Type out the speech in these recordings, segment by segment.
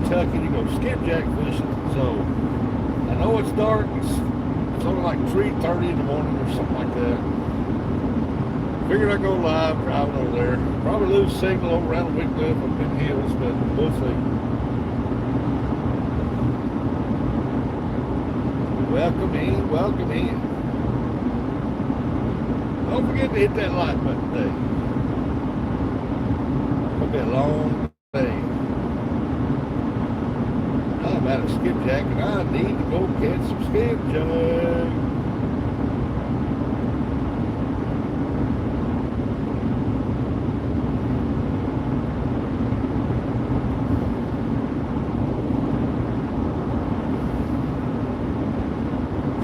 Kentucky to go skipjack fishing. So I know it's dark. It's only like 3:30 in the morning or something like that. Figured I'd go live driving over there. Probably lose signal over around the Wycliffe up in the hills, but we'll see. Welcome in, welcome in. Don't forget to hit that like button today. It'll be a long day. I'm out of skipjack and I need to go catch some skipjack.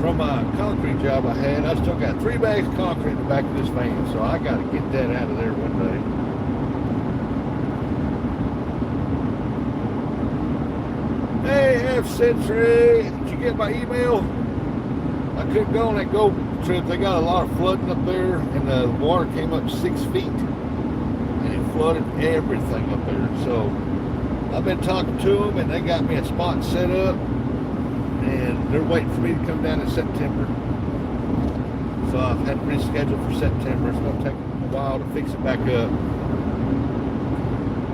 From my concrete job I had, I still got 3 bags of concrete in the back of this van, so I got to get that out of there one day. Hey, F-Century, did you get my email? I couldn't go on that go trip. They got a lot of flooding up there, and the water came up 6 feet, and it flooded everything up there. So I've been talking to them, and they got me a spot set up, and they're waiting for me to come down in September. So I've had to reschedule for September. It's going to take a while to fix it back up.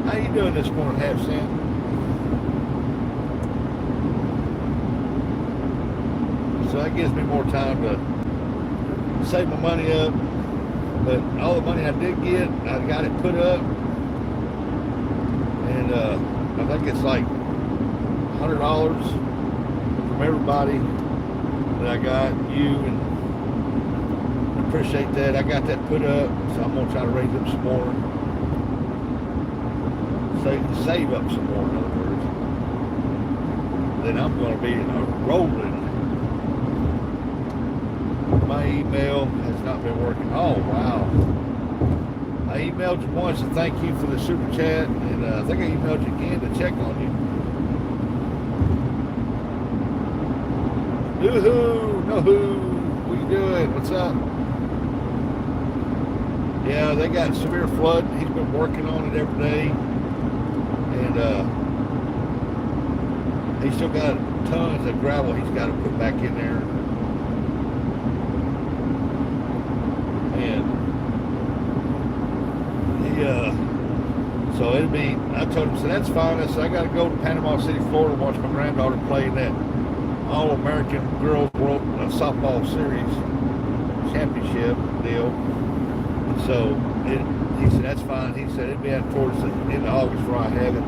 How you doing this morning, Half Cent? So that gives me more time to save my money up. But all the money I did get, I got it put up. And I think it's like $100 from everybody that I got, you, and I appreciate that. I got that put up, so I'm gonna try to raise up some more. Save up some more, in other words. Then I'm gonna be rolling. My email has not been working. Oh, wow. I emailed you once to thank you for the super chat, and I think I emailed you again to check on you. Yoo-hoo, no-hoo, what you doing? What's up? Yeah, they got severe flood. He's been working on it every day. And he's still got tons of gravel he's got to put back in there. And so it'd be, I told him, so that's fine. I said, I got to go to Panama City, Florida, and watch my granddaughter play in that All-American Girls World Softball Series Championship deal. So he said, that's fine. He said, it'd be out towards the end of August where I have it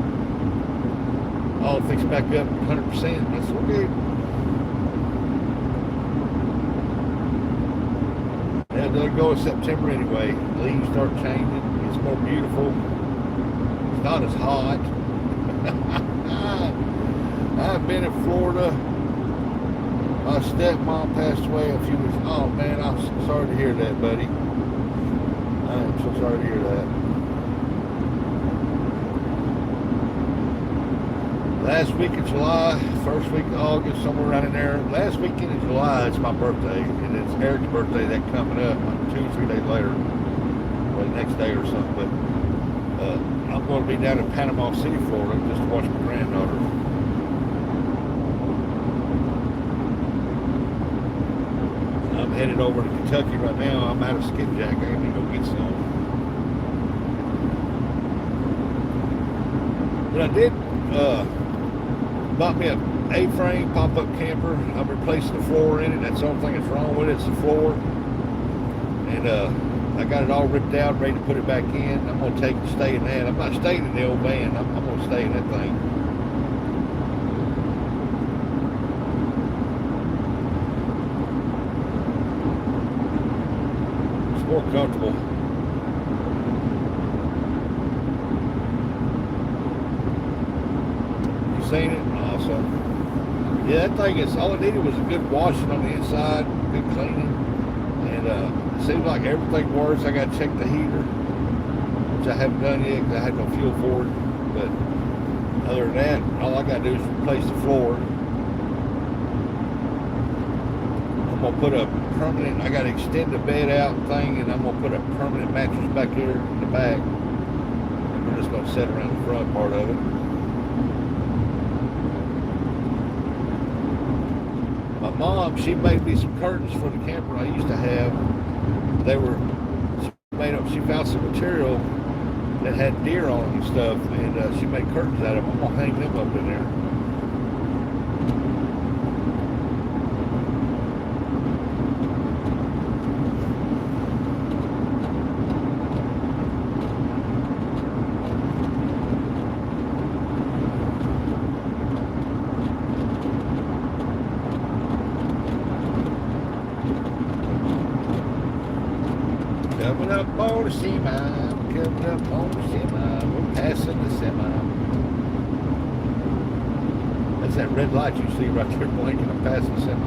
all fixed back up 100%. I said, okay. Yeah, they'll go in September anyway. Leaves start changing. It's more beautiful. It's not as hot. I've been in Florida. My stepmom passed away a few weeks. Oh man, I'm sorry to hear that, buddy. I am so sorry to hear that. Last week of July, first week of August, somewhere around in there. Last weekend of July, it's my birthday, and it's Eric's birthday that coming up like 2 or 3 days later, or the next day or something. But I'm going to be down in Panama City, Florida, just to watch my granddaughter. I'm headed over to Kentucky right now. I'm out of skipjack. I need to go get some. But I did bought me a A-frame pop-up camper. I'm replacing the floor in it. That's the only thing that's wrong with it. It's the floor. And I got it all ripped out, ready to put it back in. I'm going to take and stay in that. I'm not staying in the old van. I'm going to stay in that thing. It's more comfortable. You seen it? Awesome. Yeah, that thing is, all it needed was a good washing on the inside, good cleaning. And it seems like everything works. I got to check the heater, which I haven't done yet because I had no fuel for it. But other than that, all I got to do is replace the floor. I'm going to put a permanent, I got to extend the bed out thing, and I'm going to put a permanent mattress back here in the back. And we're just going to set around the front part of it. mom, she made me some curtains for the camper I used to have. They were, she found some material that had deer on them and stuff, and she made curtains out of them. I'm gonna hang them up in there. Coming up on the semi, coming up on the semi, we're passing the semi. That's that red light you see right there blinking. I'm passing the semi.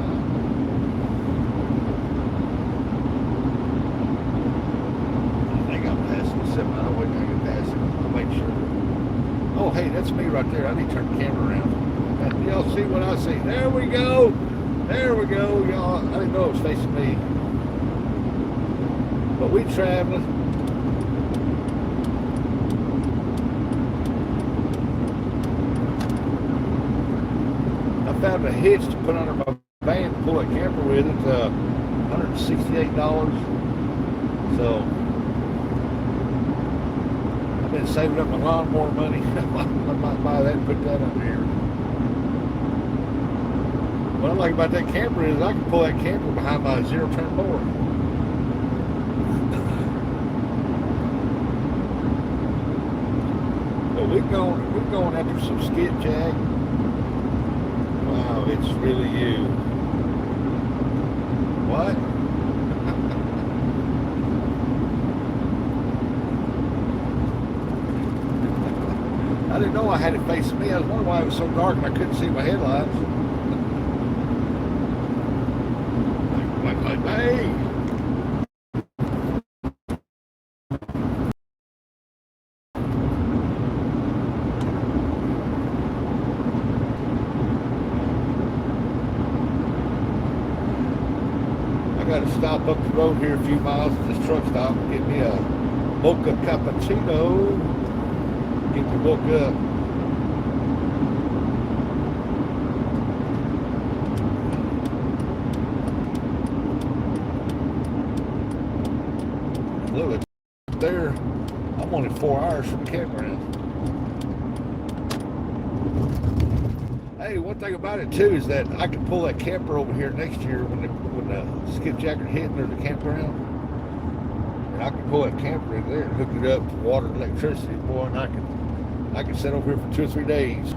I think I'm passing the semi. Wait, I can pass it. I'll make sure. Oh, hey, that's me right there. I need to turn the camera around. Y'all see what I see? There we go. There we go, y'all. I didn't know it was facing me. But we traveling. I found a hitch to put under my van to pull that camper with. It's $168. So I've been saving up my lawnmower money. I might buy that and put that under here. What I like about that camper is I can pull that camper behind my zero-turn mower. We're going after some skipjack. Wow, it's really you. What? I didn't know I had it facing me. I was wondering why it was so dark and I couldn't see my headlights. Hey! I got to stop up the road here a few miles at this truck stop and get me a mocha cappuccino. Get me woke up. Look at there. I'm only 4 hours from the campground. Hey, one thing about it too is that I can pull that camper over here next year when the skipjack are hitting or the campground. And I can pull that camper in there and hook it up to water and electricity, boy, and I can sit over here for 2 or 3 days.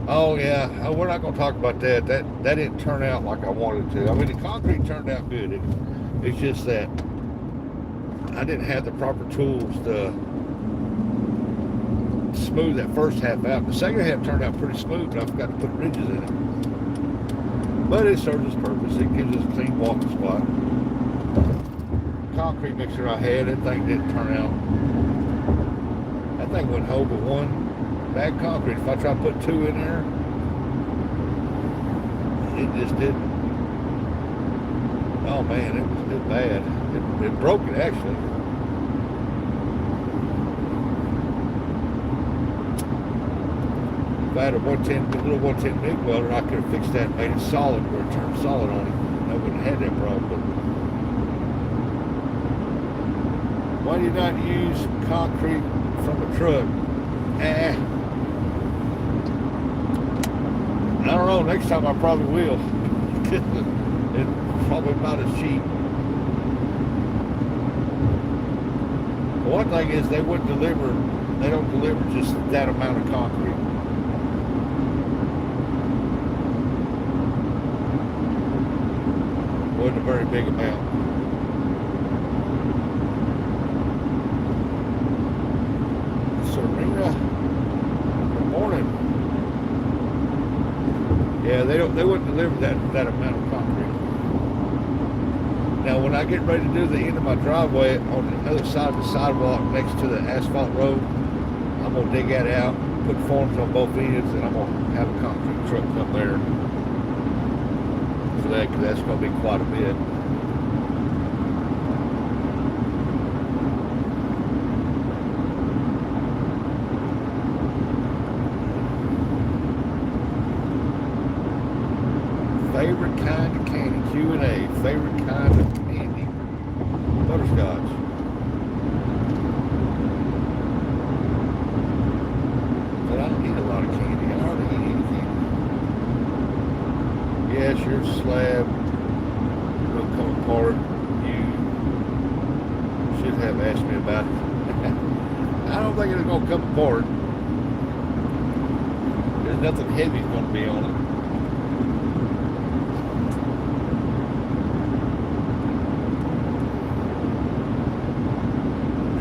Oh yeah, we're not gonna talk about that. That didn't turn out like I wanted to. I mean, the concrete turned out good. It's just that I didn't have the proper tools to smooth that first half out. The second half turned out pretty smooth, but I forgot to put ridges in it. But it serves its purpose. It gives us a clean walking spot. Concrete mixer I had, that thing didn't turn out. That thing wouldn't hold but one bag of concrete. If I try to put 2 in there, it just didn't. Oh man, it was bad. It broke it actually. If I had a little 110 MIG welder, I could have fixed that and made it solid where it turned solid on it. I wouldn't have had that problem. But why do you not use concrete from a truck? I don't know. Next time I probably will. It's probably not as cheap. One thing is they don't deliver just that amount of concrete. Wasn't a very big amount. Serena, good morning. Yeah, they wouldn't deliver that amount of concrete. Now, when I get ready to do the end of my driveway on the other side of the sidewalk next to the asphalt road, I'm going to dig that out, put forms on both ends, and I'm going to have a concrete truck come there for that, because that's going to be quite a bit. Q&A, favorite kind of candy? Butterscotch. But I don't eat a lot of candy. I hardly eat any candy. Yes, your slab will come apart. You should have asked me about it. I don't think it's going to come apart. There's nothing heavy going to be on it.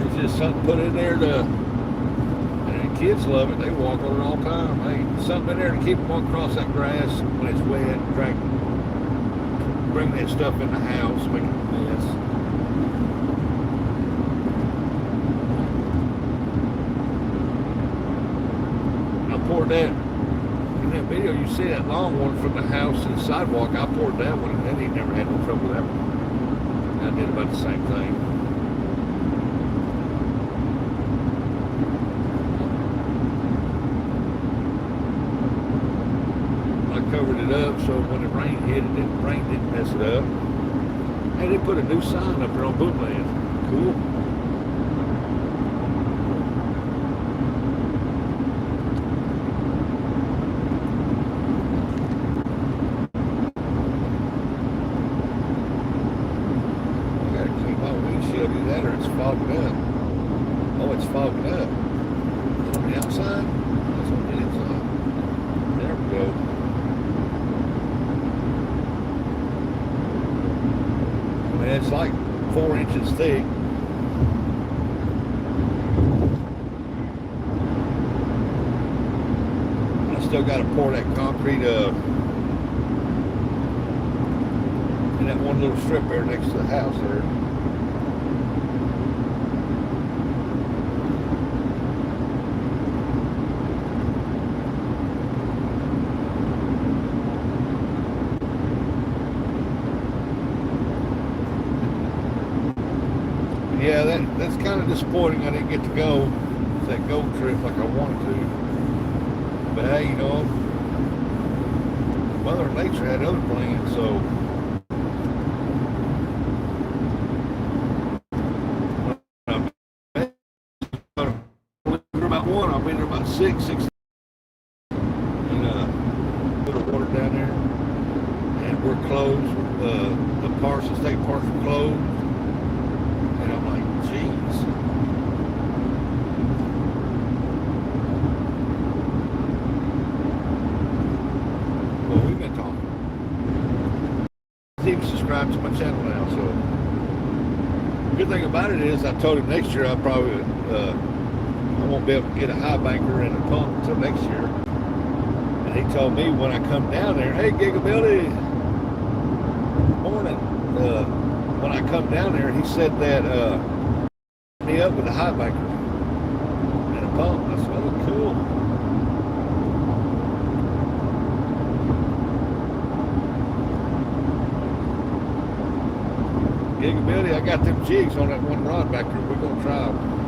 It's just something put in there to, and the kids love it. They walk on it all the time. Hey, something in there to keep them on across that grass when it's wet, bring that stuff in the house, make it a mess. I poured that in that video. You see that long one from the house to the sidewalk. I poured that one, and he never had no trouble with that one. I did about the same thing. I covered it up so when the rain hit, rain didn't mess it up. And they put a new sign up there on Bootland. Cool. That or it's fogging up. Oh, it's fogging up. It's on the outside? It's on the inside. There we go. I mean, it's like 4 inches thick. I still got to pour that concrete in that one little strip there next to the house there. Yeah, that's kind of disappointing. I didn't get to go that gold trip like I wanted to. But hey, you know, Mother Nature had other plans, so about one, I'll be there about six, and put the water down there, and we're closed. The parks, the state parks are closed. And I'm like, jeez. Well, we've been talking. He's even subscribed to my channel now, so. The good thing about it is I told him next year I probably, I won't be able to get a high banker and a pump until next year. And he told me when I come down there, hey, Gigabilly, morning. When I come down there, he said that me up with a high banker and a pump. I said, oh, cool. Gigabilly, I got them jigs on that one rod back there. We're gonna try them.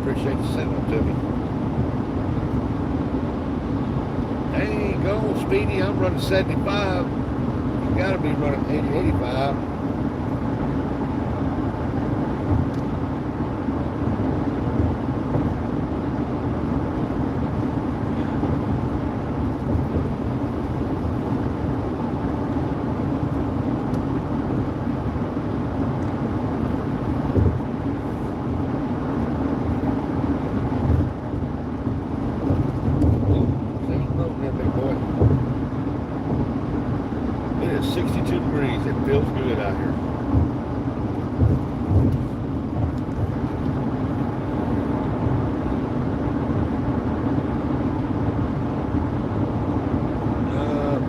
Appreciate you sending them to me. Dang, go Speedy, I'm running 75. You gotta be running 80, 85. It is 62 degrees. It feels good out here.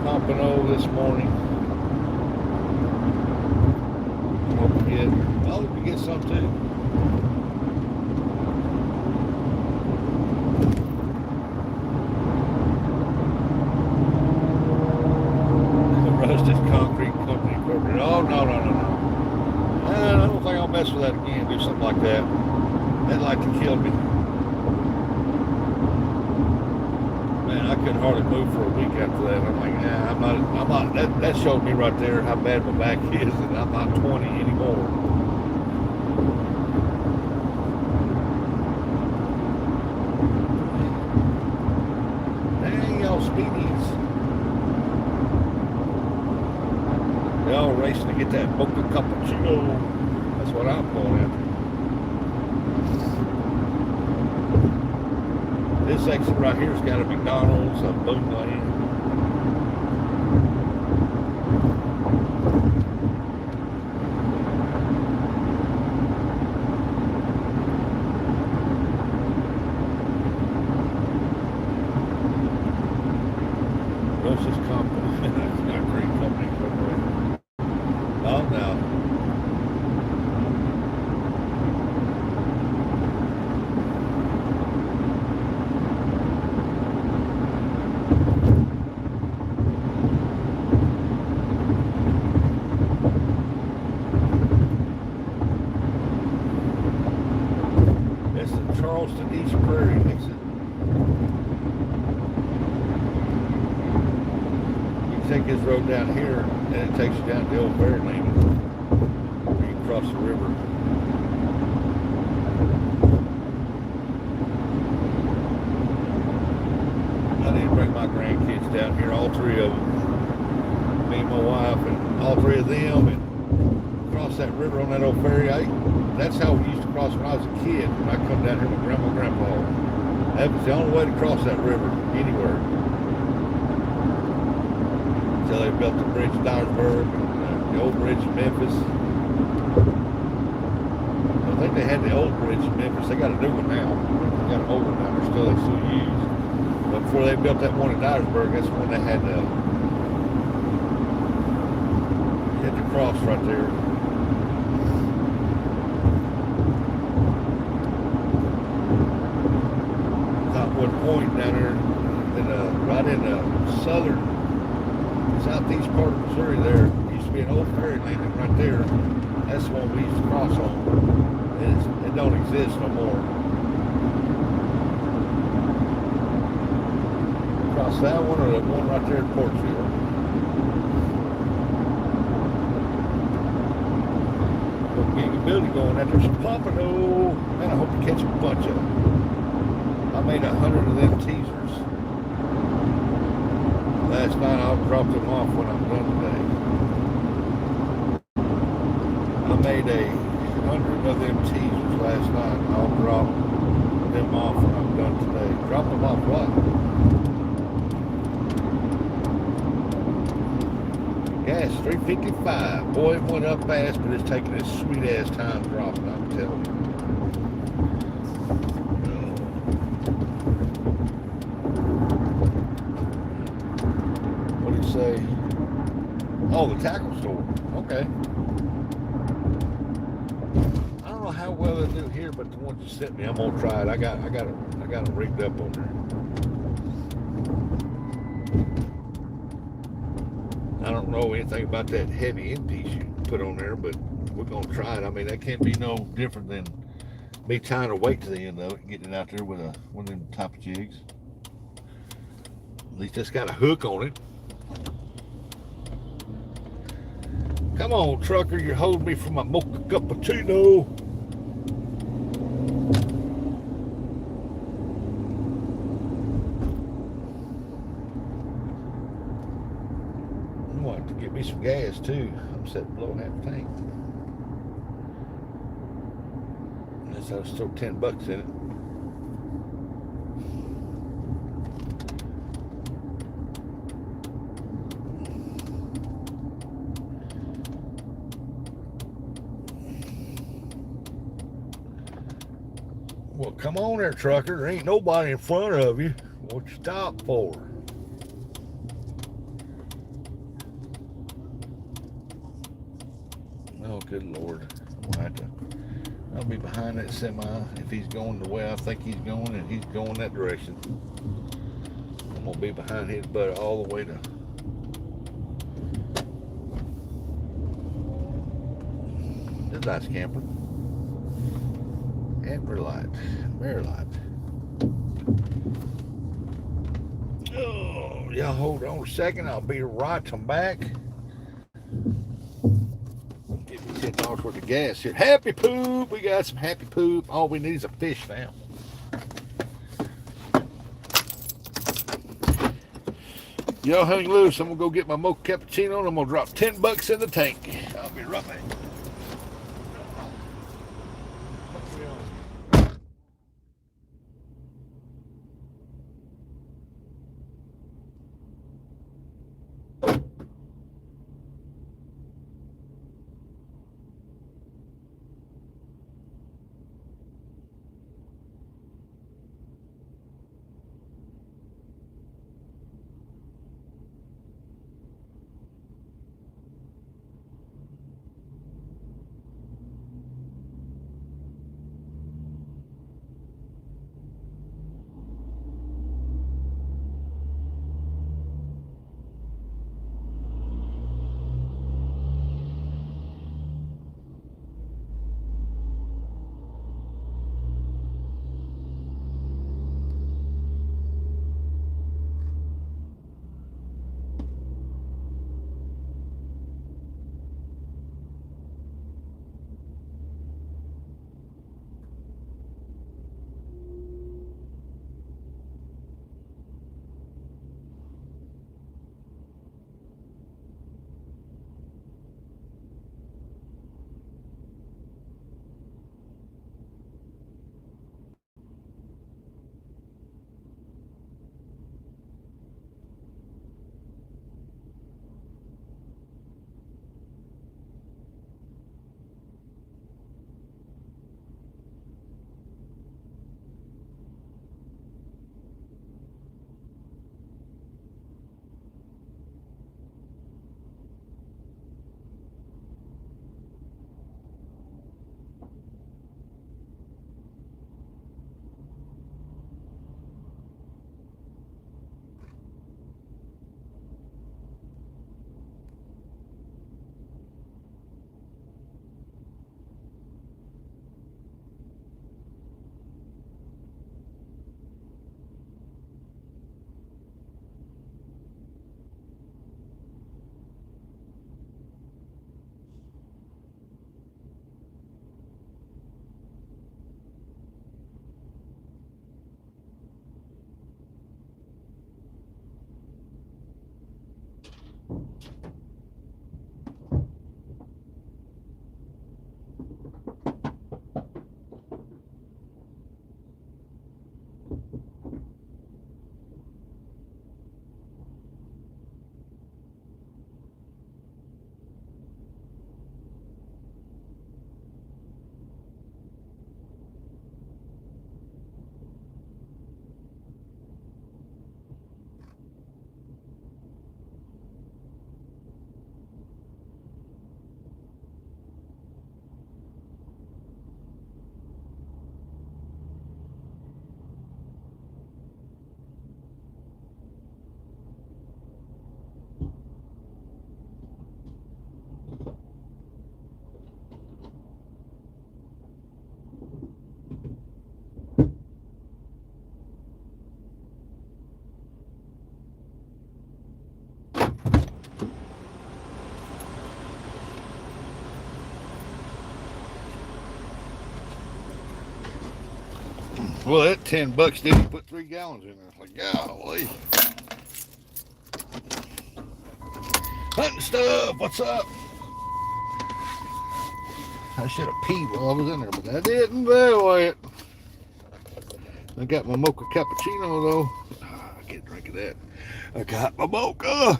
Pompano this morning. I hope we get some too. Rusted concrete company like that. That like to kill me. Man, I couldn't hardly move for a week after that. I'm like, nah, I'm not, that showed me right there how bad my back is, and I'm not 20 anymore. Dang, y'all speedies. They're all racing to get that mocha cappuccino. That's what I'm going after. This exit right here has got a McDonald's, a boom lane. Rush's company. That's not a great company. Oh no. Charleston East Prairie exit. You can take this road down here and it takes you down to the old ferry lane where you can cross the river. I need to bring my grandkids down here, all three of them. Me and my wife and all three of them, and cross that river on that old ferry. That's how we used to cross when I was a kid, when I come down here with Grandma and Grandpa. That was the only way to cross that river, anywhere. Until they built the bridge in Dyersburg, and the old bridge in Memphis. I think they had the old bridge in Memphis. They got a new one now. They got an old one down there still they still use. But before they built that one in Dyersburg, that's when they had the cross right there. One point down there right in the southeast part of Missouri there used to be an old ferry landing right there. That's the one we used to cross on. It don't exist no more. Cross that one or the one right there in Portsville. Big building going out there, some pompano. Man, I hope you catch a bunch of them. I made 100 of them teasers. Last night I'll drop them off when I'm done today. I made 100 of them teasers last night. I'll drop them off when I'm done today. Drop them off what? Gas, $3.55. Boy, it went up fast, but it's taking its sweet ass time dropping, I'm telling you. What do you say? Oh, the tackle store. Okay. I don't know how well they do here, but the ones you sent me, I'm gonna try it. I got it rigged up on there. I don't know anything about that heavy end piece you put on there, but we're going to try it. I mean, that can't be no different than me tying a weight to the end of it and getting it out there with one of them type of jigs. At least it's got a hook on it. Come on, trucker, you're holding me for my mocha cappuccino. To get me some gas too. I'm set to blow half tank. Unless I was throw $10 in it. Well, come on there, trucker. There ain't nobody in front of you. What you stop for? Oh, good Lord. I'll be behind that semi if he's going the way I think he's going, and he's going that direction. I'm going to be behind his butt all the way to... This nice camper. Marilite. Oh, y'all hold on a second. I'll be right back. Give me $10 worth of gas here. Happy poop. We got some happy poop. All we need is a fish now. Y'all hang loose. I'm gonna go get my mocha cappuccino and I'm gonna drop $10 in the tank. I'll be right back. Well, that $10 didn't put 3 gallons in there. Like, golly. Hunting stuff. What's up? I should have peed while I was in there, but I didn't do it. I got my mocha cappuccino though. I can't drink of that. I got my mocha.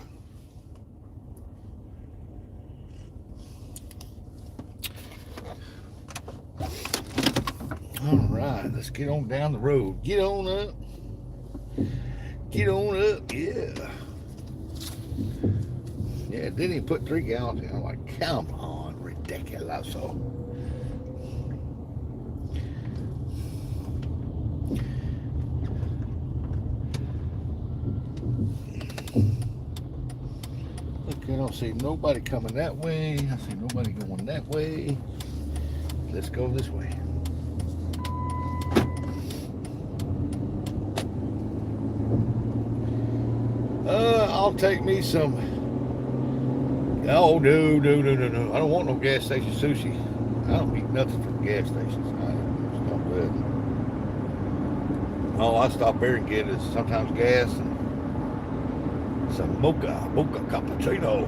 All right, let's get on down the road. Get on up. Get on up, yeah. Yeah, didn't even put 3 gallons in. I'm like, come on, ridiculous. Look, I don't see nobody coming that way. I see nobody going that way. Let's go this way. I'll take me some. Oh, no. I don't want no gas station sushi. I don't eat nothing from gas stations. It's not good. Oh, I stop there and get is sometimes gas and some mocha cappuccino.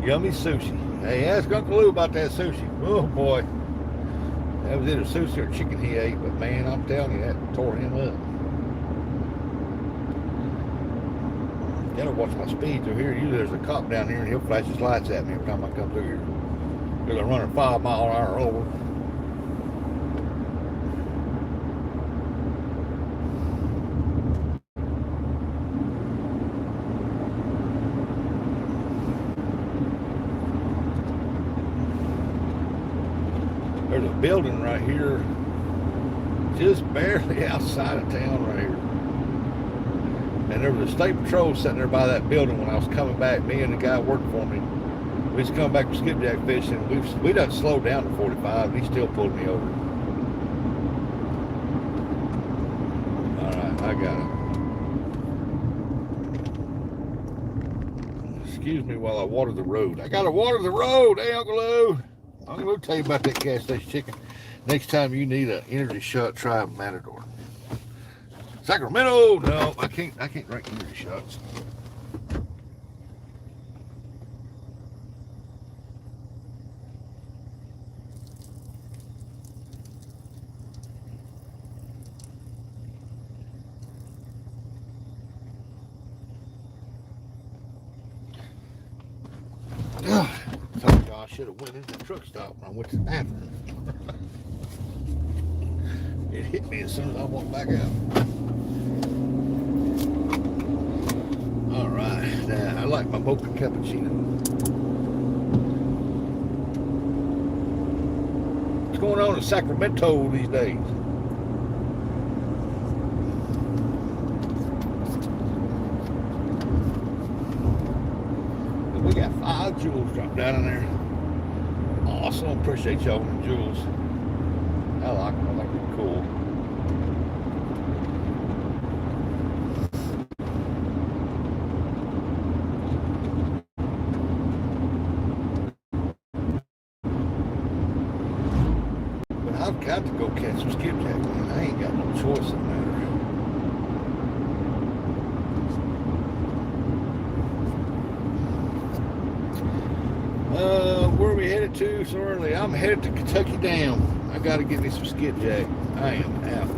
Yummy sushi. Hey, ask Uncle Lou about that sushi. Oh, boy. That was either sushi or chicken he ate, but man, I'm telling you, that tore him up. Gotta watch my speed through here. Usually there's a cop down here and he'll flash his lights at me every time I come through here. Because I'm running 5 mile an hour over. There's a building right here, just barely outside of town right here. And there was a state patrol sitting there by that building when I was coming back. Me and the guy worked for me. We was coming back from skipjack fishing. We done slowed down to 45, and he still pulled me over. All right, I got it. Excuse me while I water the road. I gotta water the road, hey Uncle Lou. I'm going to tell you about that gas station chicken. Next time you need an energy shot, try Matador. Sacramento! No, I can't drink energy shots. I should have went into the truck stop when I went to the bathroom. It hit me as soon as I walked back out. All right, now I like my mocha cappuccino. What's going on in Sacramento these days? We got 5 jewels dropped down in there. Awesome, appreciate y'all with the jewels. I like them, I think they're cool. But I've got to go catch some skipjack, man. I ain't got no choice in the matter. Where are we headed to so early? I'm headed to Kentucky Dam. I gotta get me some skipjack. I am out.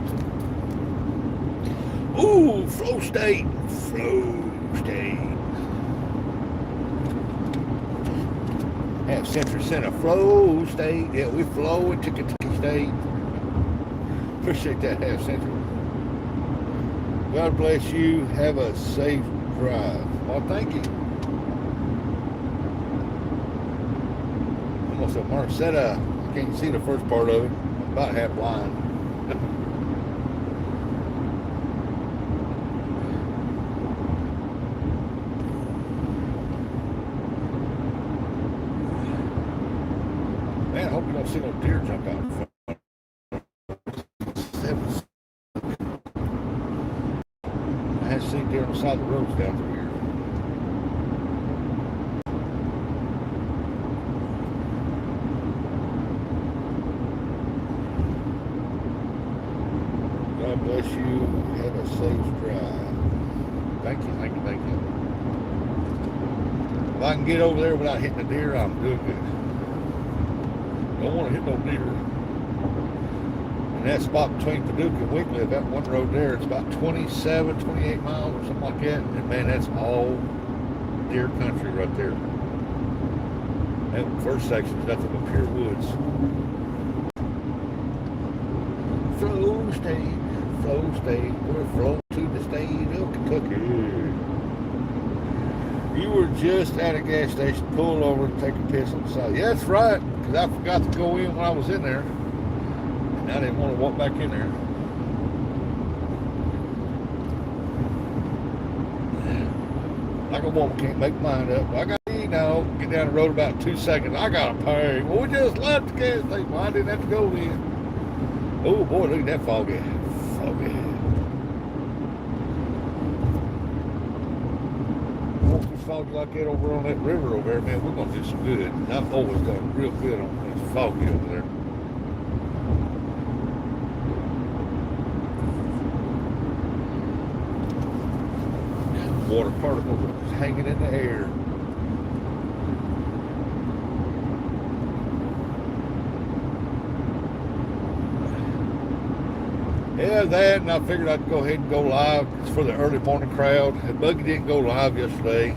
Ooh, Flow State. Half Century Center, Flow State. Yeah, we flow into Kentucky State. Appreciate that, Half Century. God bless you. Have a safe drive. Well, thank you. So Mark said, I can't see the first part of it. I'm about half blind. Man, I hope you don't see no deer jump out in front. I have seen deer on the side of the roads down through here. God bless you. Have a safe drive. Thank you. If I can get over there without hitting a deer, I'm doing good. Don't want to hit no deer. And that spot between Paducah and Wickliffe, that one road there, it's about 27, 28 miles or something like that. And man, that's all deer country right there. That first section is nothing but pure woods. Flow State. We're flow to the state of Kentucky. You were just at a gas station, pulled over and take a piss on the side. Yeah, that's right, because I forgot to go in when I was in there. And I didn't want to walk back in there. Like a woman can't make mind up. Well, I got to eat now. Get down the road about 2 seconds. I got to pay. Well, we just left the gas station. Well, I didn't have to go then. Oh boy, look at that foggy. foggy like that over on that river over there, man, we're gonna do some good. I've always done real good on when it's foggy over there. Water particles hanging in the air. Yeah, that, and I figured I'd go ahead and go live. It's for the early morning crowd. The buggy didn't go live yesterday.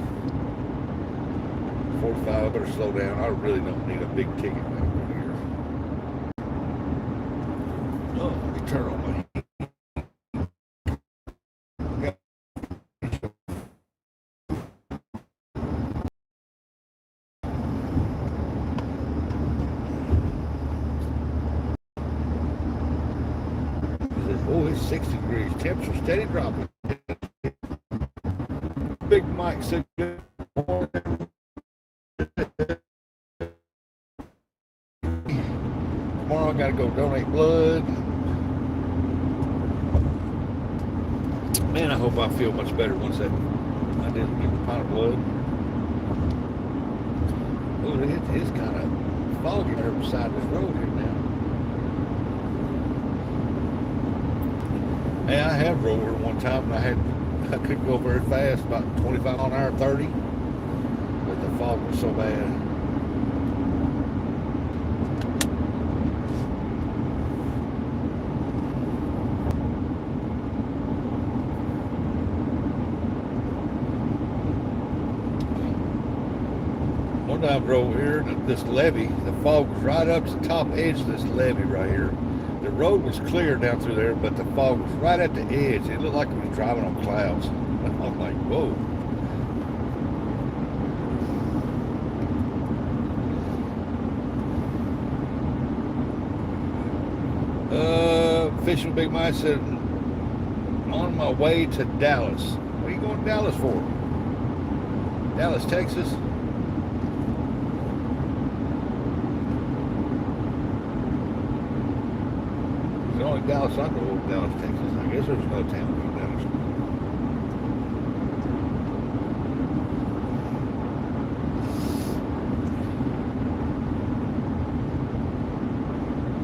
45, I better slow down. I really don't need a big ticket right here. Oh, let me turn on my heat. Oh, it's 60 degrees. Temperature steady dropping. Big Mike said good morning. Tomorrow I gotta go donate blood. Man, I hope I feel much better once I didn't get the pint of blood. Oh, it's kind of foggy there beside this road here now. Hey, I have rode over one time and I couldn't go very fast, about 25 on hour, 30, but the fog was so bad. One time I drove here, this levee, the fog was right up to the top edge of this levee right here. The road was clear down through there, but the fog was right at the edge. It looked like it was driving on clouds. I'm like, whoa. Fishing Big Mike said, on my way to Dallas. What are you going to Dallas for? Dallas, Texas? Dallas, I go over Dallas, Texas. I guess there's no town called Dallas.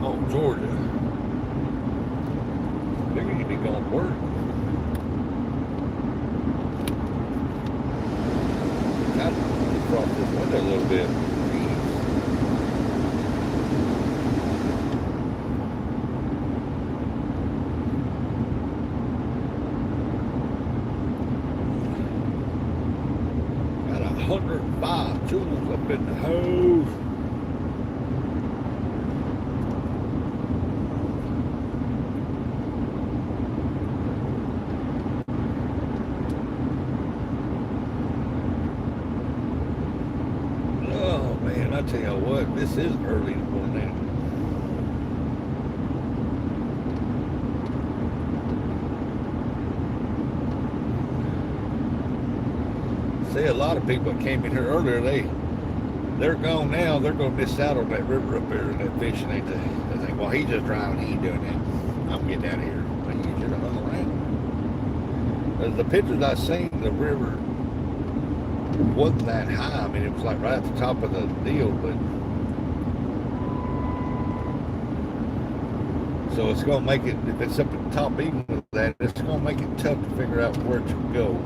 Oh, Georgia. Figure you'd be going to work. Got to cross this window a little bit. Jewels up in the hose. Oh man, I tell you what, this is early in the morning. See, a lot of people that came in here earlier, they're gone now. They're going to miss out on that river up there and that fishing. Ain't they? They think, well, he's just driving. He ain't doing that. I'm getting out of here. But you should have hung around. The pictures I seen, the river wasn't that high. I mean, it was like right at the top of the deal, but so it's going to make it, if it's up at the top even with that, it's going to make it tough to figure out where to go.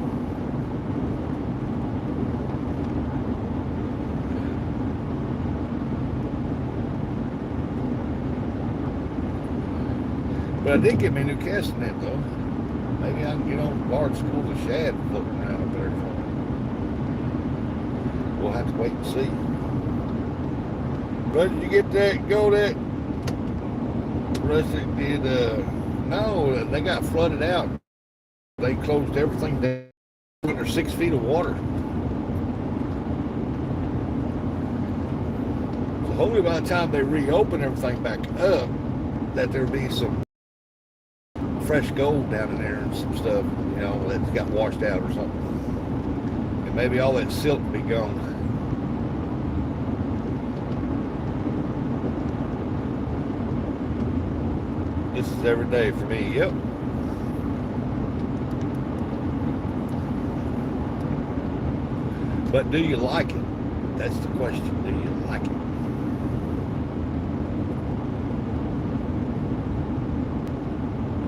But I did get me a new casting net though. Maybe I can get on large schools of shad floating around up there. We'll have to wait and see. But did you get that, go that? Rustic did, no, they got flooded out. They closed everything down under 6 feet of water. So hopefully by the time they reopen everything back up, that there'll be some fresh gold down in there and some stuff, you know, that's got washed out or something. And maybe all that silt will be gone. This is every day for me, yep. But do you like it? That's the question. Do you like it?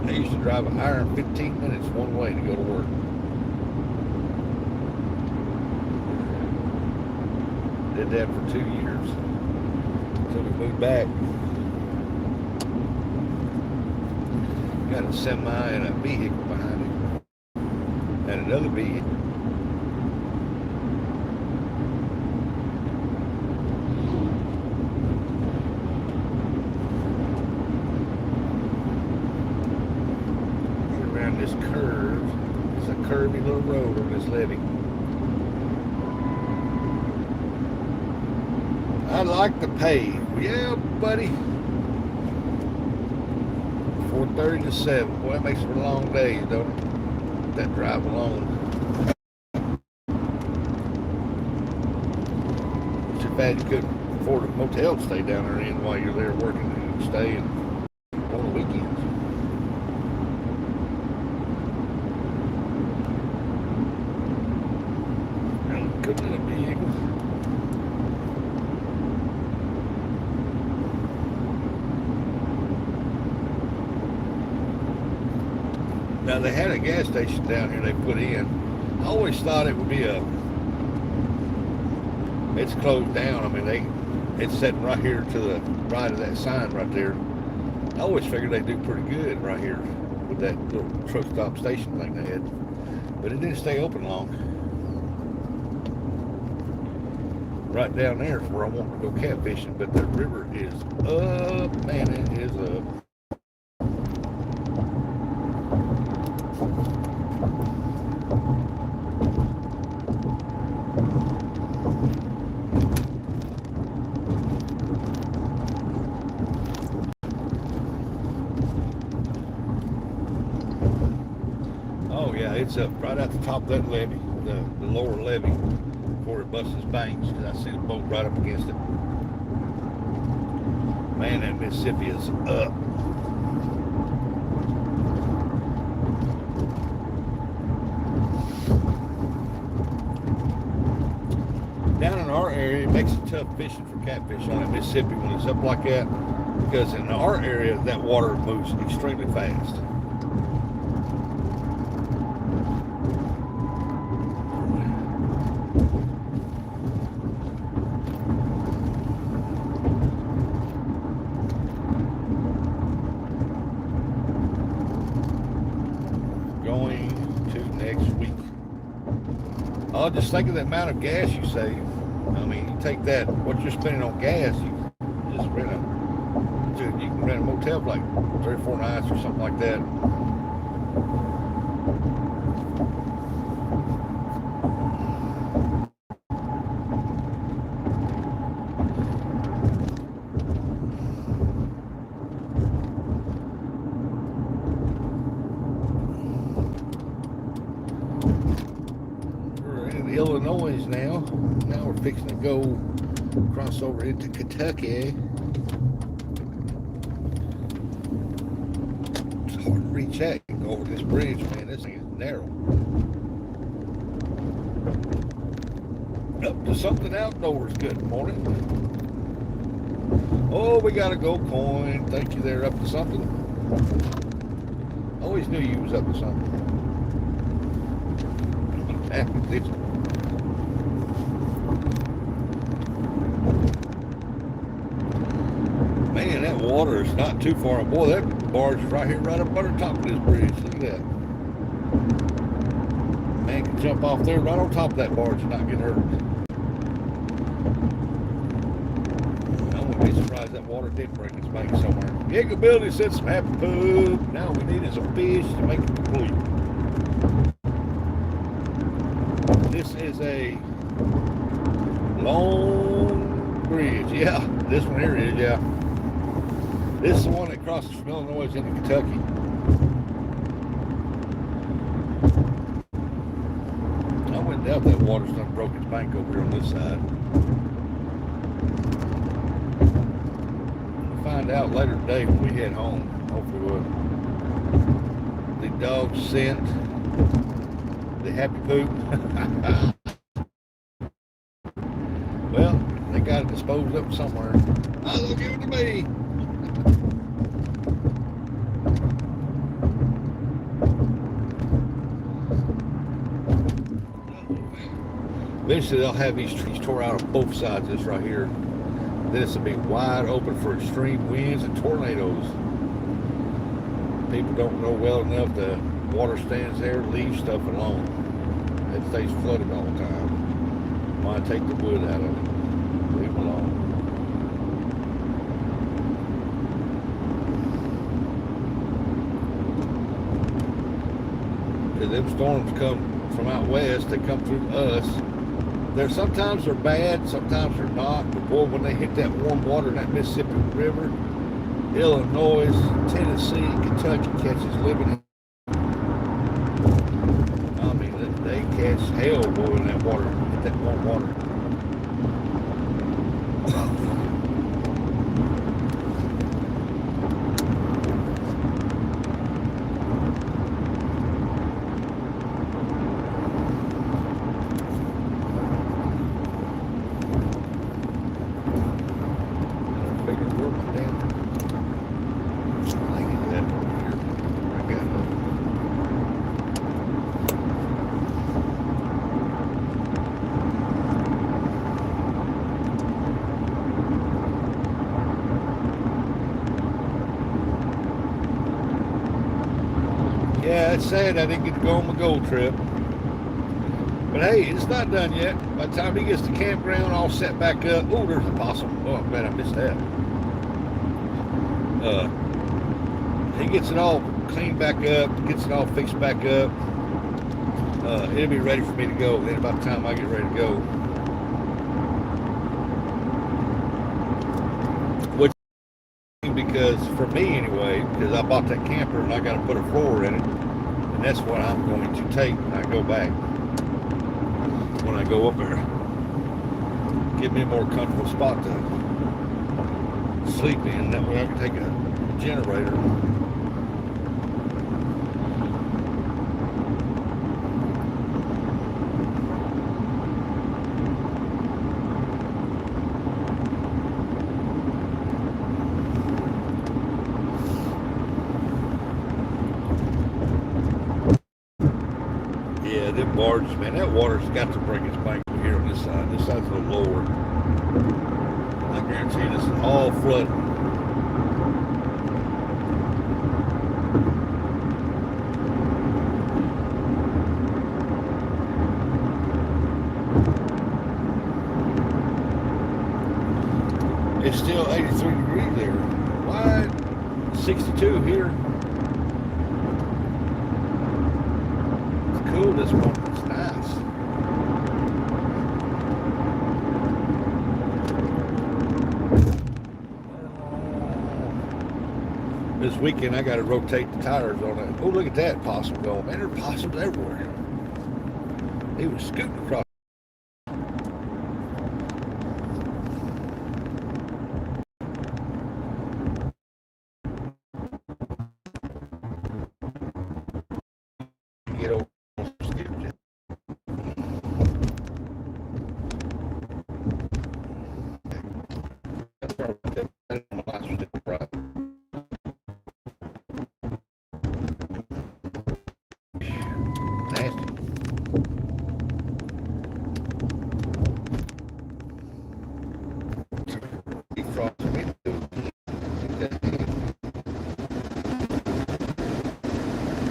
I used to drive an hour and 15 minutes one way to go to work. Did that for 2 years until we moved back. Got a semi and a vehicle behind it, and another vehicle. Get around this curve. It's a curvy little road on this levee. I like the pay. Yeah, buddy. 4:30 to 7. Boy, that makes for long days, don't it? That drive alone. It's too bad you couldn't afford a motel to stay down there in while you're there working and stay on the weekends. Couldn't in a vehicle. Now they had a gas station down here they put in. I always thought it would be it's closed down. I mean, it's sitting right here to the right of that sign right there. I always figured they do pretty good right here with that little truck stop station thing they had. But it didn't stay open long. Right down there is where I want to go catfishing, but the river is up, man, it is up. Oh yeah, it's up right at the top of that levee, the lower levee, before it busts its banks, because I see the boat right up against it. Man, that Mississippi is up. Down in our area, it makes it tough fishing for catfish on that Mississippi when it's up like that, because in our area, that water moves extremely fast. Going to next week. Oh, just think of the amount of gas you save. I mean, you take that, what you're spending on gas, you just rent you can rent a motel for like 3 or 4 nights or something like that. Illinois now. Now we're fixing to go cross over into Kentucky. It's hard to reach that. Go over this bridge, man. This thing is narrow. Up to something outdoors. Good morning. Oh, we got a gold coin. Thank you there. Up to something. Always knew you was up to something. Man, that water is not too far. Boy, that barge is right here, right up on the top of this bridge. Look at that. Man can jump off there right on top of that barge and not get hurt. I wouldn't be surprised that water did break its bank somewhere. Giggability said some happy poop. Now we need is a fish to make it complete. This is a long bridge. Yeah, this one here is, yeah. This is the one that crosses from Illinois into Kentucky. I wouldn't doubt that water's done broke its bank over here on this side. We'll find out later today when we head home. Hopefully the dog scent the happy poop. disposed of somewhere. Oh, they'll give it to me. Eventually they'll have these trees tore out on both sides of this right here. Then this will be wide open for extreme winds and tornadoes. People don't know well enough the water stands there, leave stuff alone. It stays flooded all the time. Why take the wood out of it? Leave it alone. Because them storms come from out west, they come through us. Sometimes they're bad, sometimes they're not. But boy, when they hit that warm water in that Mississippi River, Illinois, Tennessee, Kentucky catches living. I mean, they catch hell, boy, in that water, hit that warm water. Yeah, it's sad I didn't get to go on my gold trip. But hey, it's not done yet. By the time he gets to campground all set back up, oh, there's a possum. Oh, I bet I missed that. He gets it all cleaned back up, gets it all fixed back up. It'll be ready for me to go. Then by the time I get ready to go. Which, because for me anyway, because I bought that camper and I got to put a floor in it. And that's what I'm going to take when I go back. When I go up there. Give me a more comfortable spot to sleep in. That way I can take a generator. Yeah, them barges, man, that water's got to break its bank here on this side. This side's a little lower. I guarantee you this is all flooding. It's still 83 degrees there. Why? 62 here. It's cool this morning. It's nice. This weekend I got to rotate the tires on it. Oh, look at that possum going. Man, there are possums everywhere. He was scooting across. Get over skipjack. That's probably the right. Nasty. Defrost the window.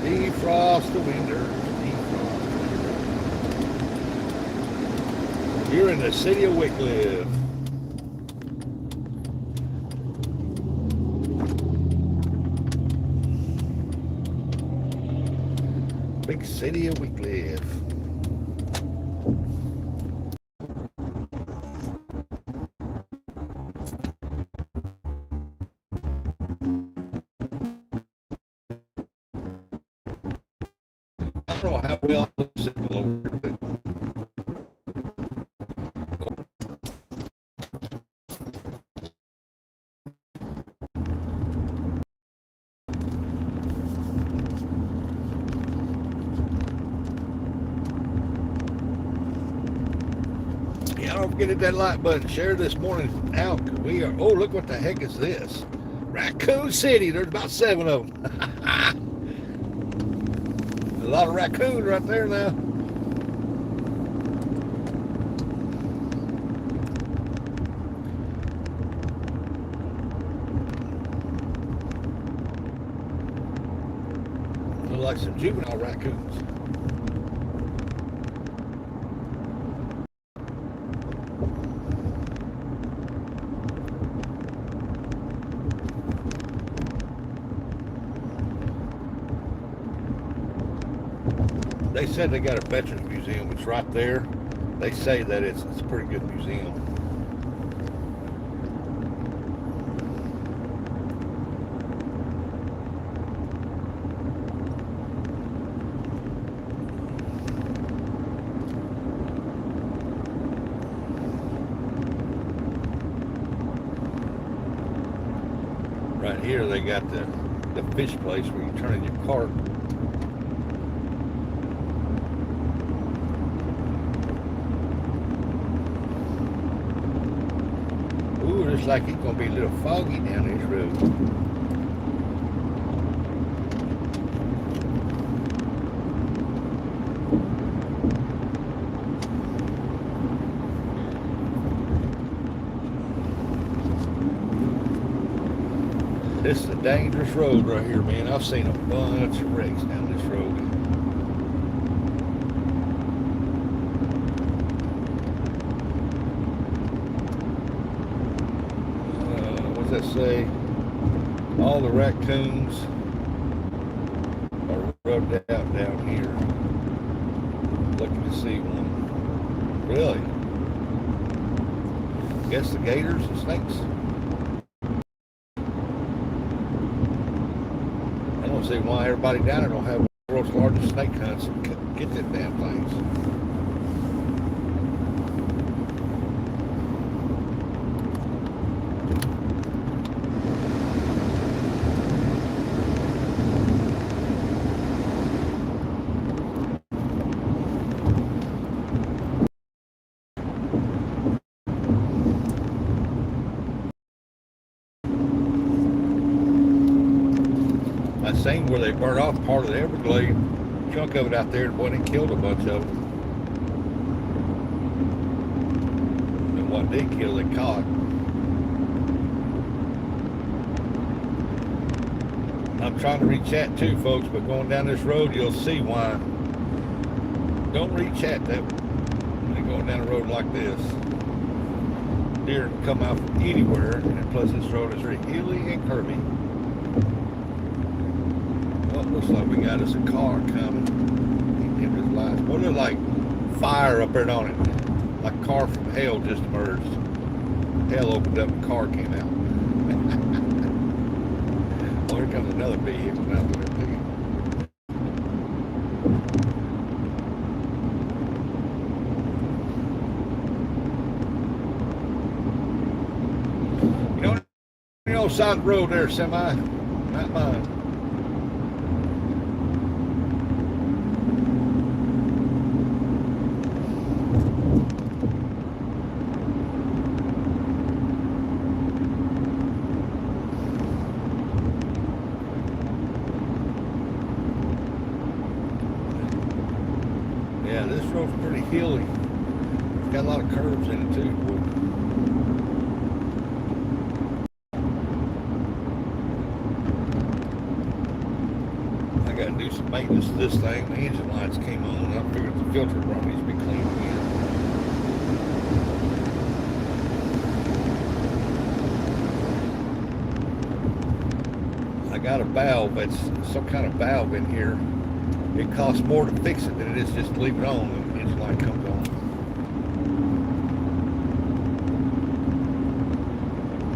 Defrost the window. You're in the city of Wycliffe. Big city of Wycliffe. I don't know how well I live in the Lord, but yeah, I don't forget to hit that like button. Share this morning out. We are. Oh, look what the heck is this? Raccoon City. There's about 7 of them. A lot of raccoons right there now. Look like some juvenile raccoons. They said they got a veterans museum. It's right there. They say that it's a pretty good museum. Right here they got the fish place where you turn in your cart. Looks like it's going to be a little foggy down this road. This is a dangerous road right here, man. I've seen a bunch of wrecks down this road. That say all the raccoons are rubbed out down here. Looking to see one. Really? Guess the gators and snakes. I don't see why everybody down there don't have the world's largest snake hunts and get them damn things. I seen where they burned off part of the Everglade, chunk of it out there, and boy, they killed a bunch of them. And what did kill, they caught. I'm trying to reach chat too, folks, but going down this road, you'll see why. Don't reach chat that when you're going down a road like this. Deer can come out from anywhere, and plus this road is very hilly and curvy. Looks like we got us a car coming. He his lights. What look like fire up there on it? Like a car from hell just emerged. Hell opened up and a car came out. Oh, here comes another vehicle now. You know, the old side of the road there, semi, not mine. Yeah, this road's pretty hilly. It's got a lot of curves in it too. I gotta do some maintenance to this thing. The engine lights came on. I figured the filter probably needs to be cleaned again. I got a valve. It's some kind of valve in here. It costs more to fix it than it is just to leave it on when the engine light comes on.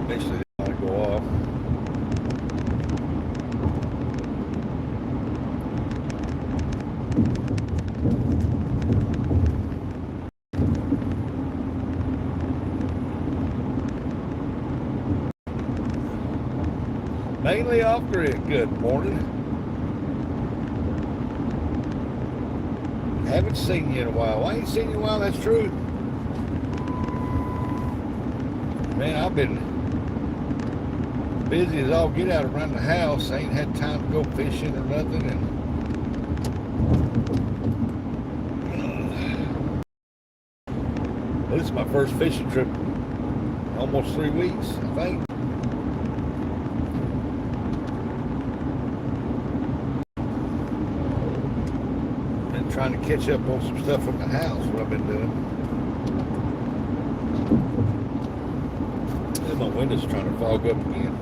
Eventually they want to go off. Mainly off grid. Good morning. Haven't seen you in a while. I ain't seen you in a while, that's true. Man, I've been busy as all get out around the house. I ain't had time to go fishing or nothing, and this is my first fishing trip in almost 3 weeks, I think. Been trying to catch up on some stuff from the house, what I've been doing. And my window's trying to fog up again.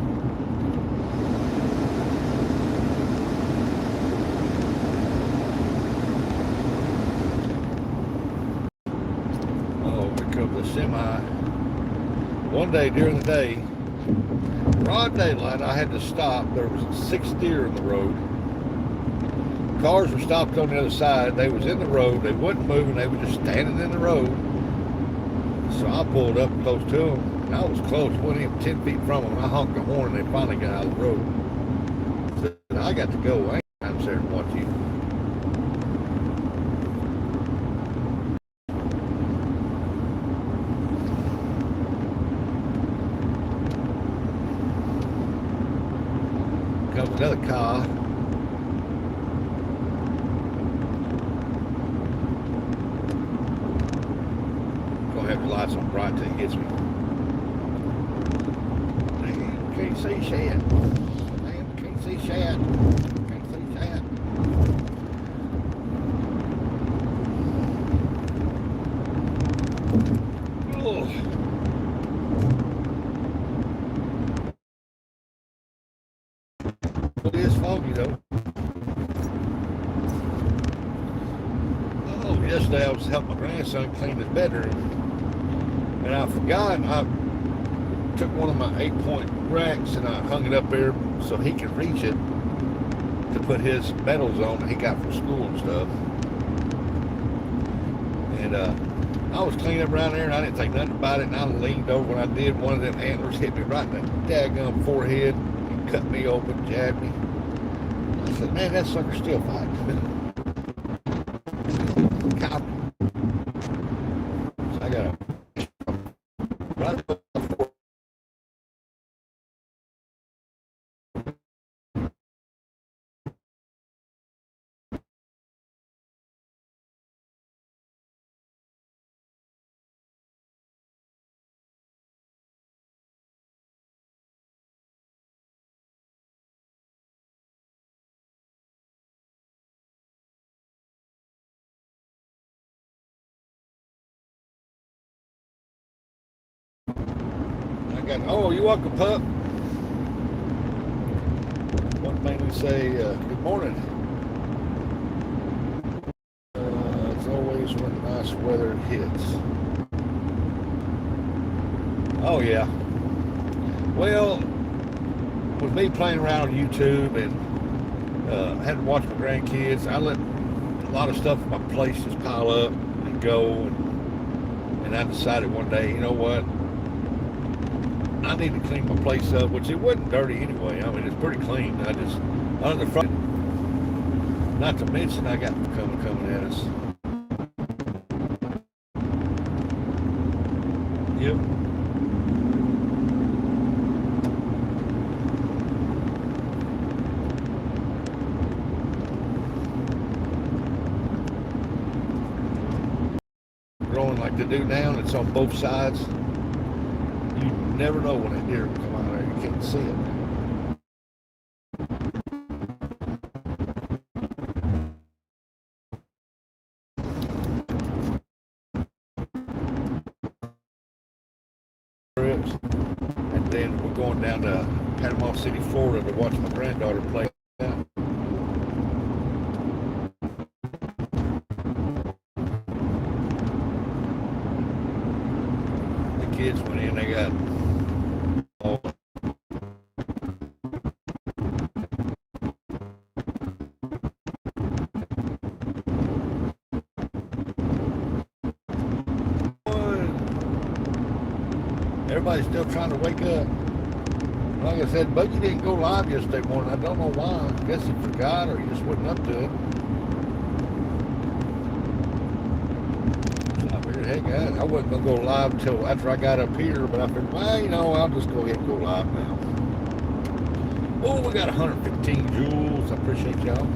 The semi. One day during the day, broad daylight, I had to stop. There was 6 deer in the road. Cars were stopped on the other side. They was in the road. They wasn't moving. They were just standing in the road. So I pulled up close to them, and I was close, wasn't even 10 feet from them. And I honked the horn, and they finally got out of the road. So I got to go. I ain't time to sit and watch you. Comes another car. Gonna have the lights on bright till he gets me. Damn, can't see shit. Damn, can't see shit. Can't see shit. Oh. It is foggy though. Oh, yesterday I was helping my grandson clean his bedroom, and I forgot I took one of my 8-point racks and I hung it up there so he could reach it to put his medals on that he got from school and stuff. And I was cleaning up around there and I didn't think nothing about it, and I leaned over when I did. One of them antlers hit me right in the daggum forehead. Cut me open, jabbed me. I said, man, that sucker's still fighting. God. So I got a right oh, you welcome, pup. One thing we say, good morning. It's always when nice weather hits. Oh, yeah. Well, with me playing around on YouTube and had to watch my grandkids, I let a lot of stuff in my place just pile up and go. And I decided one day, you know what? I need to clean my place up, which it wasn't dirty anyway. I mean, it's pretty clean. I just, under the front, not to mention I got coming at us. Yep. Growing like they do now, and it's on both sides. You never know when a deer will come out there. You can't see it. And then we're going down to Panama City, Florida to watch my granddaughter play. The kids went in, they got everybody's still trying to wake up. Like I said, Buggy didn't go live yesterday morning. I don't know why. I guess he forgot or he just wasn't up to it. So I figured, heck, I wasn't going to go live until after I got up here, but I figured, well, you know, I'll just go ahead and go live now. Oh, we got 115 joules. I appreciate y'all.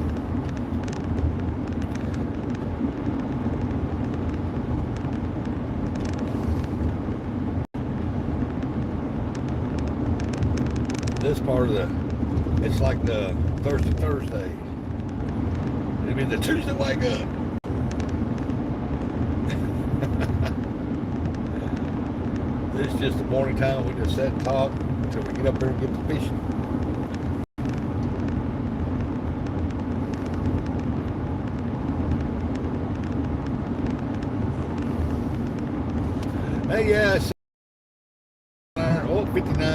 This part of it's like the Thursday. It'll be the Tuesday wake up. This is just the morning time. We just sit and talk until we get up there and get to fishing. Hey, yeah, oh, 59.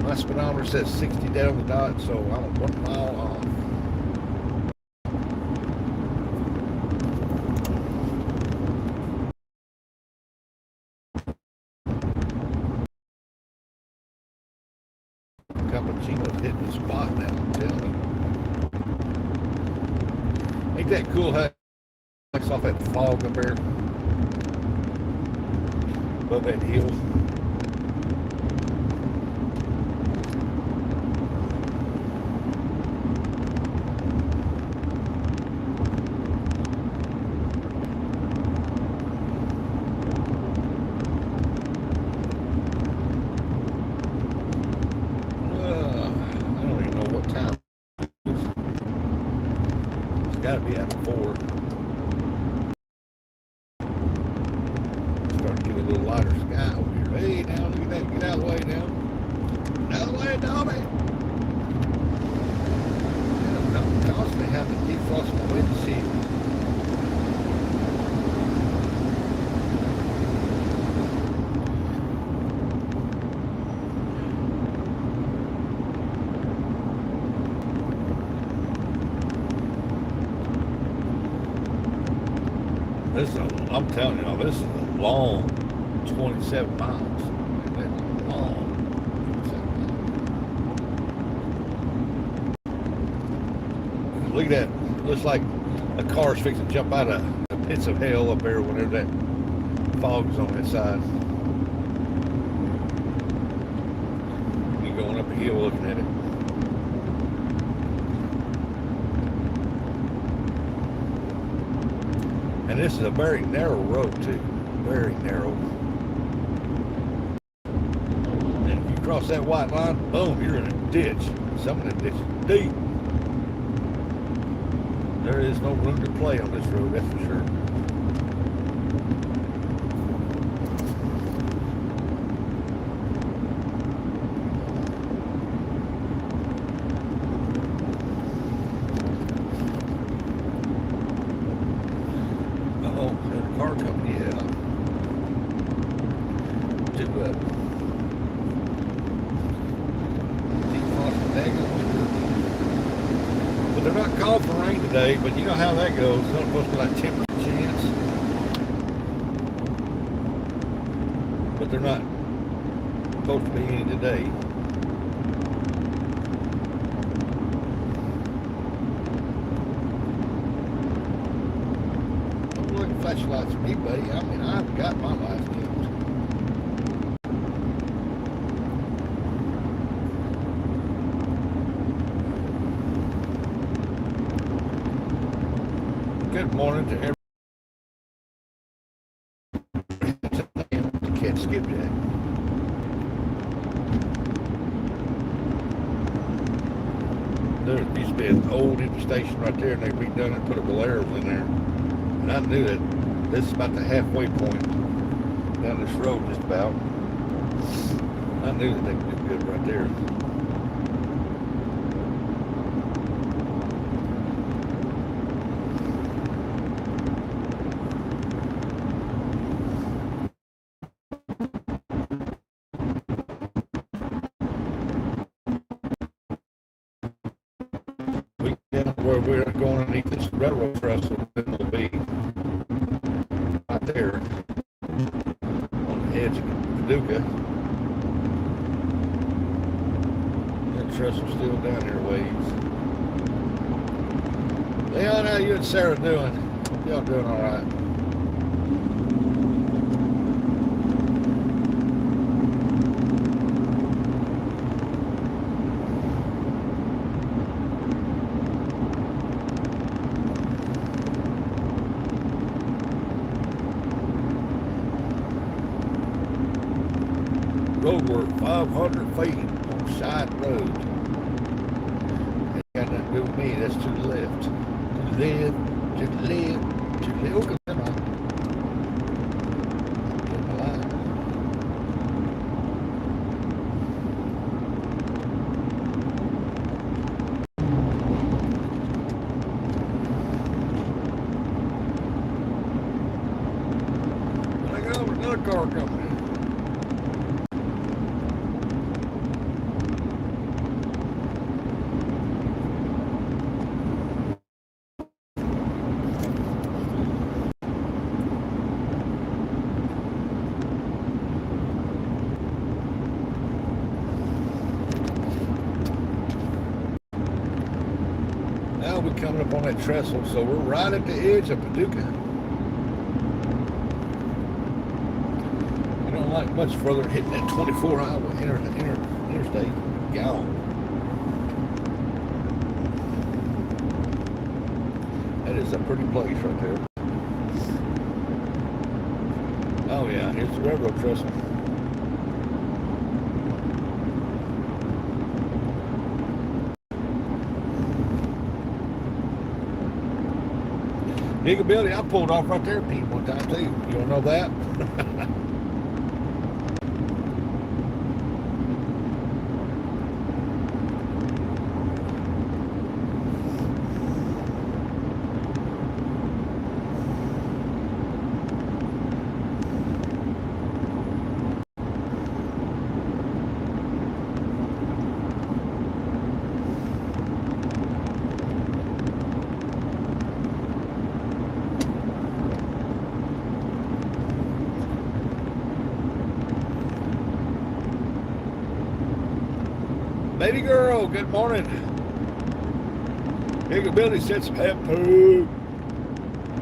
My speedometer says 60 down the dot, so I'm 1 mile off. Cappuccino's hitting the spot now, I'm telling you. Ain't that cool how it looks off that fog up there above that hill? Gotta be after 4. Starting to get a little lighter sky over here. Hey, now look at that. Get out of the way now. Get out of the way, Dobby. I'm constantly having to defrost my windshield. I'm telling you, this is a long 27 miles. That's long 27 miles. Look at that. Looks like a car's fixing to jump out of the pits of hell up there whenever that fog's on that side. You're going up a hill looking at it. And this is a very narrow road too, very narrow. And if you cross that white line, boom, you're in a ditch. Some of the ditch is deep. There is no room to play on this road, that's for sure. Car company, but they're not called for rain today, but you know how that goes. It's not supposed to be like 10% chance, but they're not supposed to be any today. Flashlights for me, buddy. I mean, I've got my lights dimmed. Good morning to everyone. To catch skipjack. There used to be an old interstation right there, and they redone it and put a Valero in there. And I knew that this is about the halfway point down this road, just about. I knew that they could do good right there. We get where we're going underneath this railroad trestle, then we'll be right there on the edge of Paducah. That trestle's still down here ways. Leon, how you and Sarah doing? Hope y'all doing all right. road work, 500 feet on side road. Ain't got nothing to do with me. That's to the left. To the left, to the left, to the left. Okay, come on. Get my line. I got another car coming. Now we're coming up on that trestle, so we're right at the edge of Paducah. You don't like much further than hitting that 24 highway interstate. Gone. That is a pretty place right there. Oh yeah, here's the railroad trestle. Digability, I pulled off right there, Pete, one time too. You wanna know that? Baby girl, good morning. Digability said some pet poo.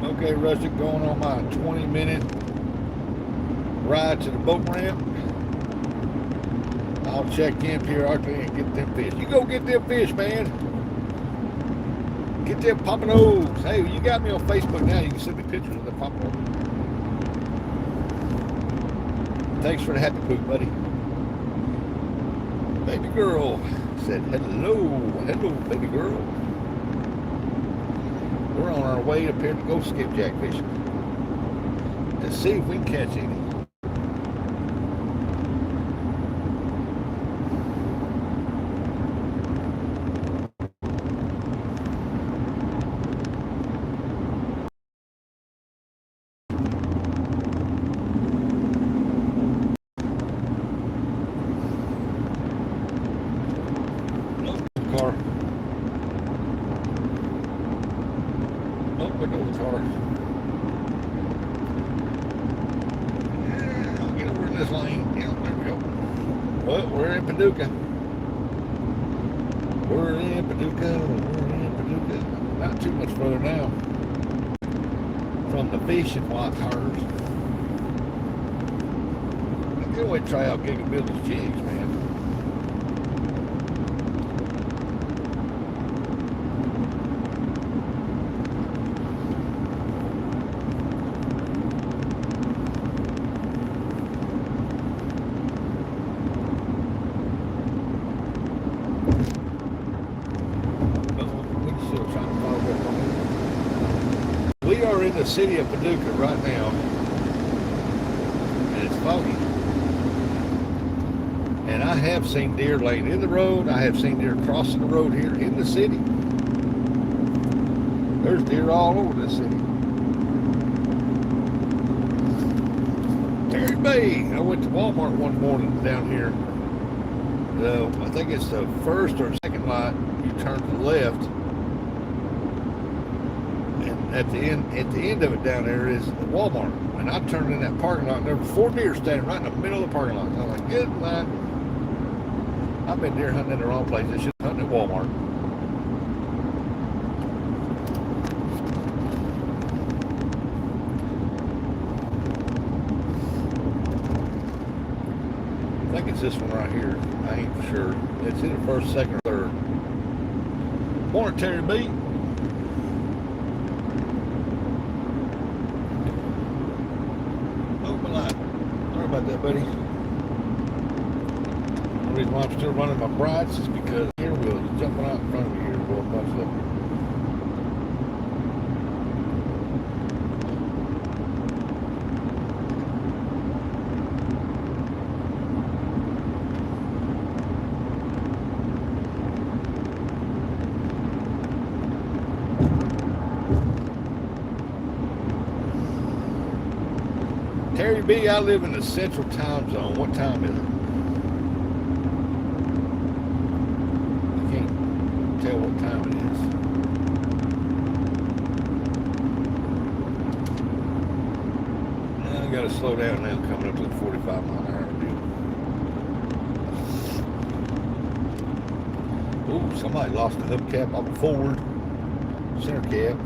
Okay, Rustic, going on my 20-minute ride to the boat ramp. I'll check in periodically and get them fish. You go get them fish, man. Get them pompanos. Hey, you got me on Facebook now. You can send me pictures of the pompanos. Thanks for the happy poop, buddy. Baby girl said hello, baby girl. We're on our way up here to go skipjack fishing. Let's see if we can catch any. Car. Oh, there goes the car. Yeah, I'll get over in this lane. Yeah, there we go. Well, we're in Paducah. We're in Paducah. Not too much further now from the fishing white cars. Let's go away and try out Gigabilly's jigs, man. We are in the city of Paducah right now, and it's foggy. And I have seen deer laying in the road. I have seen deer crossing the road here in the city. There's deer all over this city. Terry Bay. I went to Walmart one morning down here. I think it's the first or second light. You turn to the left. At the end of it down there is the Walmart. And I turned in that parking lot and there were 4 deer standing right in the middle of the parking lot. I was like, good night. I've been deer hunting in the wrong place. I should hunt at Walmart. I think it's this one right here. I ain't for sure. It's either first, second, or third. Morning, Terry B. Sorry about that, buddy. The reason why I'm still running my brights is because here wheels is jumping out in front of me here for a bunch of them. Terry B, I live in the central time zone. What time is it? I can't tell what time it is. I gotta slow down now, coming up to the 45-mile-an-hour deal. Ooh, somebody lost the hubcap off the Ford center cap.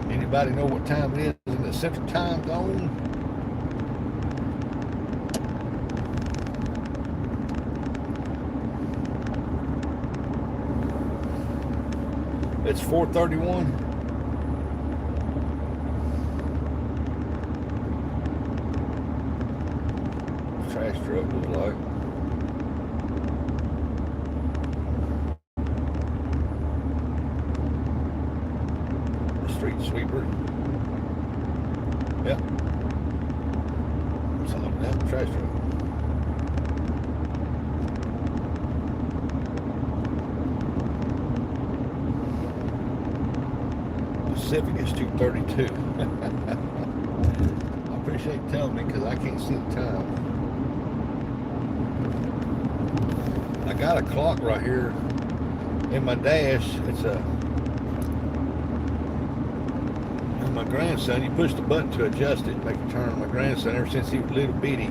Anybody know what time it is in the central time zone? It's 4:31. Trash truck looks like. Street sweeper. Yep. Something down the trash truck. Pacific is 2:32. I appreciate you telling me because I can't see the time. I got a clock right here in my dash. It's a my grandson, you push the button to adjust it, make it turn. My grandson, ever since he was little bitty,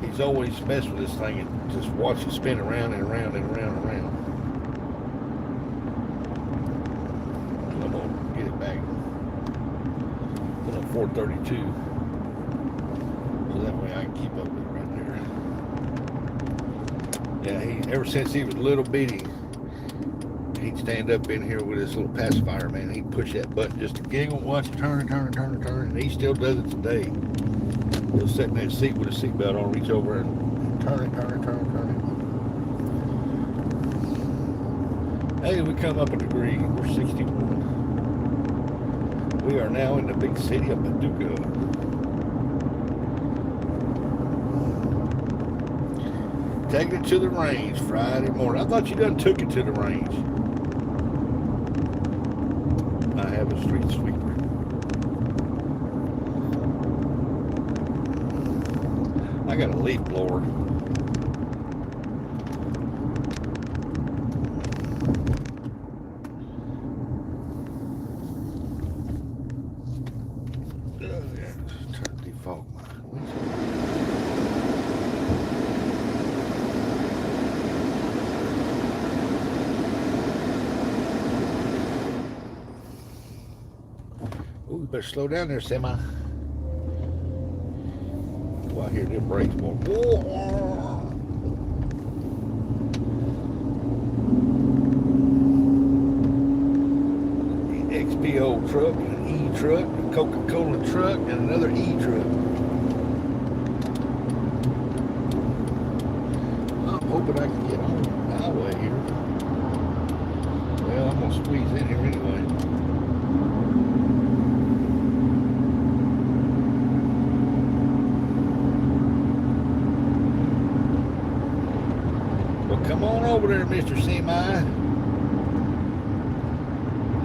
he's always messed with this thing and just watch it spin around and around and around and around. So I'm gonna get it back. Put on 432. So that way I can keep up with it right there. Yeah, ever since he was little bitty, he'd stand up in here with his little pacifier, man. He'd push that button just to giggle, watch it turn, and he still does it today. He'll sit in that seat with a seatbelt on, reach over and turn it. Hey, we come up a degree. We're 61. We are now in the big city of Paducah. Taking it to the range Friday morning. I thought you done took it to the range. I have a street sweeper. I got a leaf blower. Turn default. Ooh, you better slow down there, semi. Well, I hear them brakes more. XPO truck, an E truck, a Coca-Cola truck, and another E truck. I'm hoping I can get on the highway here. Well, I'm gonna squeeze in here anyway. Come on over there, Mr. Semi.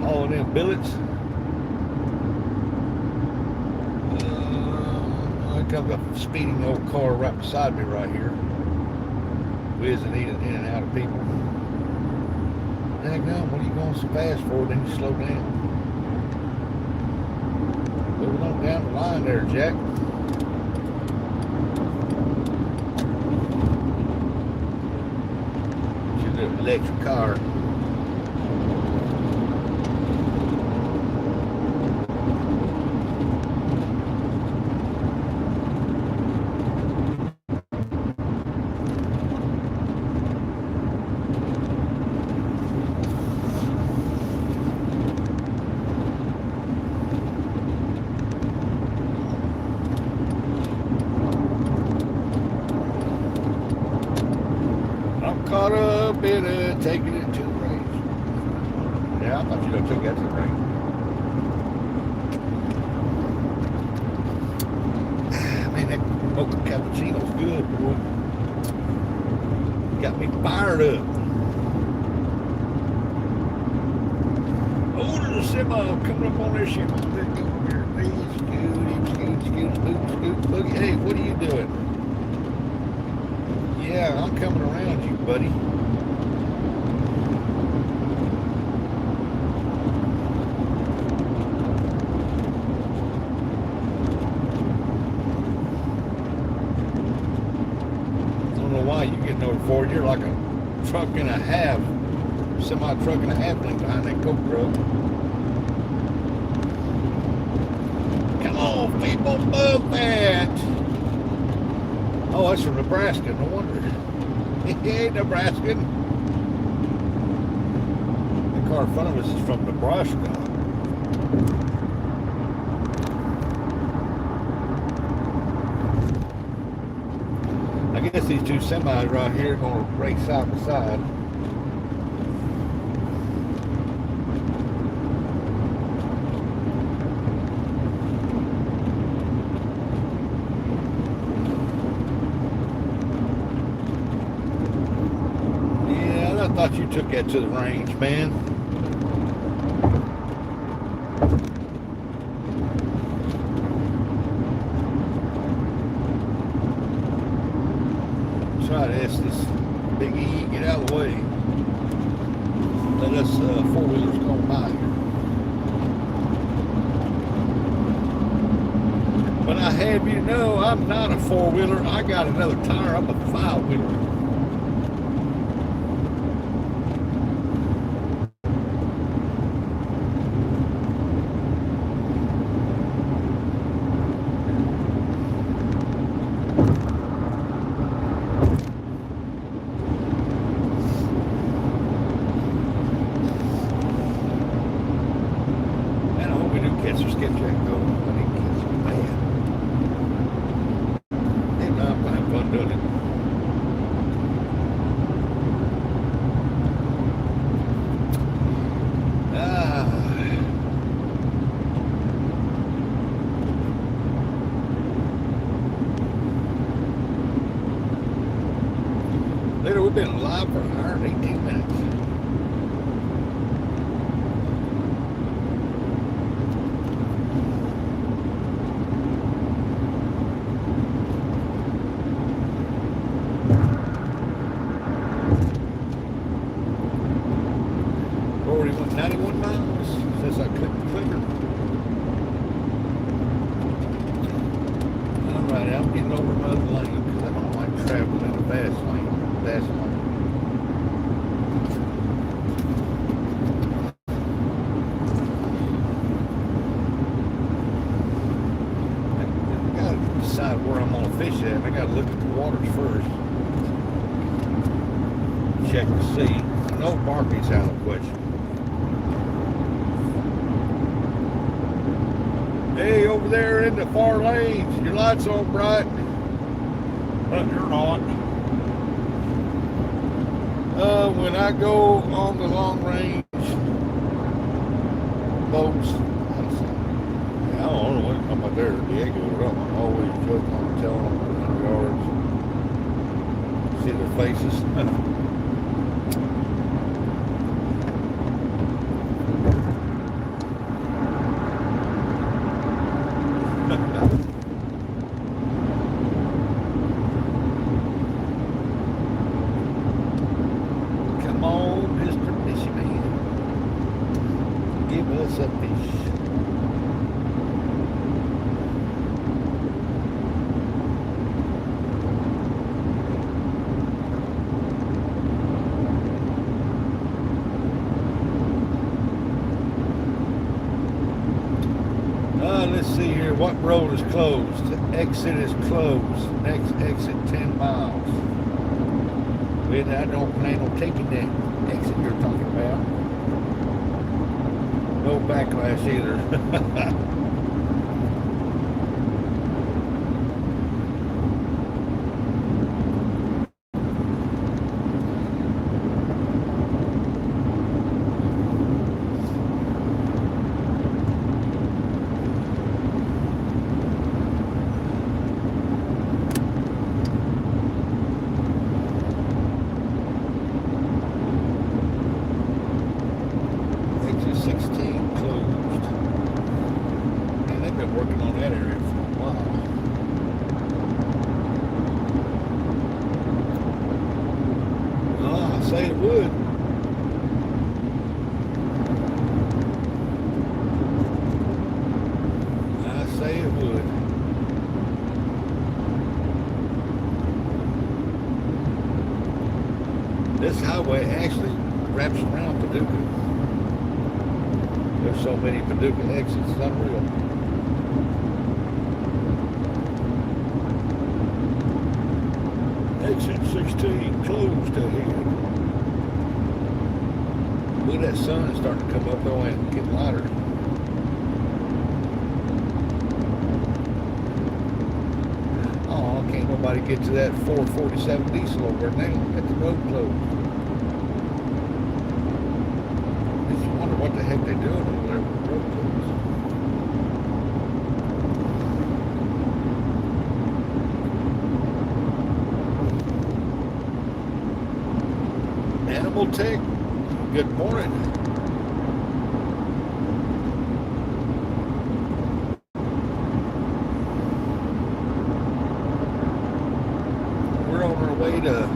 Hauling in billets. I got a speeding old car right beside me right here. Whizzing in and out of people. Daggone, what are you going so fast for? Then you slow down. Moving on down the line there, Jack. Electric car. caught up in it, taking it to the range. Yeah, I thought you took that to the range. Man, that mocha cappuccino's good, boy. Got me fired up. Oh, there's a semi coming up on this shit. Scoot. Hey, what are you doing? Yeah, I'm coming around you, buddy. I don't know why you're getting over forward. You're like a truck and a half, semi-truck and a half length behind that Coke truck. Come on, people, move that. Oh, that's from Nebraska, no wonder. Hey, Nebraskan. The car in front of us is from Nebraska. I guess these two semis right here are going to race side by side. I thought you took that to the range, man. Try to ask this Big E, get out of the way. Let us four-wheelers go by here. But I have you know, I'm not a four-wheeler. I got another tire. I'm a five-wheeler. Catch your skipjack though. I need to catch some man. Damn, I'm having fun doing it. Later, we've been live for an hour and 18 minutes. Already went 91 miles since I clicked the clicker. Alright, I'm getting over my other lane because I don't like traveling in a fast lane. Fast lane. I gotta decide where I'm gonna fish at. I gotta look at the waters first. Check the sea. No barking's out of question. Hey, over there in the far lanes, your light's on bright. But you're not. When I go on the long range boats, I don't know what I'm talking about there. Diego, I'm always joking on telling them 100 yards. See their faces. Come on, Mr. Fisherman. Give us a fish. Let's see here. What road is closed? The exit is closed. Next exit 10 miles. Well, I don't plan on taking that exit you're talking about. No backlash either. say it would. I say it would. This highway actually wraps around Paducah. There's so many Paducah exits, it's unreal. Exit 16 closed ahead. Look at that sun starting to come up though and get lighter. Oh, can't nobody get to that 447 diesel over now at the road closed. I just wonder what the heck they're doing over there with the road closed. Animal Tech, good morning. We're on our way to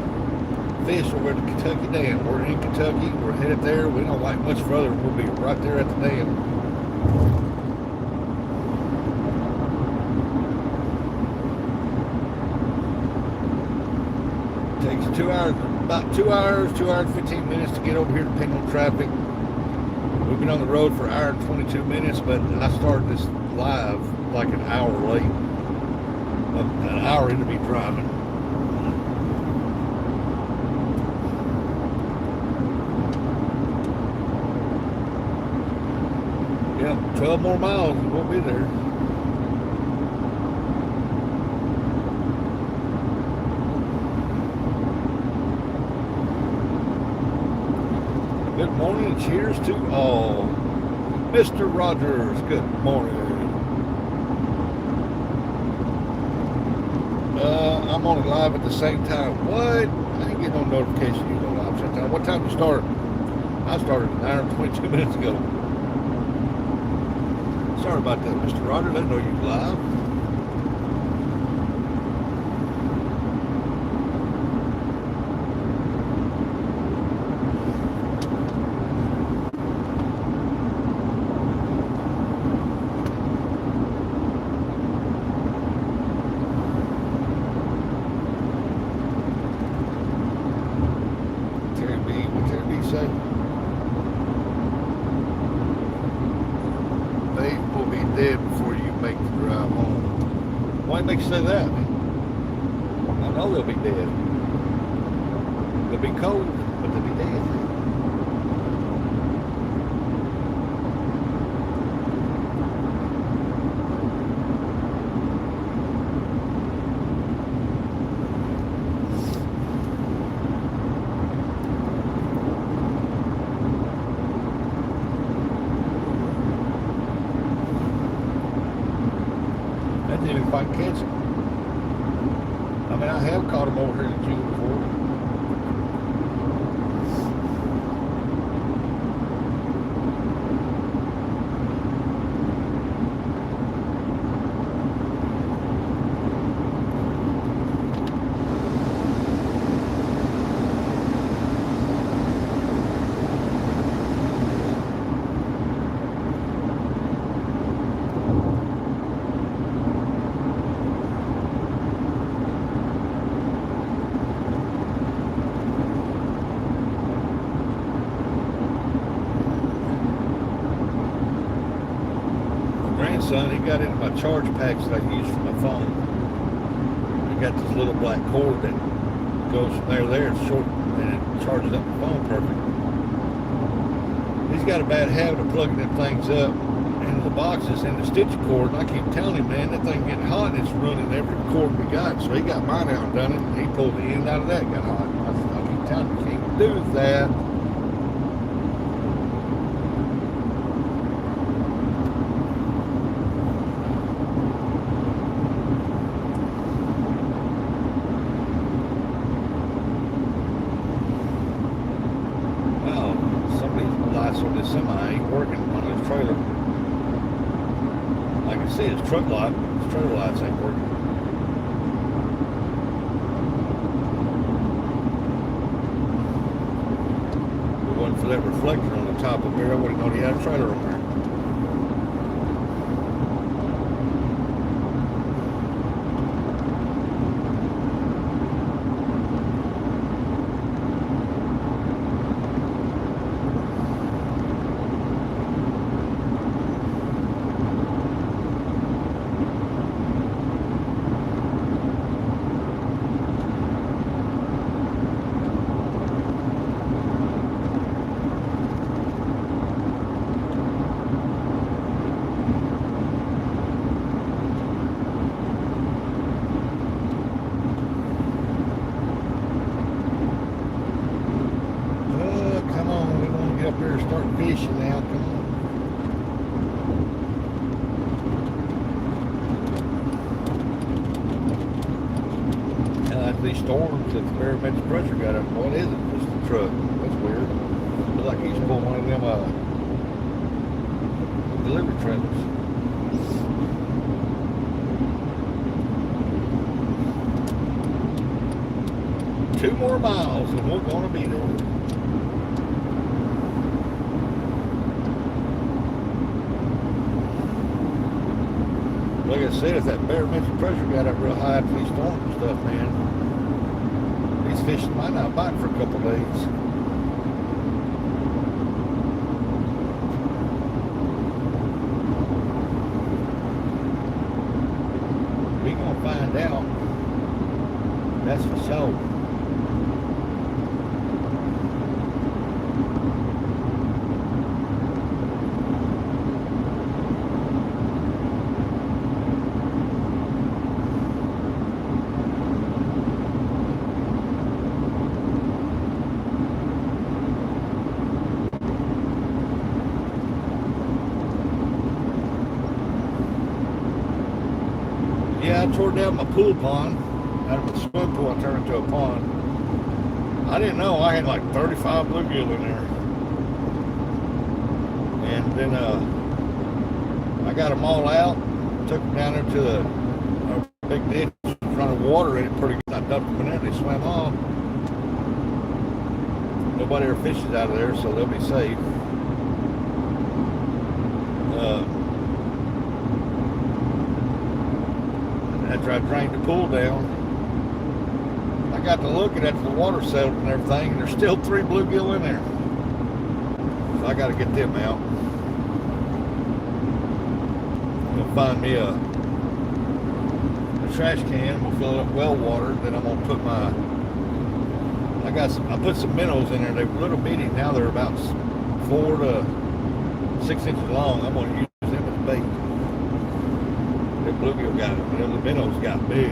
fish over at the Kentucky Dam. We're in Kentucky, we're headed there. We don't like much further, we'll be right there at the dam. Takes 2 hours, about 2 hours, 2 hours and 15 minutes to get over here depending on traffic. We've been on the road for an hour and 22 minutes, but I started this live like an hour late. An hour into me driving. Yep, 12 more miles and we'll be there. Good morning, cheers to all. Mr. Rogers, good morning. I'm on it live at the same time. What? I didn't get no notification you go live at the same time. What time you start? I started an hour and 22 minutes ago. Sorry about that, Mr. Rogers. I didn't know you were live. Say that. I know they'll be dead. They'll be cold, but they'll be dead. I didn't even quite catch it. I mean, I have caught them over here in June before. Son, he got into my charge packs that I use for my phone. I got this little black cord that goes from there, it's short, and it charges up the phone perfect. He's got a bad habit of plugging them things up into the boxes and the stitch cord, and I keep telling him, man, that thing getting hot and it's running every cord we got. So he got mine out and done it, and he pulled the end out of that, got hot. I keep telling him, you can't do that. On this semi ain't working on his trailer. I can see his truck light, his trailer lights ain't working. for that reflector on the top up there, I wouldn't know he had a trailer on there. Start fishing now, come on. Now after these storms, that the barometric pressure got up. What is it? Just the truck. That's weird. Looks like he's pulling one of them delivery trailers. Two more miles and we're gonna be there. Like I said, if that barometric pressure got up real high after these storms and stuff, man, these fish might not bite for a couple of days. We gonna find out. That's for sure. Yeah, I tore down my pool pond. Out of my swimming pool, I turned it into a pond. I didn't know I had like 35 bluegill in there. And then I got them all out, took them down there to the big ditch, running water in it pretty good. I dumped them in there, they swam off. Nobody ever fishes out of there, so they'll be safe. After I drained the pool down, I got to looking after the water settled and everything, and there's still 3 bluegill in there. So I got to get them out. I'm gonna find me a trash can. We'll fill it up with well water. Then I'm gonna put my. I put some minnows in there. They were little bitty. Now they're about 4 to 6 inches long. I'm gonna use them as bait. The bluegill got it. The minnows got big.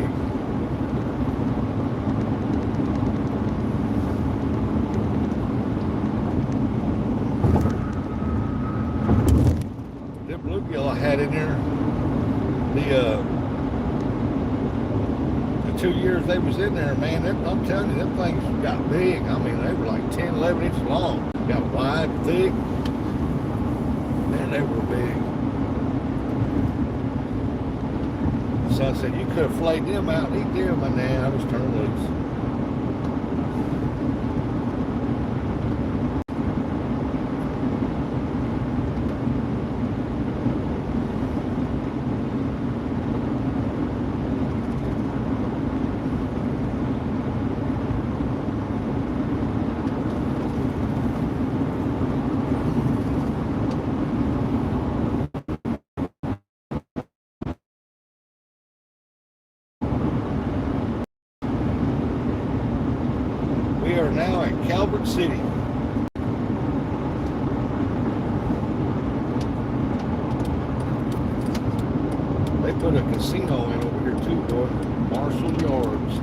The bluegill I had in there, the 2 years they was in there, man, I'm telling you, them things got big. I mean, they were like 10, 11 inches long. Got wide, thick. Man, they were big. So I said, you could have flayed them out and eat them, and then I was turned loose. We are now at Calvert City. They put a casino in over here too, boy. Marshall Yards.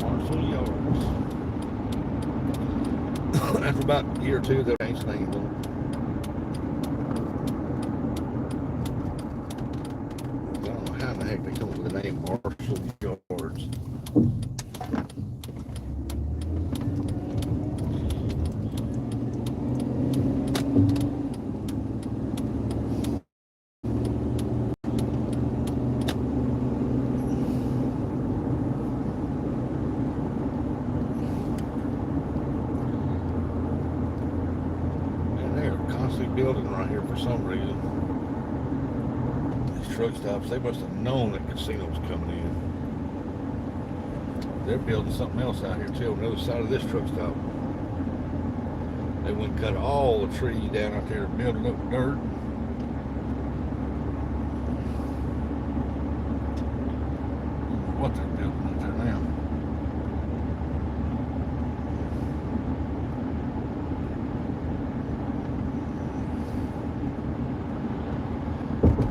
Marshall Yards. After about a year or two, they'll change names on it. How the heck they come up with the name Marshall Yards? some reason. These truck stops, they must have known that casinos coming in. They're building something else out here too on the other side of this truck stop. They went and cut all the trees down out there, building up dirt. What they're building out there now.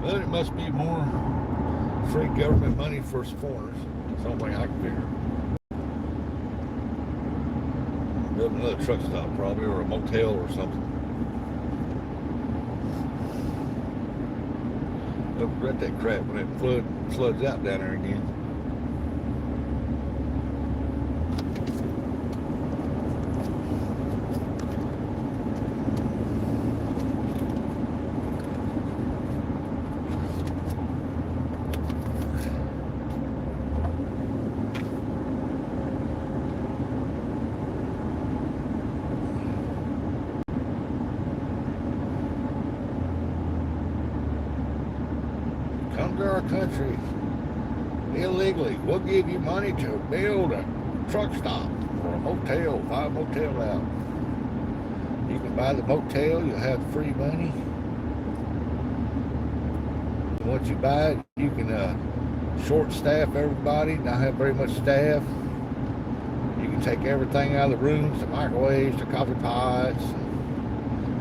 But it must be more free government money for foreigners. That's the only way I can figure. Build another truck stop probably, or a motel or something. Don't regret that crap when it floods out down there again. Come to our country illegally. We'll give you money to build a truck stop or a motel, buy a motel out. You can buy the motel, you'll have free money. And once you buy it, you can short staff everybody, not have very much staff. You can take everything out of the rooms, the microwaves, the coffee pots,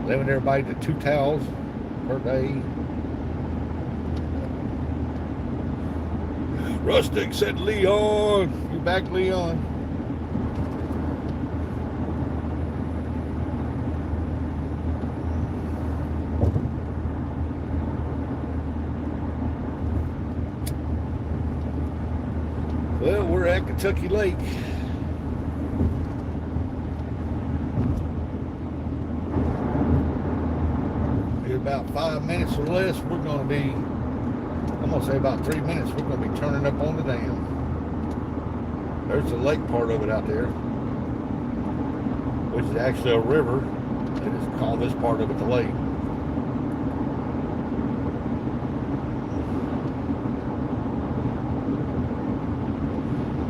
limit everybody to 2 towels per day. Rustic said, Leon. You back, Leon? Well, we're at Kentucky Lake. In about 5 minutes or less, we're going to be, I'm going to say about 3 minutes, we're going to be turning up on the dam. There's the lake part of it out there, which is actually a river. They just call this part of it the lake.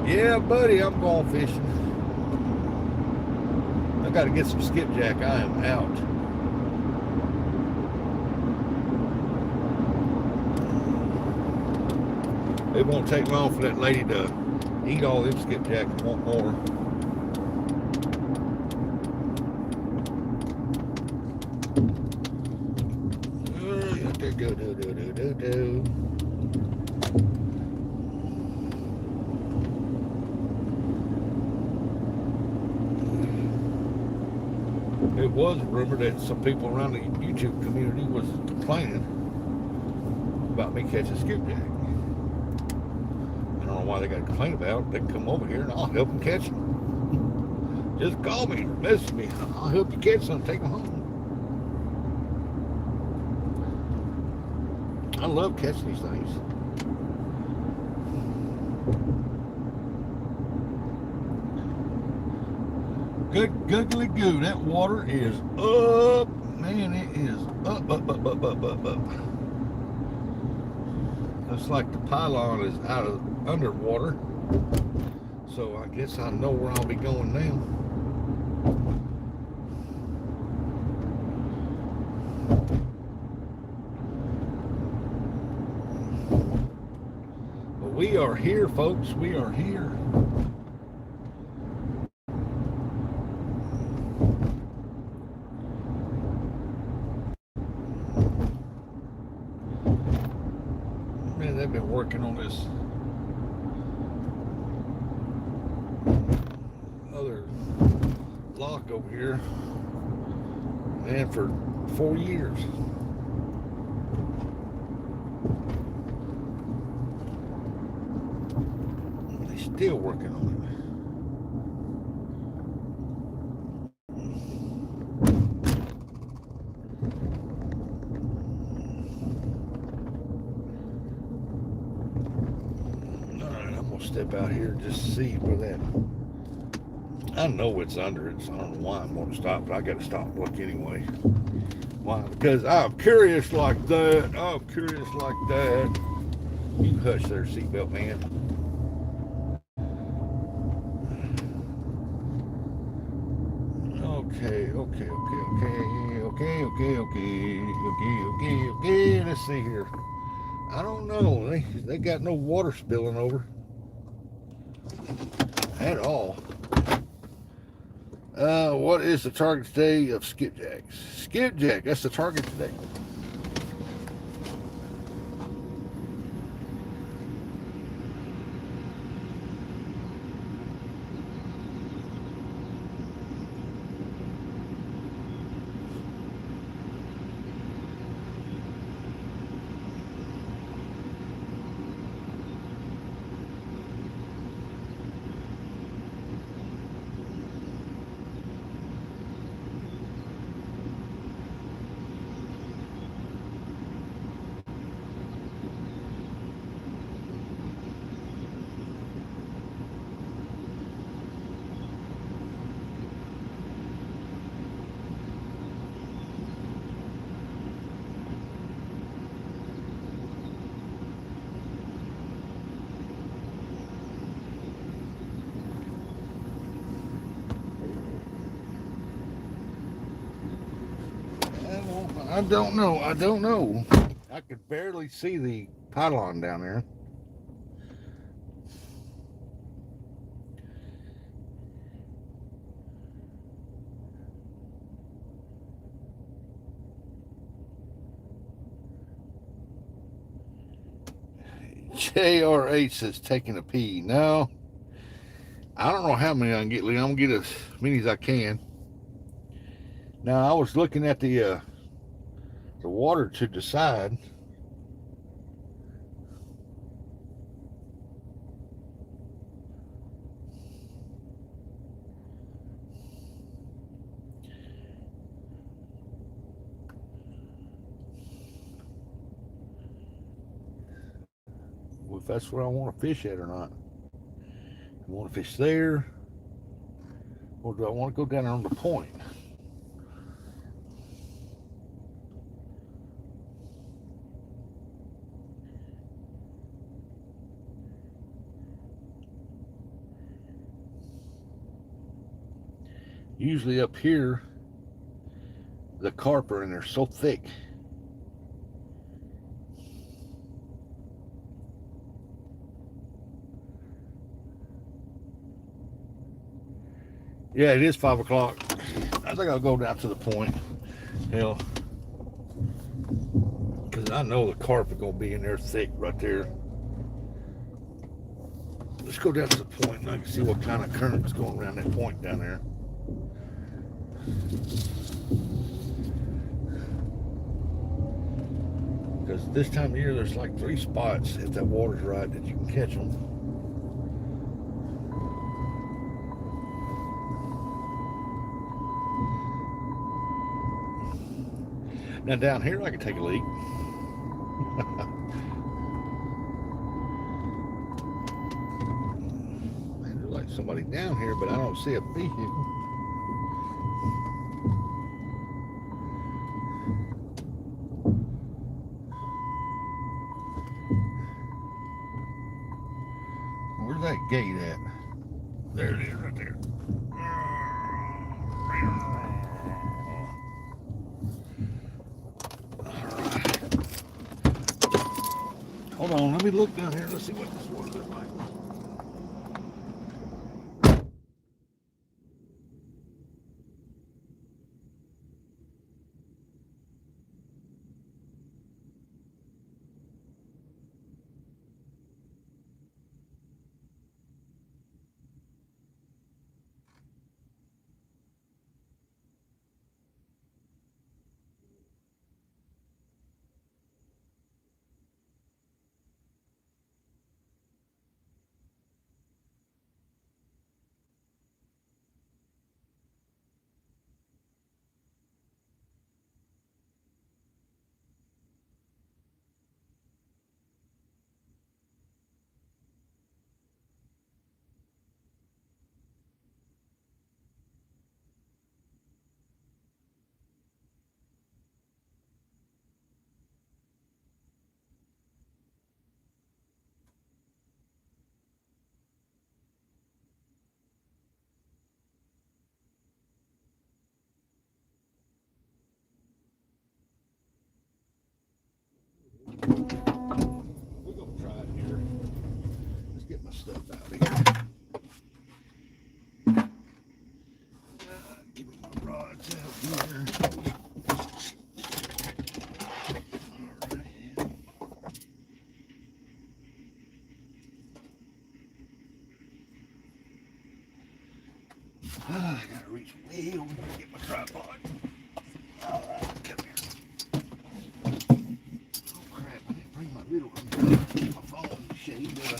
Yeah, buddy, I'm going fishing. I got to get some skipjack. I am out. It won't take long for that lady to eat all them skipjack and want more. It was rumored that some people around the YouTube community was complaining about me catching skipjack. I don't know why they got to complain about it. They can come over here and I'll help them catch them. Just call me or message me. I'll help you catch them, take them home. I love catching these things. Good googly goo. That water is up. Man, it is up. Looks like the pylon is out of underwater. So I guess I know where I'll be going now. But we are here, folks. We are here. Man, they've been working on this other lock over here, man, for 4 years. They're still working on it. Step out here and just see where that, I know it's under it, so I don't know why I'm going to stop, but I got to stop and look anyway. Why? Because I'm curious like that. I'm curious like that. You hush there, seatbelt man. Okay. Let's see here. I don't know. They got no water spilling over at all. What is the target today of skipjacks? Skipjack, that's the target today. I don't know. I don't know. I could barely see the pylon down there. JRH says taking a pee. No, I don't know how many I can get, Lee. I'm going to get as many as I can. Now, I was looking at the water to decide. If that's where I want to fish at or not. I want to fish there, or do I want to go down on the point? Usually up here, the carp are in there so thick. Yeah, it is 5 o'clock. I think I'll go down to the point. Hell, because I know the carp are going to be in there thick right there. Let's go down to the point and I can see what kind of current is going around that point down there. Because this time of year, there's like 3 spots, if that water's right, that you can catch them. Now down here, I can take a leak. There's like somebody down here, but I don't see a vehicle. Where's that gate at? There it is, right there. Hold on, let me look down here. Let's see what this water looks like. stuff out here. Give me my rods out here. I gotta reach way over here to get my tripod. Alright, come here. Oh crap, I didn't bring my little one. Get my phone in the shade, did I?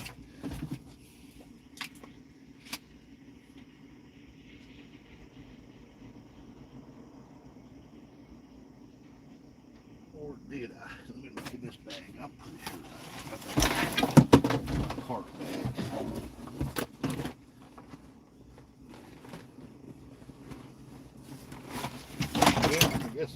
Or did I? Let me look in this bag. I'm pretty sure I got that cart bag. Yeah, I guess.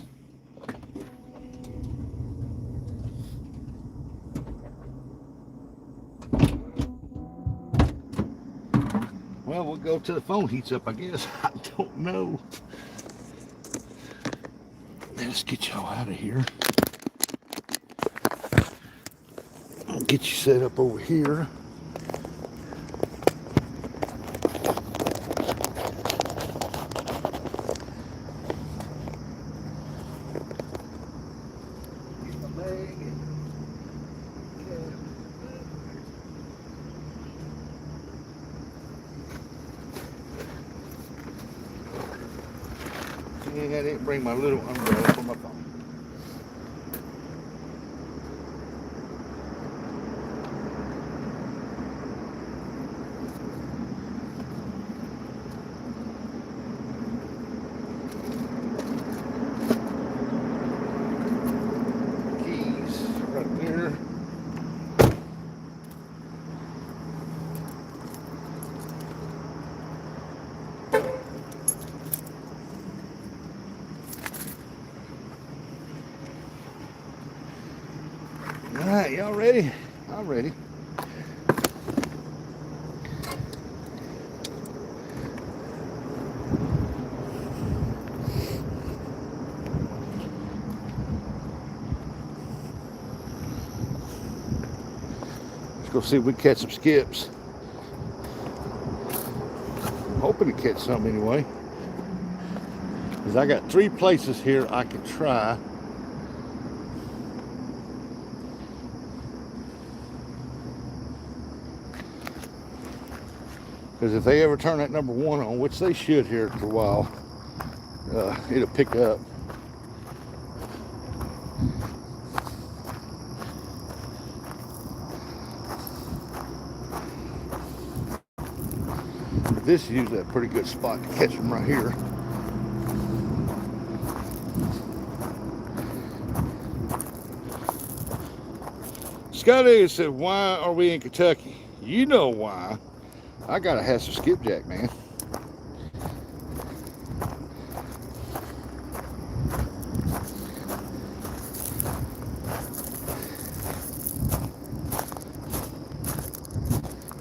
Well, we'll go till the phone heats up, I guess. I don't know. Let's get y'all out of here. I'll get you set up over here. Get my bag and yeah, I didn't bring my little umbrella for my phone. Keys right there. All right, y'all ready? I'm ready. Let's go see if we can catch some skips. I'm hoping to catch some anyway. Because I got 3 places here I could try. Because if they ever turn that number 1 on, which they should here for a while, it'll pick up. This is usually a pretty good spot to catch them right here. Scotty said, why are we in Kentucky? You know why. I gotta have some skipjack, man.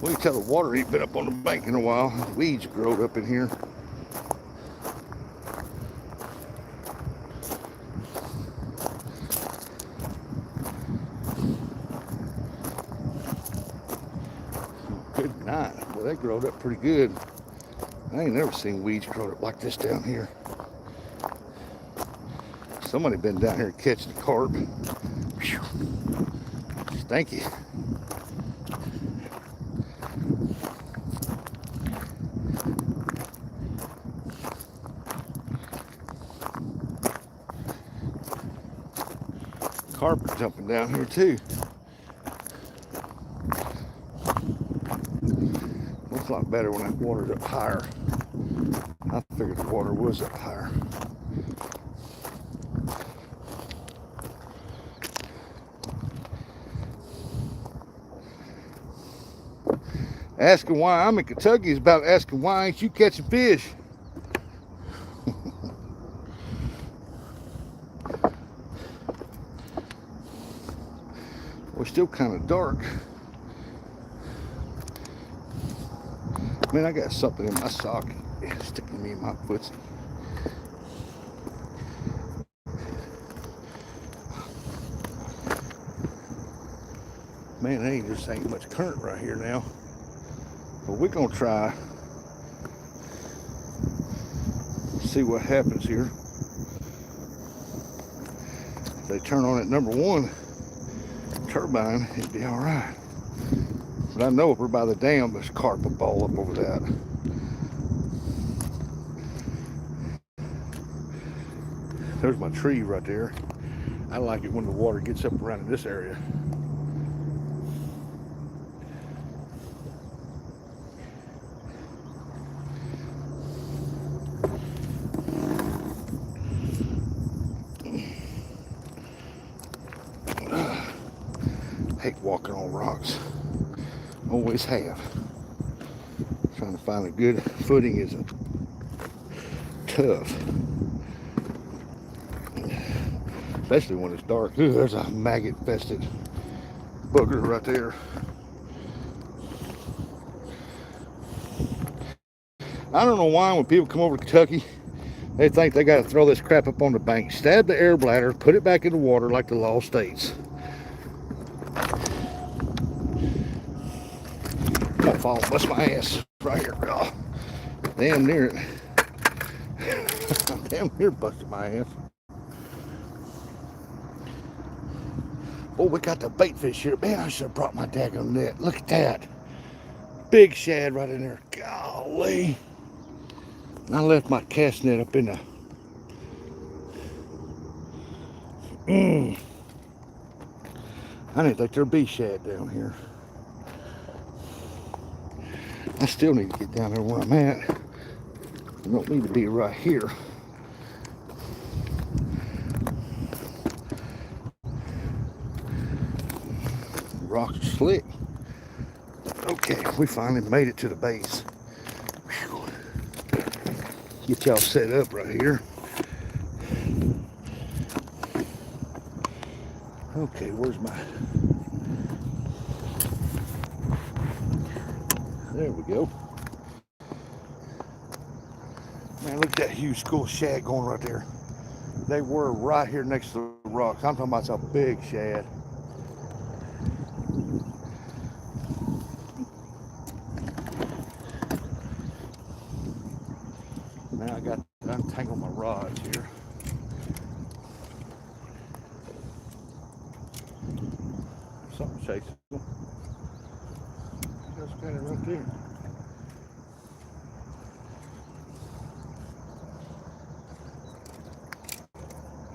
Well, you tell the water ain't been up on the bank in a while. Weeds growed up in here. Good night. Well, that growed up pretty good. I ain't never seen weeds grow up like this down here. Somebody been down here catching the carp. Whew. Stanky. Carp are jumping down here too. Looks a lot better when that water's up higher. I figured the water was up higher. Asking why I'm in Kentucky is about asking why ain't you catching fish? We're still kind of dark. Man, I got something in my sock sticking me in my foot. Man, there just ain't much current right here now. But we're gonna try, see what happens here. If they turn on that number 1 turbine, it'd be all right. But I know over by the dam there's carpet ball up over that. There's my tree right there. I like it when the water gets up around in this area. Hate walking on rocks. Always have. Trying to find a good footing is tough. Especially when it's dark. Ooh, there's a maggot infested booger right there. I don't know why when people come over to Kentucky, they think they got to throw this crap up on the bank, stab the air bladder, put it back in the water like the law states. I'll fall, bust my ass right here. Oh, damn near it. Damn near busted my ass. Oh, we got the bait fish here. Man, I should have brought my daggone net. Look at that. Big shad right in there. Golly. I left my cast net up in the... I didn't think there'd be shad down here. I still need to get down there where I'm at. I don't need to be right here. Rocks are slick. Okay, we finally made it to the base. Whew. Get y'all set up right here. Okay, where's my... There we go. Man, look at that huge school of shad going right there. They were right here next to the rocks. I'm talking about some big shad. Now I got to untangle my rods here. Something chasing them. Just got it right there.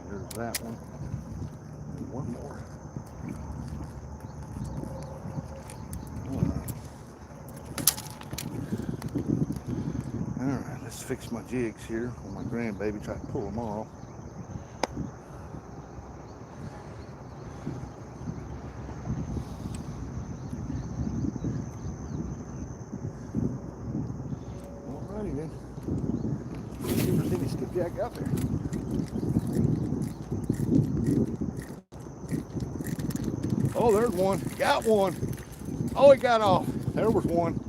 There's that one. And one more. All right, let's fix my jigs here on my grandbaby. Try to pull them off. Alrighty then. Let's see if there's any skipjack out there. Oh, there's one. Got one. Oh, he got off. There was one.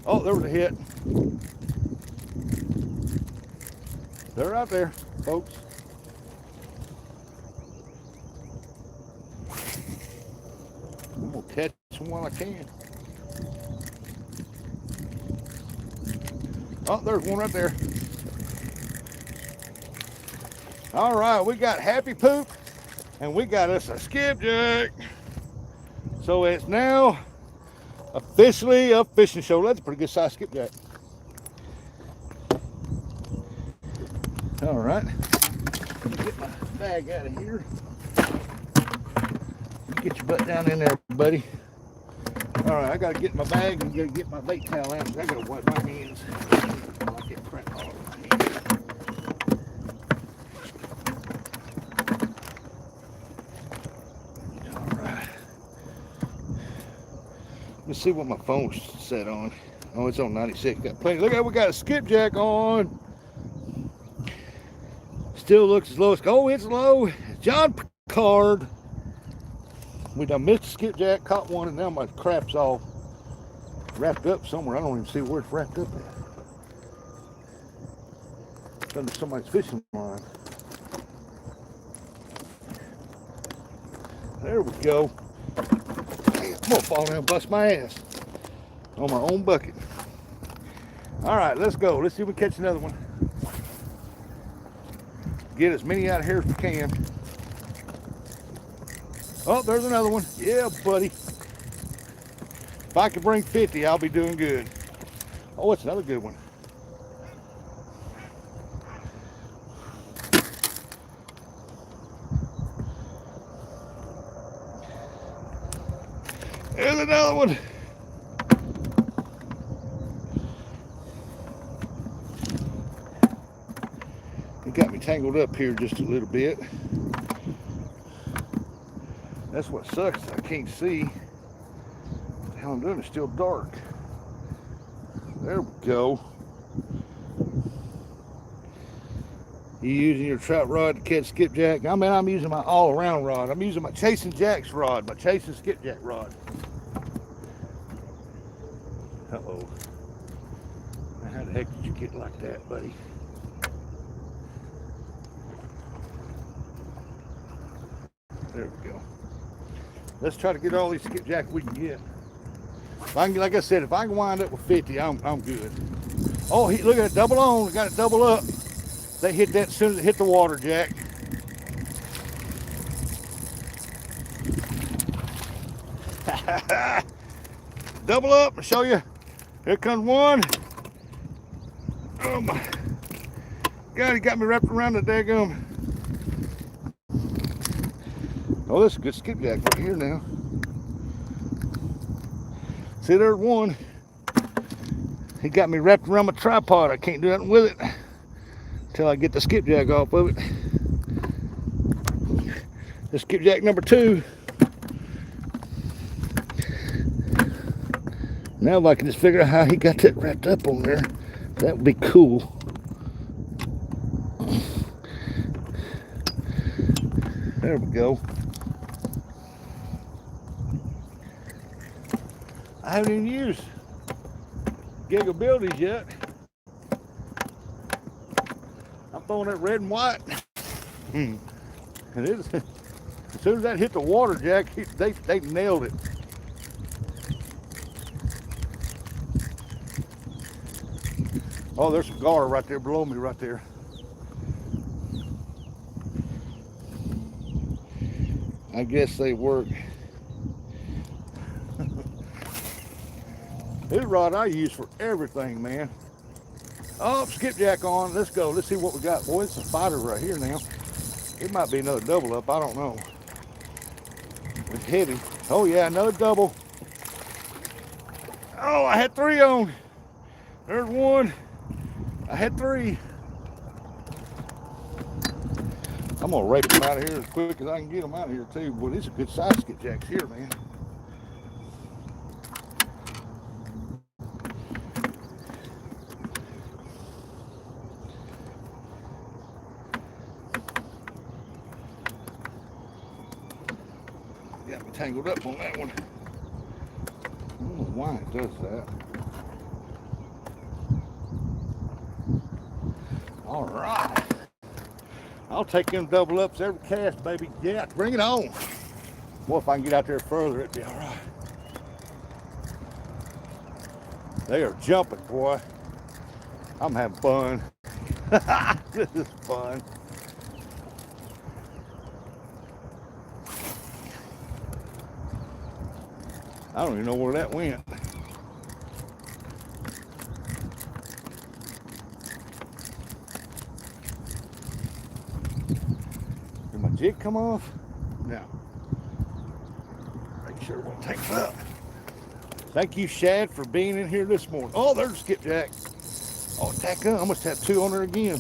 Oh, there was a hit. They're out there, folks. I'm gonna catch them while I can. Oh, there's one right there. All right, we got Happy Poop, and we got us a skipjack. So it's now officially a fishing show. That's a pretty good size skipjack. All right, let me get my bag out of here. Get your butt down in there, buddy. All right, I gotta get my bag and gotta get my bait towel out. I gotta wipe my hands. I get crap all over my hands. All right. Let's see what my phone's set on. Oh, it's on 96. Got plenty. Look at, we got a skipjack on. Still looks as low as, oh, it's low. John Picard. We done missed a skipjack, caught one, and now my crap's all wrapped up somewhere. I don't even see where it's wrapped up at. It's under somebody's fishing line. There we go. Damn, I'm gonna fall down and bust my ass on my own bucket. All right, let's go. Let's see if we catch another one. Get as many out of here as we can. Oh, there's another one. Yeah, buddy. If I can bring 50, I'll be doing good. Oh, it's another good one. There's another one. It got me tangled up here just a little bit. That's what sucks. I can't see. What the hell I'm doing? It's still dark. There we go. You using your trout rod to catch skipjack? I mean, I'm using my all-around rod. I'm using my chasing jacks rod, my chasing skipjack rod. Uh-oh. How the heck did you get like that, buddy? There we go. Let's try to get all these skipjack we can get. If I can, like I said, if I can wind up with 50, I'm good. Oh, look at it, double on. Got it double up. They hit that as soon as it hit the water, Jack. Double up. I'll show you. Here comes one. Oh my God, he got me wrapped around the daggum. Oh, this is a good skipjack right here now. See, there's one. He got me wrapped around my tripod. I can't do nothing with it until I get the skipjack off of it. This skipjack number 2. Now if I can just figure out how he got that wrapped up on there, that would be cool. There we go. I haven't even used gig abilities yet. I'm throwing that red and white. And it is, as soon as that hit the water, Jack, they nailed it. Oh, there's some gar right there below me right there. I guess they work. This rod I use for everything, man. Oh, skipjack on. Let's go. Let's see what we got. Boy, it's a fighter right here now. It might be another double up. I don't know. It's heavy. Oh, yeah, another double. Oh, I had 3 on. There's one. I had 3. I'm going to rape them out of here as quick as I can get them out of here, too. Boy, these are good size skipjacks here, man. Got me tangled up on that one. I don't know why it does that. All right. I'll take them double ups every cast, baby. Yeah, bring it on. Boy, if I can get out there further, it'd be all right. They are jumping, boy. I'm having fun. This is fun. I don't even know where that went. Did my jig come off? No. Make sure it won't take it up. Thank you, Shad, for being in here this morning. Oh, there's a skipjack. Oh, tack up. I must have 2 on there again.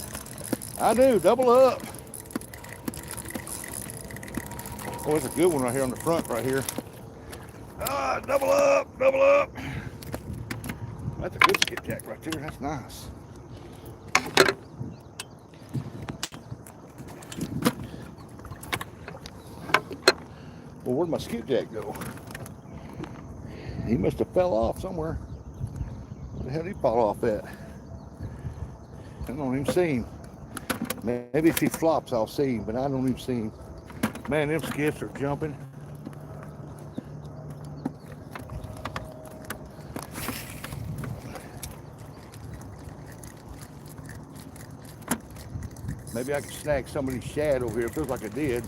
I do. Double up. Oh, that's a good one right here on the front right here. Ah, double up, double up. That's a good skipjack right there. That's nice. Well, where'd my skipjack go? He must have fell off somewhere. Where the hell did he fall off at? I don't even see him. Maybe if he flops, I'll see him, but I don't even see him. Man, them skips are jumping. Maybe I can snag some of these shad over here. It feels like I did.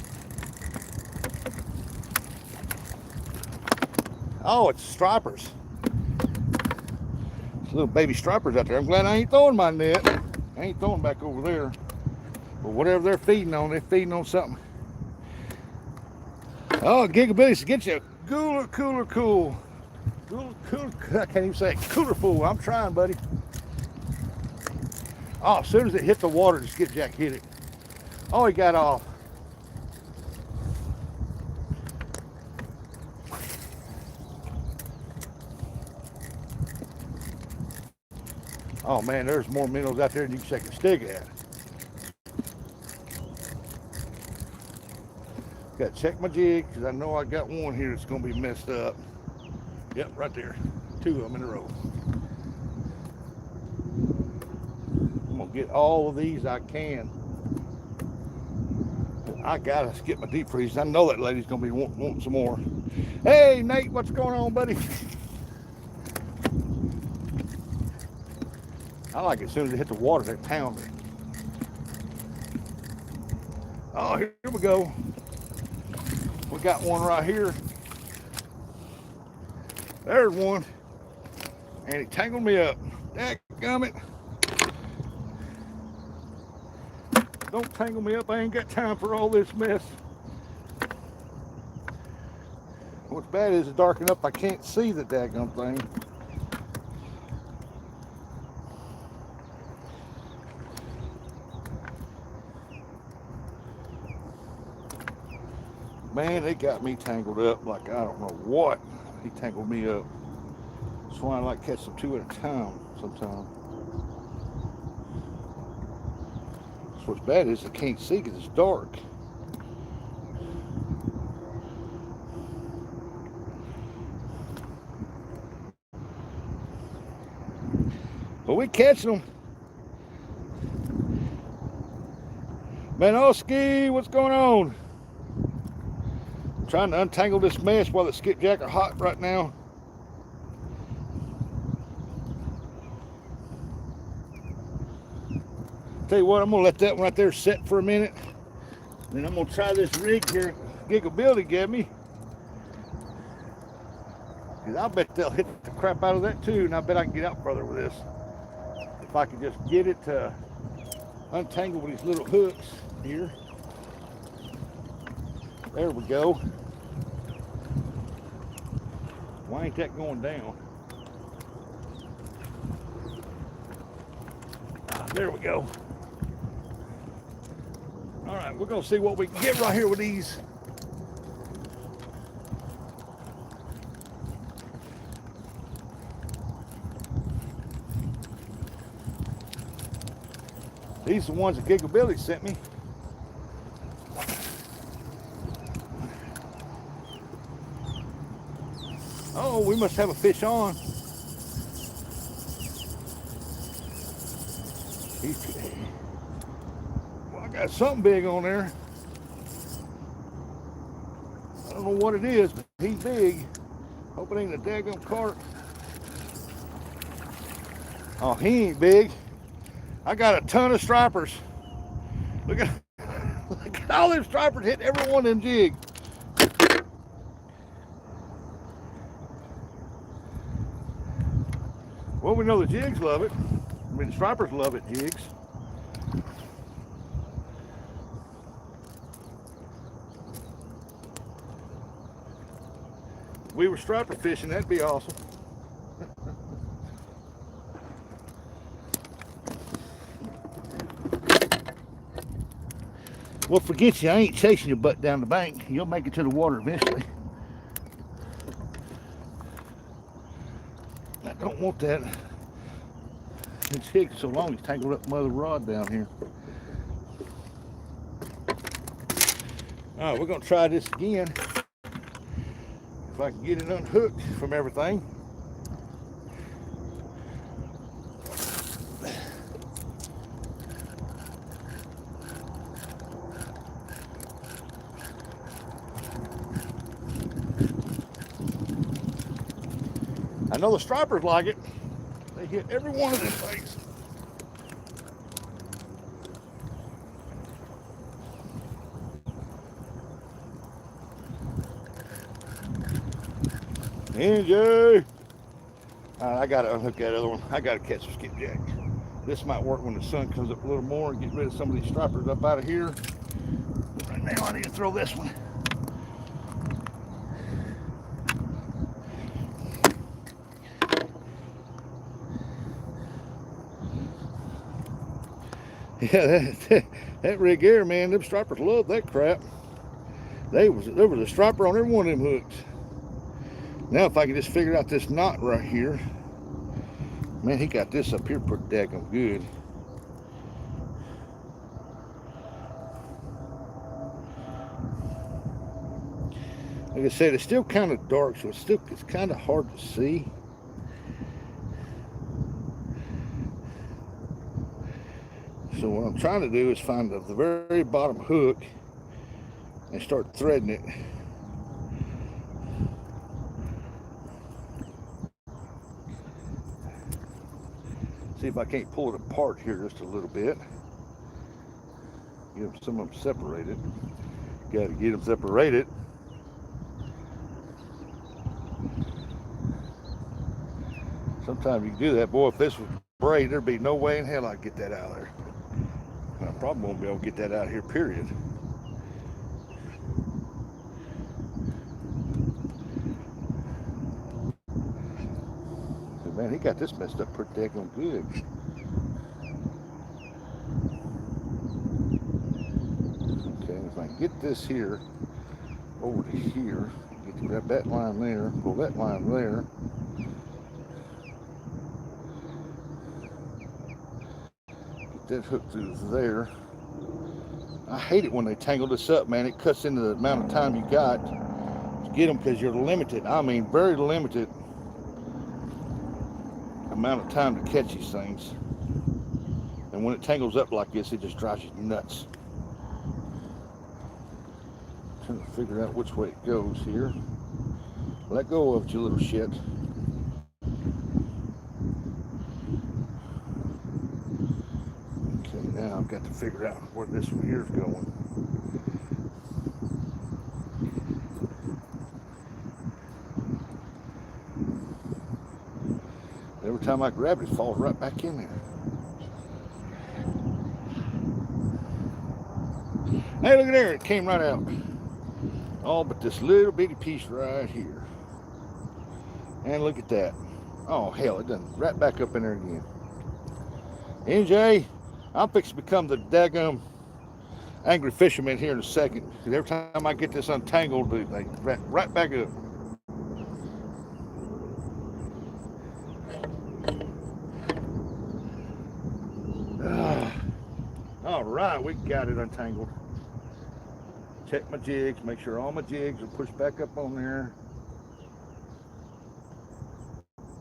Oh, it's stripers. It's little baby stripers out there. I'm glad I ain't throwing my net. I ain't throwing back over there. But whatever they're feeding on, they're feeding on something. Oh, Gigabilly, get you a cooler, cool. I can't even say it. Cooler fool. I'm trying, buddy. Oh, as soon as it hit the water, the skipjack hit it. Oh, he got off. Oh man, there's more minnows out there than you can shake a stick at. Got to check my jig because I know I got one here that's going to be messed up. Yep, right there. 2 of them in a row. I'm going to get all of these I can. I got to skip my deep freeze. I know that lady's going to be wanting some more. Hey, Nate, what's going on, buddy? I like it as soon as they hit the water, they pound it. Oh, here we go. We got one right here. There's one. And he tangled me up. Dadgummit. Don't tangle me up. I ain't got time for all this mess. What's bad is it's dark enough I can't see the daggum thing. Man, they got me tangled up like I don't know what. He tangled me up. That's why I like catch them 2 at a time sometimes. So what's bad is I can't see because it's dark. But we catching them. Manoski, what's going on? Trying to untangle this mess while the skipjack are hot right now. Tell you what, I'm gonna let that one right there set for a minute. Then I'm gonna try this rig here Gigabilly gave me. Cause I bet they'll hit the crap out of that too, and I bet I can get out further with this. If I can just get it to untangle with these little hooks here. There we go. Why ain't that going down? There we go. All right, we're gonna see what we can get right here with these. These are the ones that Gigabilly sent me. Oh, we must have a fish on. Well, I got something big on there. I don't know what it is, but he's big. Hope it ain't a daggum carp. Oh, he ain't big. I got a ton of stripers. Look at, look at all them stripers hit every one of them jigs. Well, we know the jigs love it. I mean, the stripers love it, jigs. If we were striper fishing, that'd be awesome. Well, forget you, I ain't chasing your butt down the bank. You'll make it to the water eventually. I don't want that. It's taking so long, he's tangled up my other rod down here. All right, we're gonna try this again. If I can get it unhooked from everything. I know the stripers like it. They hit every one of them things. NJ. All right, I gotta unhook that other one. I gotta catch a skipjack. This might work when the sun comes up a little more and get rid of some of these stripers up out of here. Right now I need to throw this one. Yeah, that rig there, man, them stripers love that crap. There was a striper on every one of them hooks. Now if I can just figure out this knot right here. Man, he got this up here pretty daggone good. Like I said, it's still kind of dark, so it's kind of hard to see. So what I'm trying to do is find the very bottom hook and start threading it. See if I can't pull it apart here just a little bit. Get some of them separated. Got to get them separated. Sometimes you can do that. Boy, if this was braid, there'd be no way in hell I'd get that out of there. I probably won't be able to get that out of here, period. Man, he got this messed up pretty daggone good. Okay, if I can get this here over to here, get that line there, pull that line there. Get that hook through there. I hate it when they tangle this up, man. It cuts into the amount of time you got to get them because you're limited. I mean, very limited amount of time to catch these things. And when it tangles up like this, it just drives you nuts. Trying to figure out which way it goes here. Let go of it, you little shit. Okay, now I've got to figure out where this one here is going. Every time I grab it, it falls right back in there. Hey, look at there. It came right out. All but this little bitty piece right here. And look at that. Oh, hell, it done right back up in there again. NJ, I'm fixing to become the daggum angry fisherman here in a second. Because every time I get this untangled, they right back up. All right, we got it untangled. Check my jigs, make sure all my jigs are pushed back up on there.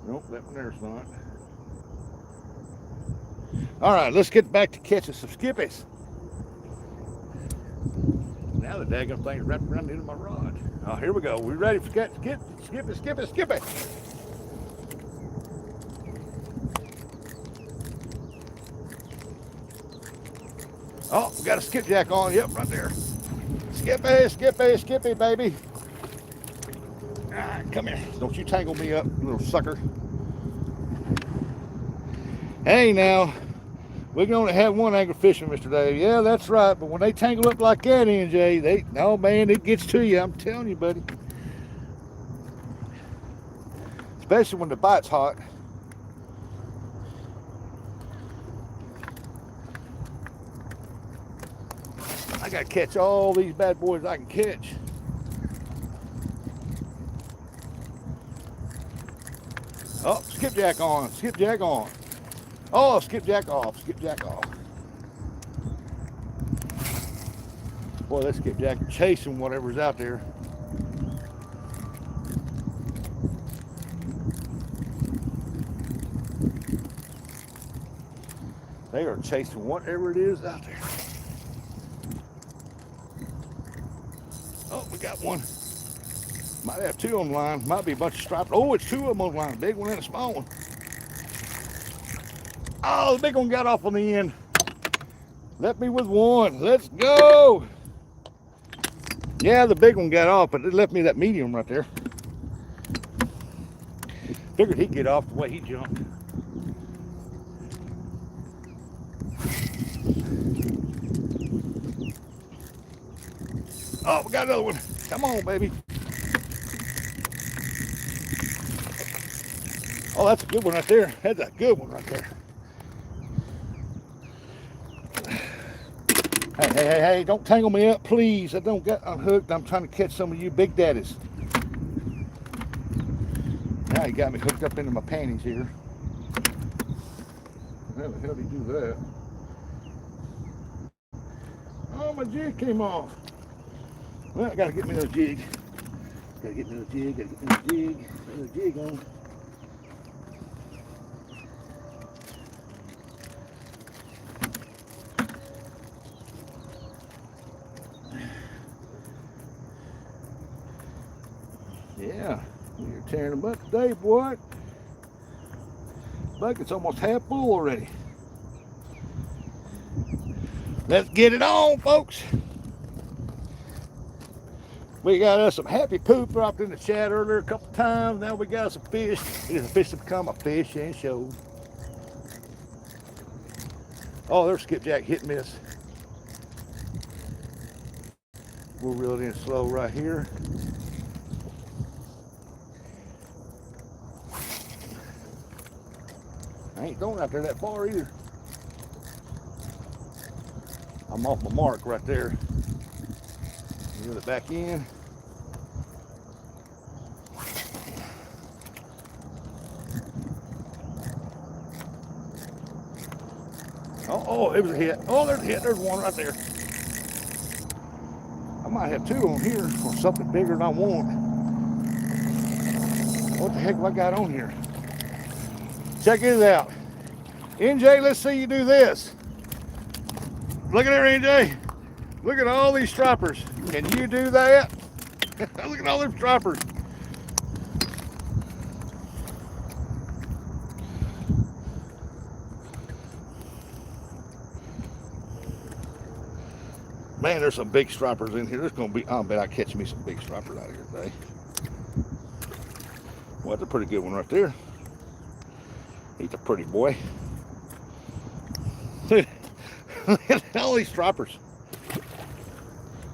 Nope, that one there's not. All right, let's get back to catching some skippies. Now the daggum thing is wrapped around the end of my rod. Oh, here we go. We ready for skippy. Oh, we got a skipjack on. Yep, right there. Skippy, baby. All right, come here. Don't you tangle me up, you little sucker. Hey, now, we're going to have one angler fishing, Mr. Dave. Yeah, that's right. But when they tangle up like that, NJ, oh, man, it gets to you. I'm telling you, buddy. Especially when the bite's hot. I got to catch all these bad boys I can catch. Oh, skipjack on. Oh, skipjack off. Boy, that skipjack chasing whatever's out there. They are chasing whatever it is out there. Oh, we got one. Might have two on the line. Might be a bunch of stripers. Oh, it's two of them on the line. A big one and a small one. Oh, the big one got off on the end. Left me with one. Let's go. Yeah, the big one got off, but it left me that medium right there. Figured he'd get off the way he jumped. Oh, we got another one. Come on, baby. Oh, that's a good one right there. That's a good one right there. Hey, don't tangle me up, please. I don't get unhooked. I'm trying to catch some of you big daddies. Now he got me hooked up into my panties here. How the hell did he do that? Oh, my jig came off. Well, I gotta get me another jig. Gotta get me another jig, gotta get me another jig. Another jig on. Yeah, you're tearing them up today, boy. Bucket's almost half full already. Let's get it on, folks. We got us some happy poop dropped in the chat earlier a couple times. Now we got some fish. It is a fish to become a fish and show. Oh, there's skipjack hit and miss. We'll reel it in slow right here. I ain't going out there that far either. I'm off my mark right there. Reel it back in. Oh, it was a hit. Oh, there's a hit. There's one right there. I might have two on here or something bigger than I want. What the heck have I got on here? Check it out. NJ, let's see you do this. Look at there, NJ. Look at all these stripers. Can you do that? Look at all them stripers. Man, there's some big stripers in here. There's gonna be, I bet I catch me some big stripers out here today. Well, that's a pretty good one right there. He's a pretty boy. Look at all these stripers.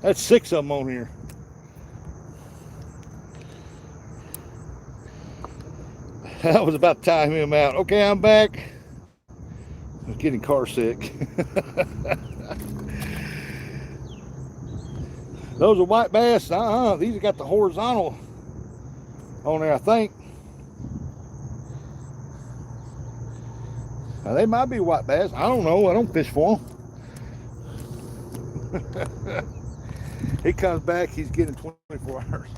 That's 6 of them on here. That was about to tie him out. Okay, I'm back. I'm getting car sick. Those are white bass. These have got the horizontal on there, I think. Now, they might be white bass. I don't know. I don't fish for them. He comes back, he's getting 24 hours.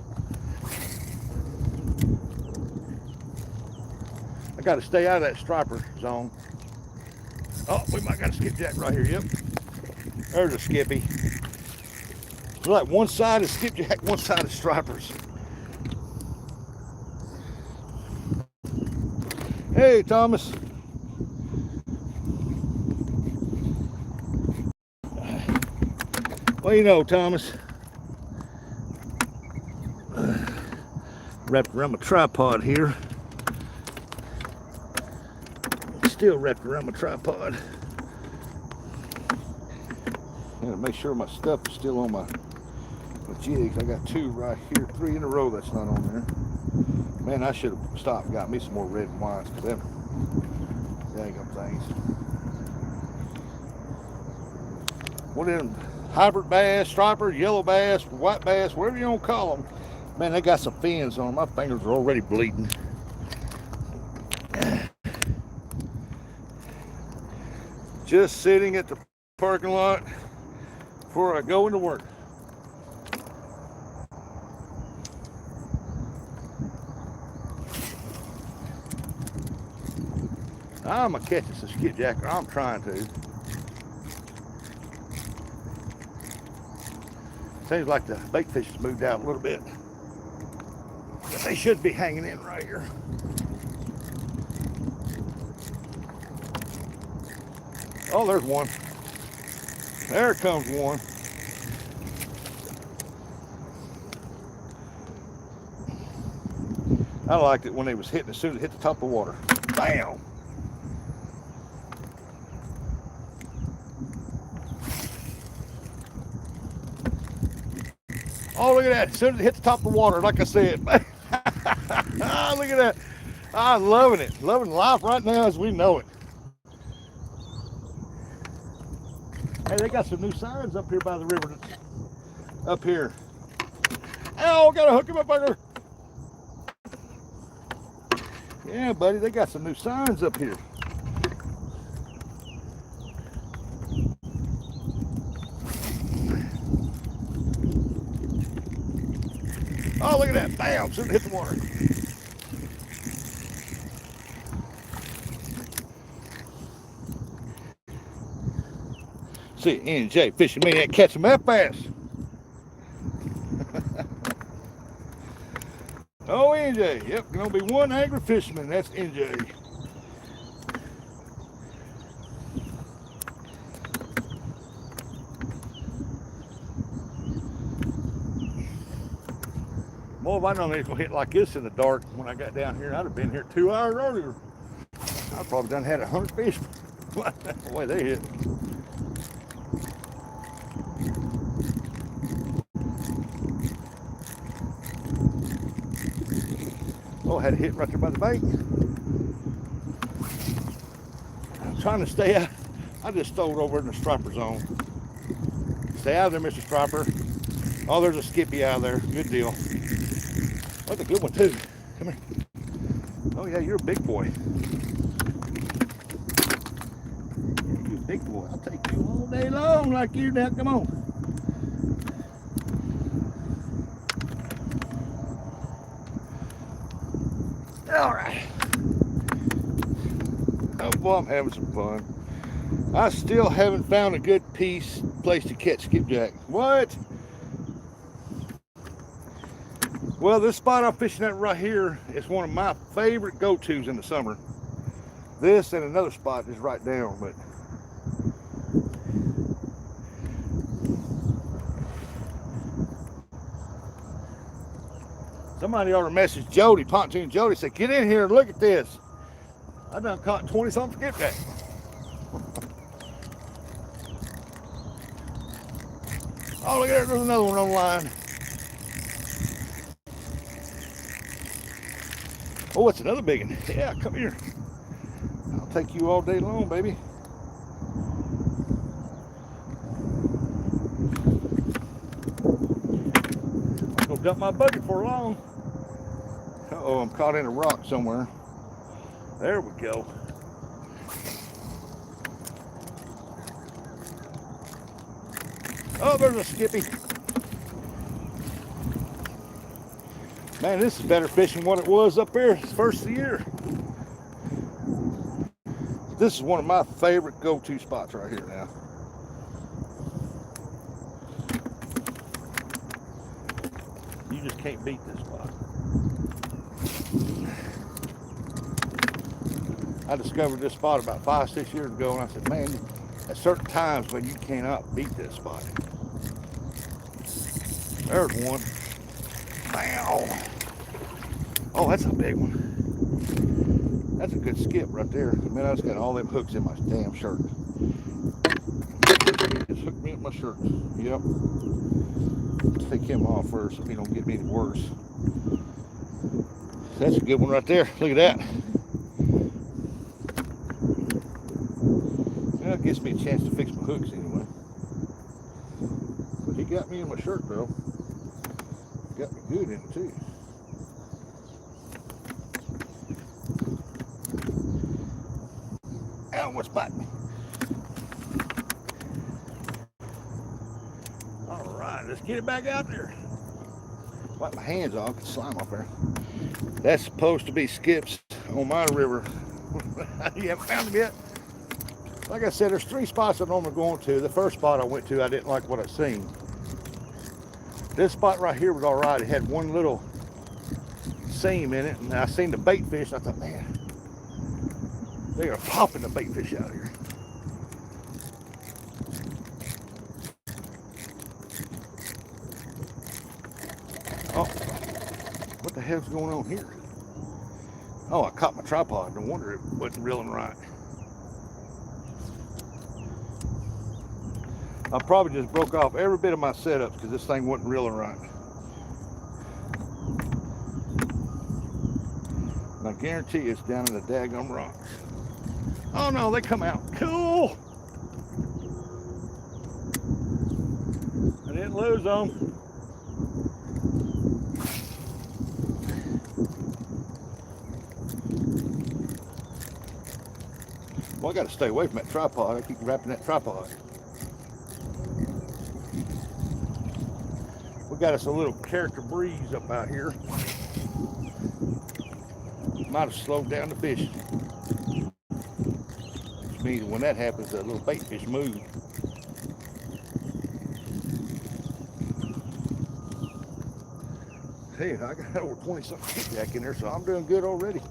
I got to stay out of that striper zone. Oh, we might got a skipjack right here. Yep. There's a skippy. It's like one side is skipjack, one side is stripers. Hey, Thomas. Well, you know, Thomas, wrapped around my tripod here. Still wrapped around my tripod. Gotta make sure my stuff is still on my jigs. I got 2 right here, 3 in a row that's not on there. Man, I should have stopped and got me some more red and whites because them dang things. What is them? Hybrid bass, striper, yellow bass, white bass, whatever you want to call them. Man, they got some fins on them. My fingers are already bleeding. Just sitting at the parking lot before I go into work. I'm going to catch us a skipjack, or I'm trying to. Seems like the bait fish has moved out a little bit. But they should be hanging in right here. Oh, there's one. There comes one. I liked it when they was hitting as soon as it hit the top of the water. Bam! Oh, look at that. As soon as it hit the top of the water, like I said. Look at that. I'm loving it. Loving life right now as we know it. Hey, they got some new signs up here by the river. Up here. Oh, got to hook him up under. Yeah, buddy, they got some new signs up here. Oh, look at that. Bam, soon hit the water. See, NJ Fishing Maniac catching that bass. Oh, NJ. Yep, gonna be one angry fisherman. That's NJ. Boy, if I'd known they was gonna hit like this in the dark when I got down here, I'd have been here 2 hours earlier. I'd probably done had 100 fish. The way they hit. Oh, I had a hit right there by the bait. I'm trying to stay out. I just stole over in the striper zone. Stay out of there, Mr. Striper. Oh, there's a skippy out there. Good deal. That's a good one, too. Come here. Oh, yeah, you're a big boy. You're a big boy. I'll take you all day long like you now. Come on. All right. Oh, boy, I'm having some fun. I still haven't found a good place to catch skipjack. What? Well, this spot I'm fishing at right here is one of my favorite go-tos in the summer. This and another spot is right down, but somebody ought to message Jody, Pontoon Jody, say, get in here and look at this. I done caught 20-something skipjack. Oh, look at that, there's another one on the line. Oh, it's another big one. Yeah, come here. I'll take you all day long, baby. I'm gonna dump my bucket for long. Uh-oh, I'm caught in a rock somewhere. There we go. Oh, there's a skippy. Man, this is better fishing than what it was up there first of the year. This is one of my favorite go-to spots right here now. You just can't beat this spot. I discovered this spot about 5-6 years ago, and I said, man, at certain times when you cannot beat this spot. There's one. Wow. Oh, that's a big one. That's a good skip right there. Man, I just got all them hooks in my damn shirt. Just hooked me up my shirt. Yep. Let's take him off first so he don't get me any worse. That's a good one right there. Look at that. Well, it gives me a chance to fix my hooks anyway. But he got me in my shirt, though. Got me good in it, too. Ow, what's biting me? All right, let's get it back out there. Wipe my hands off, get slime off there. That's supposed to be skips on my river. You haven't found them yet? Like I said, there's 3 spots I normally go to. The first spot I went to, I didn't like what I seen. This spot right here was all right. It had one little seam in it, and I seen the bait fish. And I thought, man, they are popping the bait fish out here. Oh, what the hell's going on here? Oh, I caught my tripod. No wonder it wasn't reeling right. I probably just broke off every bit of my setups because this thing wasn't reeling right. And I guarantee it's down in the daggum rocks. Oh no, they come out. Cool. I didn't lose them. Well, I got to stay away from that tripod. I keep wrapping that tripod. We got us a little character breeze up out here. Might have slowed down the fish. Which means when that happens, that little bait fish move. Hey, I got over 20 something skipjack in there, so I'm doing good already.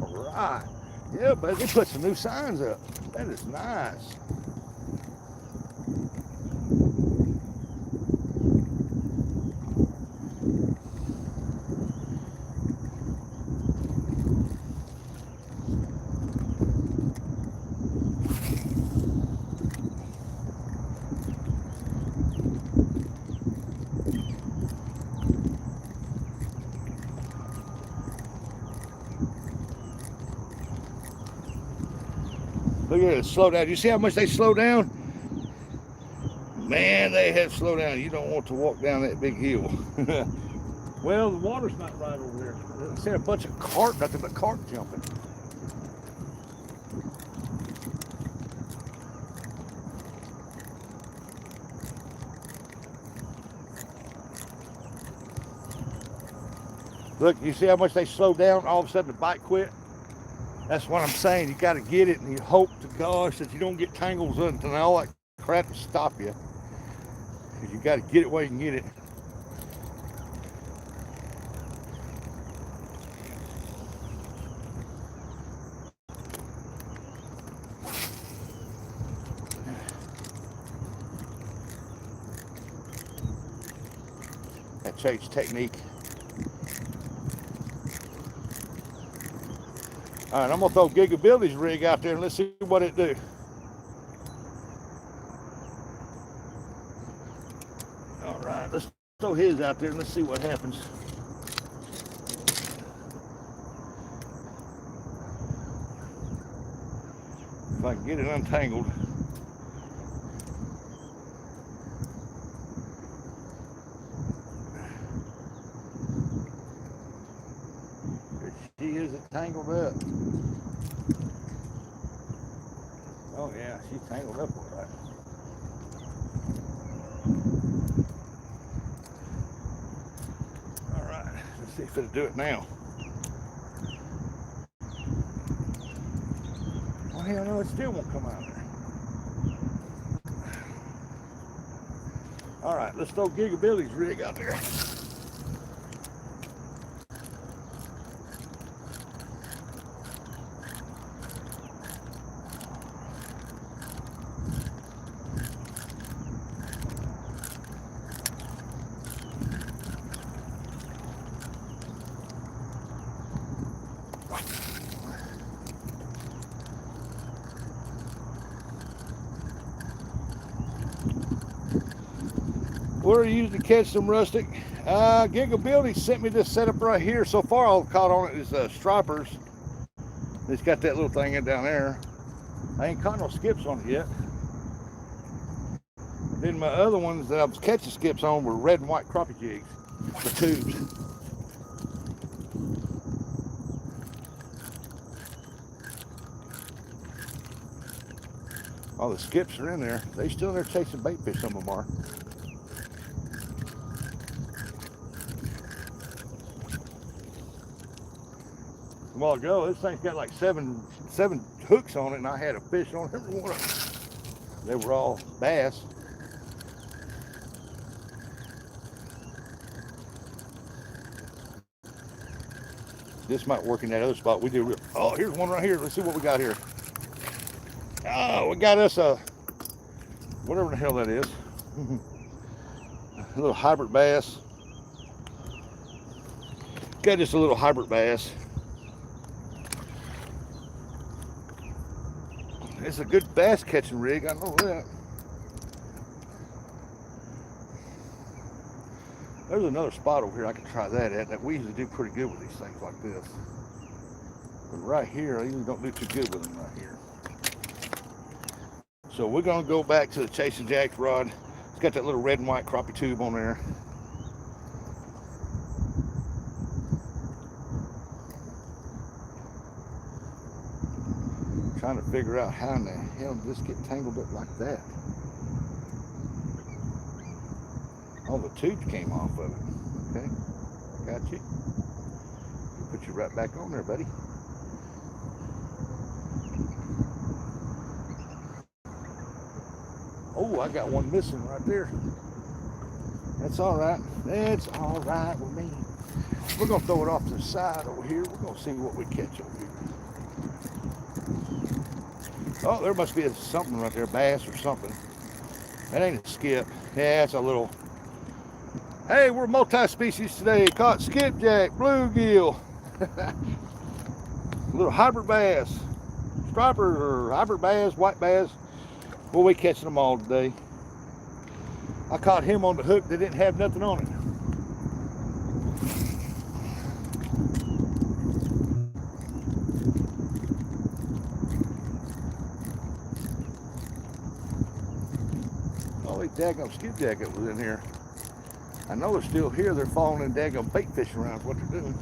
All right. Yeah, but they put some new signs up. That is nice. Look at it, slow down. You see how much they slow down? Man, they have slowed down. You don't want to walk down that big hill. Well, the water's not right over there. I see a bunch of carp, nothing but carp jumping. Look, you see how much they slow down? All of a sudden the bite quit. That's what I'm saying. You got to get it, and you hope to gosh that you don't get tangles and all that crap to stop you. Because you got to get it where you can get it. That chase technique. All right, I'm gonna throw Gigability's rig out there and let's see what it do. All right, let's throw his out there and let's see what happens. If I can get it untangled. She is tangled up. Oh yeah, she's tangled up all right. All right, let's see if it'll do it now. Well, hell no, it still won't come out there. All right, let's throw Gigability's rig out there. What are you using to catch some rustic? Gigability sent me this setup right here. So far, all I've caught on it is stripers. It's got that little thing in down there. I ain't caught no skips on it yet. Then my other ones that I was catching skips on were red and white crappie jigs, the tubes. All the skips are in there. They still in there chasing bait fish, some of them are. A while ago, this thing's got like seven hooks on it, and I had a fish on every one of them. They were all bass. this might work in that other spot. We do. Oh, here's one right here. Let's see what we got here. Oh, we got us a whatever the hell that is. A little hybrid bass. Got just a little hybrid bass. It's a good bass catching rig, I know that. There's another spot over here I can try that at. That we usually do pretty good with these things like this. But right here, I usually don't do too good with them right here. So we're gonna go back to the Chasing Jacks rod. It's got that little red and white crappie tube on there. Trying to figure out how in the hell did this get tangled up like that. Oh, the tube came off of it. Okay, got you. Put you right back on there, buddy. Oh, I got one missing right there. That's all right. That's all right with me. We're gonna throw it off to the side over here. We're gonna see what we catch over here. Oh, there must be something right there, bass or something. That ain't a skip. Yeah, it's a little. Hey, we're multi-species today. Caught skipjack, bluegill, little hybrid bass, stripers or hybrid bass, white bass. Well, we catching them all today. I caught him on the hook that didn't have nothing on it. Oh, that daggum skipjack that was in here. I know they're still here. They're falling in daggum bait fishing around is what they're doing.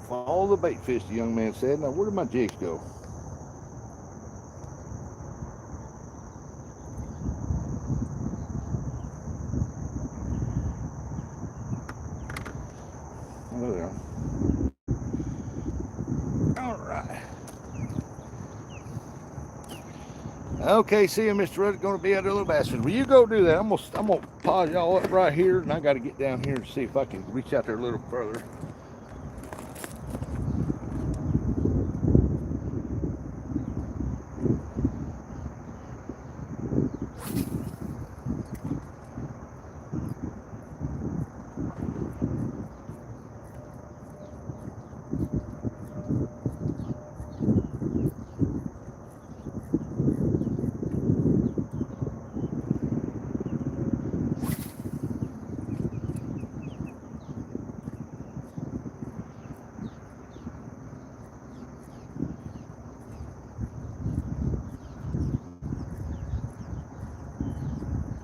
Follow the bait fish, the young man said. Now, where did my jigs go? Oh, there. All right. Okay, see you, Mr. Rudd. Going to be at a little bass fishing. Will you go do that? I'm gonna pause y'all up right here, and I got to get down here and see if I can reach out there a little further.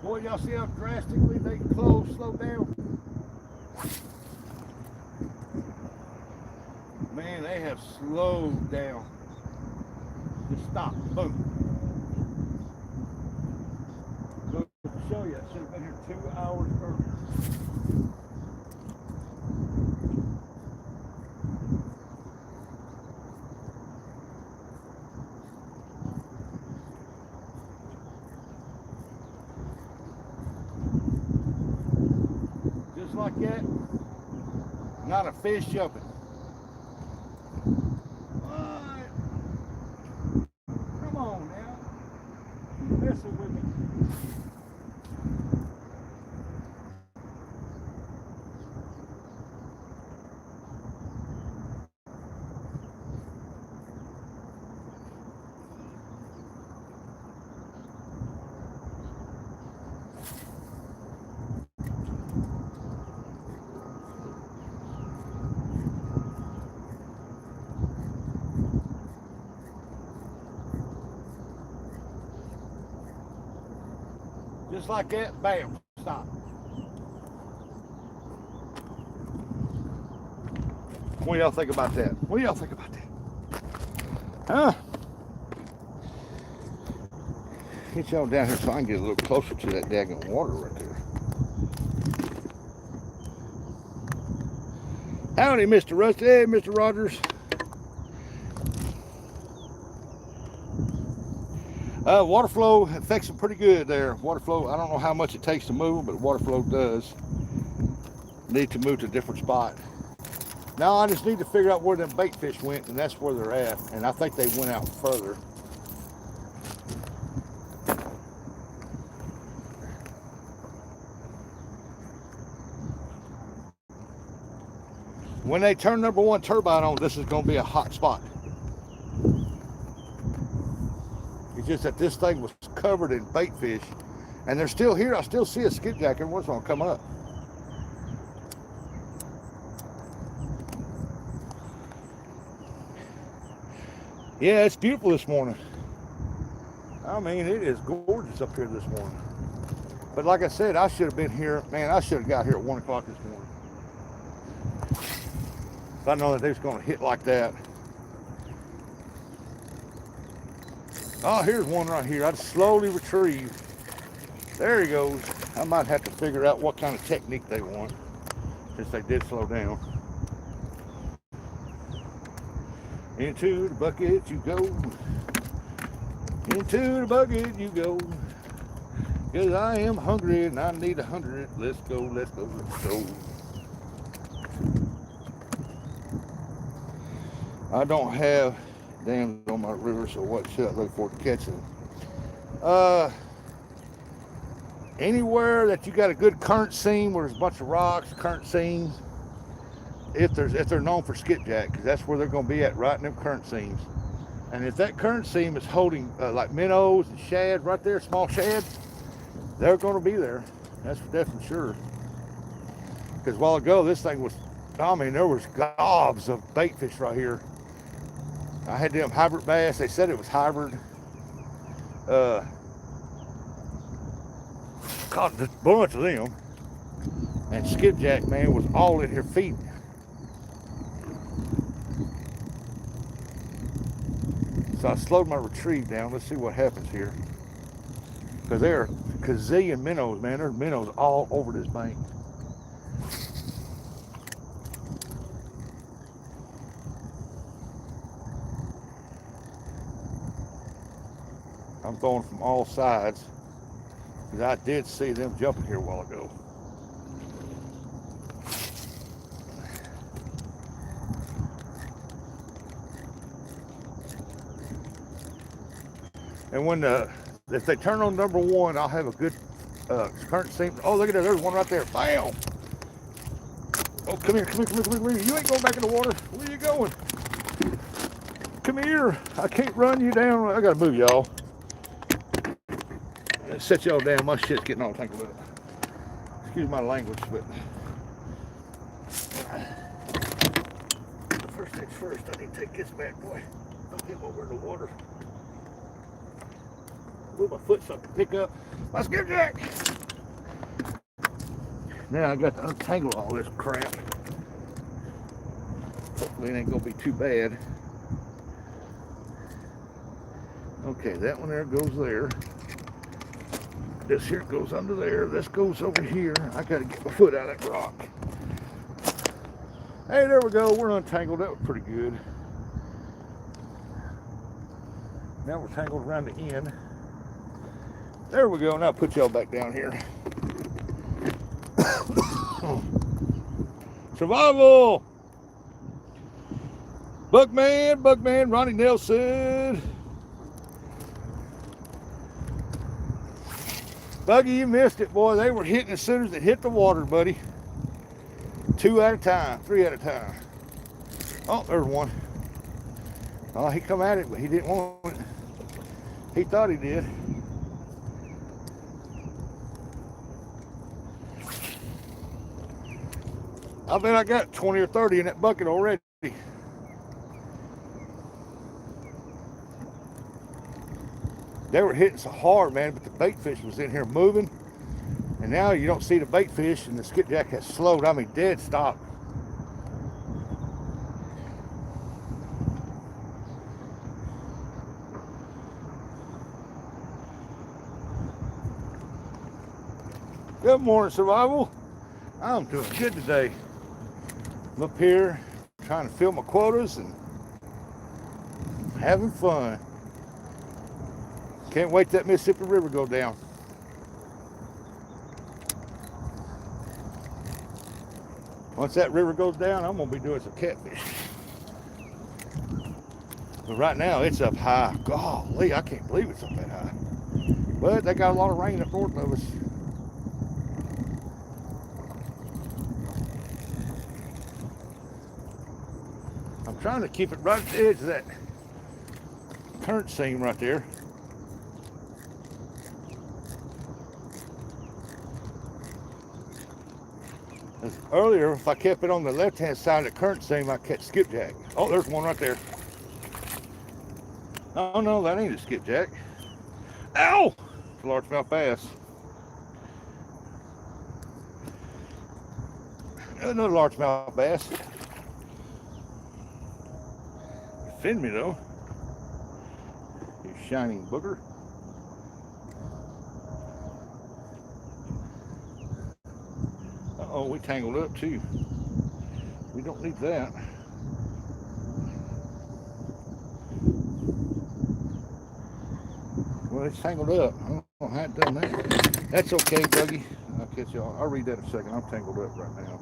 Boy, y'all see how drastically they slow down? Man, they have slowed down. Just stop. Boom. Look, to show you, I should have been here 2 hours earlier. Just like that, not a fish jumping. What? Come on now. You're messing with me. Just like that, bam, stop. What do y'all think about that? What do y'all think about that? Huh? Get y'all down here so I can get a little closer to that daggone water right there. Howdy, Mr. Rusty. Hey, Mr. Rogers. Water flow affects them pretty good there. Water flow, I don't know how much it takes to move, but water flow does need to move to a different spot. Now I just need to figure out where them bait fish went, and that's where they're at. And I think they went out further. When they turn number 1 turbine on, this is going to be a hot spot. It's just that this thing was covered in bait fish, and they're still here. I still see a skipjack every once in a while come up. Yeah, it's beautiful this morning. I mean, it is gorgeous up here this morning. But like I said, I should have been here. Man, I should have got here at 1 o'clock this morning. If I know that they was going to hit like that. Oh, here's one right here. I'd slowly retrieve. There he goes. I might have to figure out what kind of technique they want, since they did slow down. Into the bucket you go. Into the bucket you go. Because I am hungry and I need 100. Let's go, let's go, let's go. I don't have dams on my river, so what should I look for to catch them? Anywhere that you got a good current seam where there's a bunch of rocks, current seams, if they're known for skipjack, because that's where they're going to be at, right in them current seams. And if that current seam is holding like minnows and shad right there, small shad, they're going to be there. That's for definitely sure. Because a while ago, this thing was, I mean, there was gobs of bait fish right here. I had them hybrid bass. They said it was hybrid. Caught a bunch of them. And skipjack, man, was all in here feeding. So I slowed my retrieve down. Let's see what happens here. Because there are gazillion minnows, man. There's minnows all over this bank. I'm throwing from all sides. Because I did see them jumping here a while ago. And when if they turn on number 1, I'll have a good current seam. Oh, look at that. There's one right there. Bam! Oh, come here, come here, come here, come here. You ain't going back in the water. Where are you going? Come here. I can't run you down. I got to move y'all. Set y'all down. My shit's getting all tangled up. Excuse my language, but first things first, I need to take this bad boy. Dump him over in the water. Move my foot so I can pick up my skipjack. Now I got to untangle all this crap. Hopefully it ain't gonna be too bad. Okay, that one there goes there. This here goes under there. This goes over here. I gotta get my foot out of that rock. Hey, there we go. We're untangled. That was pretty good. Now we're tangled around the end. There we go. Now put y'all back down here. Survival! Buckman, Ronnie Nelson. Buggy, you missed it, boy. They were hitting as soon as it hit the water, buddy. 2 at a time, 3 at a time. Oh, there's one. Oh, he come at it, but he didn't want it. He thought he did. I bet I got 20 or 30 in that bucket already. They were hitting so hard, man, but the bait fish was in here moving. And now you don't see the bait fish, and the skipjack has slowed. I mean, dead stop. Good morning, Survival. I'm doing good today. I'm up here trying to fill my quotas and having fun. Can't wait till that Mississippi River go down. Once that river goes down, I'm gonna be doing some catfish. But right now it's up high. Golly, I can't believe it's up that high. But they got a lot of rain up north of us. I'm trying to keep it right at the edge of that current seam right there. As earlier, if I kept it on the left-hand side of the current seam, I catch skipjack. Oh, there's one right there. Oh no, that ain't a skipjack. Ow! It's a largemouth bass. Another largemouth bass. Offend me though. You shining booger. Uh-oh, we tangled up too. We don't need that. Well, it's tangled up. I don't know how it done that. That's okay, Dougie. I'll catch y'all. I'll read that in a second. I'm tangled up right now.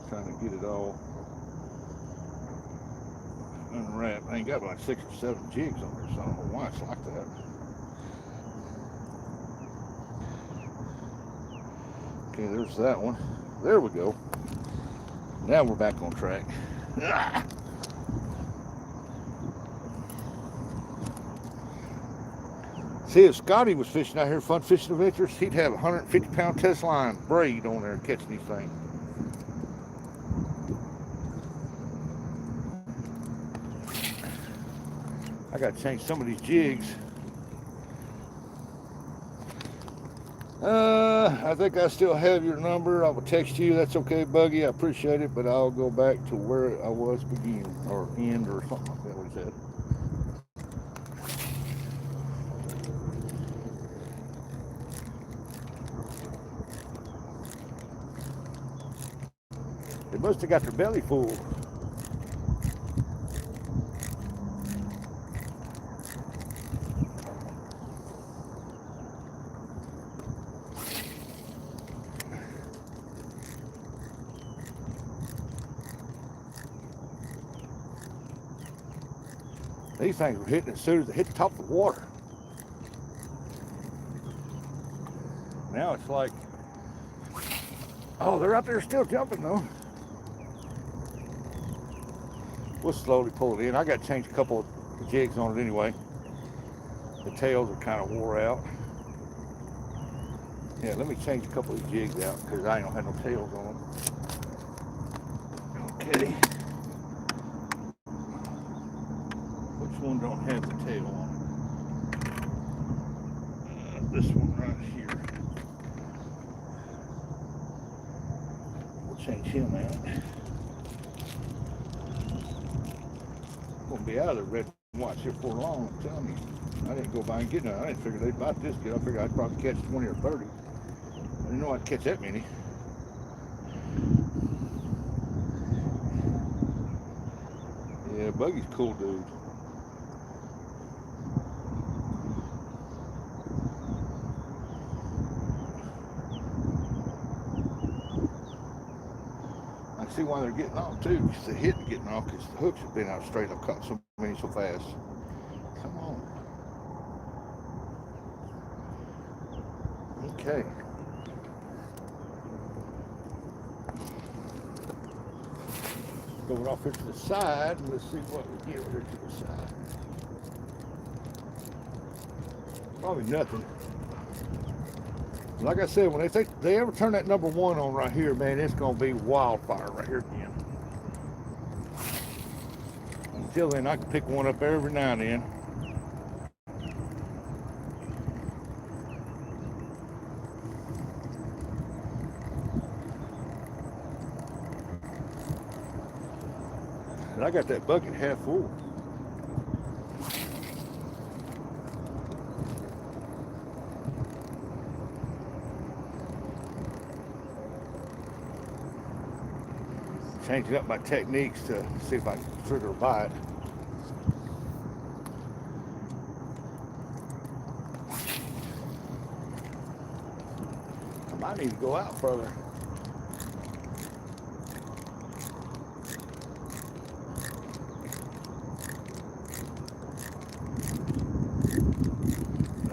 Trying to get it all unwrapped. I ain't got like 6 or 7 jigs on there, so I don't know why it's like that. Okay, there's that one. There we go. Now we're back on track. Ah! See, if Scotty was fishing out here, Fun Fishing Adventures, he'd have a 150-pound test line braid on there catching these things. I got to change some of these jigs. I think I still have your number. I will text you. That's okay, Buggy. I appreciate it, but I'll go back to where I was beginning or end or something like that. What he said. They must have got their belly full. These things were hitting as soon as they hit the top of the water. Now it's like, oh, they're out there still jumping though. We'll slowly pull it in. I got to change a couple of jigs on it anyway. The tails are kind of wore out. Yeah, let me change a couple of jigs out because I don't have no tails on them. Okay. Which one don't have the tail on it? This one right here. We'll change him out. Gonna be out of the red and whites here for long, I'm telling you. I didn't go by and get none. I didn't figure they'd bite this good. I figured I'd probably catch 20 or 30. I didn't know I'd catch that many. Yeah, Buggy's a cool dude. I see why they're getting off too, because they're hitting getting off because the hooks have been out straight. I've caught so many so fast. Come on. Okay. Going off here to the side, and let's see what we get here to the side. Probably nothing. Like I said, when they ever turn that number 1 on right here, man, it's gonna be wildfire right here again. Until then, I can pick one up every now and then. And I got that bucket half full. Changing up my techniques to see if I can trigger a bite. Might need to go out further.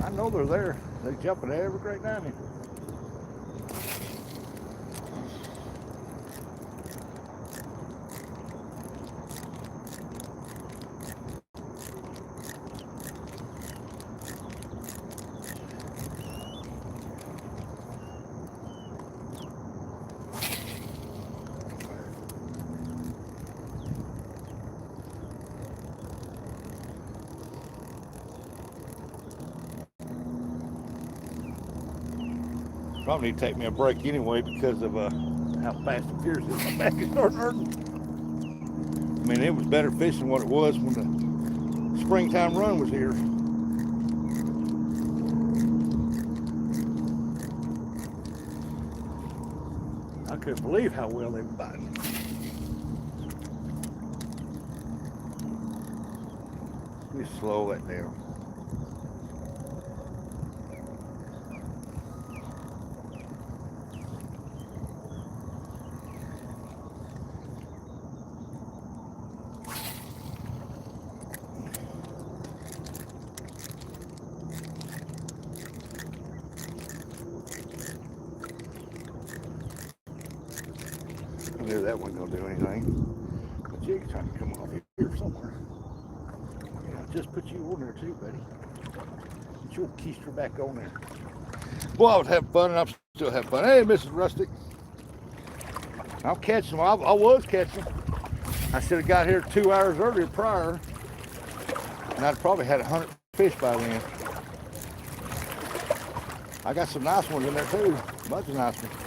I know they're there. They're jumping every great now and then. Probably need to take me a break anyway because of how fast and furious my back is starting hurting. I mean, it was better fishing than what it was when the springtime run was here. I couldn't believe how well they were biting. Let me slow that down. I knew that wasn't going to do anything. The jig's trying to come off here somewhere. Yeah, just put you on there too, buddy. Put your keister back on there. Well, I was having fun, and I'm still having fun. Hey, Mrs. Rustic. I'll catch them. I was catching them. I should have got here 2 hours earlier prior, and I'd probably had 100 fish by then. I got some nice ones in there too. A bunch of nice ones.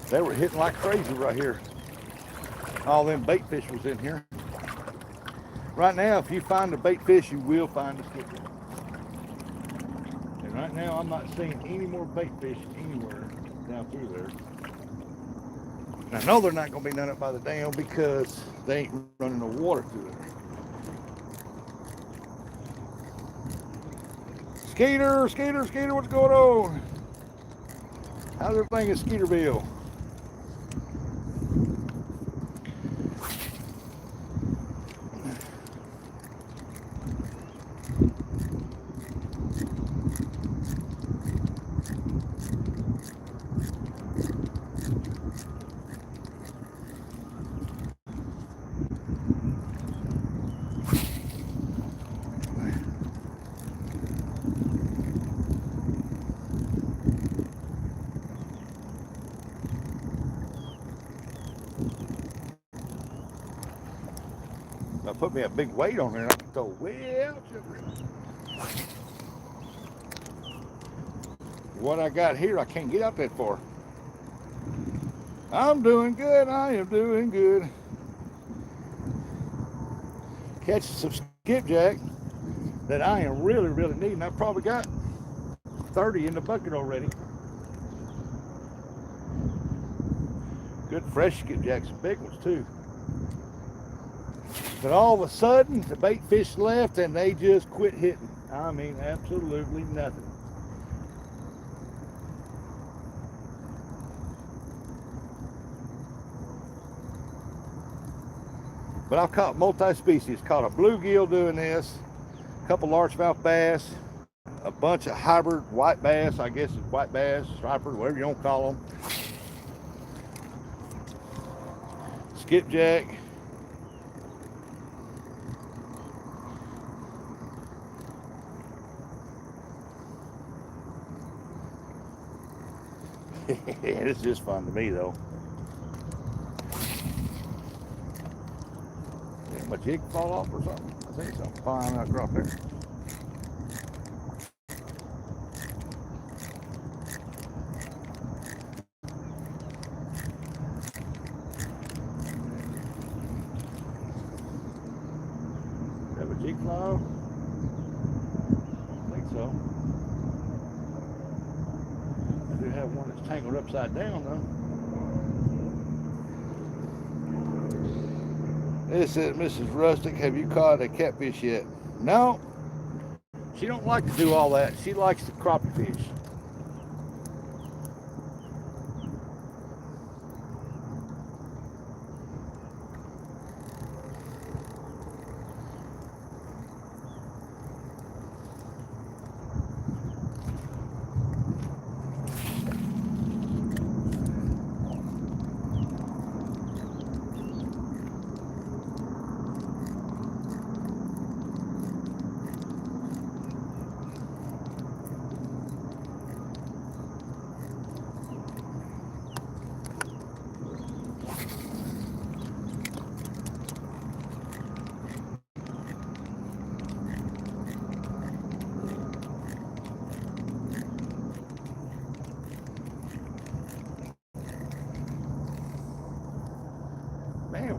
They were hitting like crazy right here. All them bait fish was in here. Right now, if you find a bait fish, you will find a skipjack. And right now, I'm not seeing any more bait fish anywhere down through there. And I know they're not going to be none up by the dam because they ain't running no water through there. Skeeter, Skeeter, Skeeter, what's going on? How's everything in Skeeterville? Put me a big weight on there and I can throw way out to the What I got here, I can't get out that far. I'm doing good. I am doing good. Catching some skipjack that I am really, really needing. I probably got 30 in the bucket already. Good fresh skipjack, some big ones too. But all of a sudden, the bait fish left and they just quit hitting. I mean, absolutely nothing. But I've caught multi-species. Caught a bluegill doing this, a couple largemouth bass, a bunch of hybrid white bass, I guess it's white bass, striper, whatever you want to call them. Skipjack. It's just fun to me though. Did my jig fall off or something? I think something flying across there. Have a jig fly off? I think so. I do have one that's tangled upside down though. This is Mrs. Rustic. Have you caught a catfish yet? No. She don't like to do all that. She likes the crappie fish.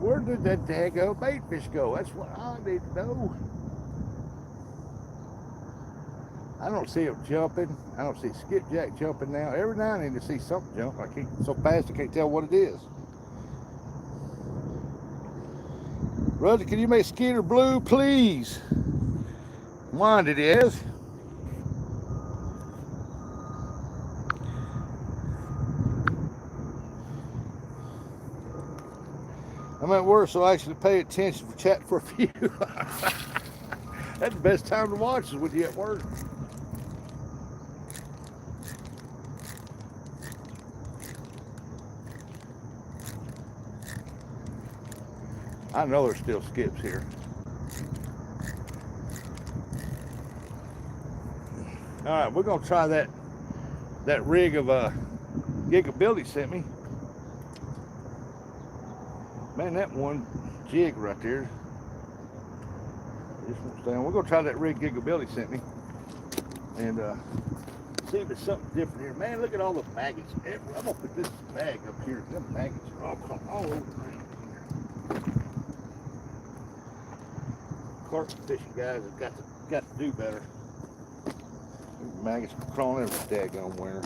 Where did that daggone bait fish go? That's what I need to know. I don't see him jumping. I don't see skipjack jumping now. Every now and then you see something jump. I can't so fast I can't tell what it is. Roger, can you make Skeeter blue, please? Wind it is. I'm at work, so I actually pay attention for chat for a few. That's the best time to watch is when you're at work. I know there's still skips here. All right, we're gonna try that rig of Gigability sent me. Man, that one jig right there just won't stay on. We're gonna try that rig Gigability sent me and see if it's something different here. Man, look at all the maggots. I'm gonna put this bag up here. Them maggots are all over the ground. Carp fishing guys have got to do better. These maggots crawling every daggone winter.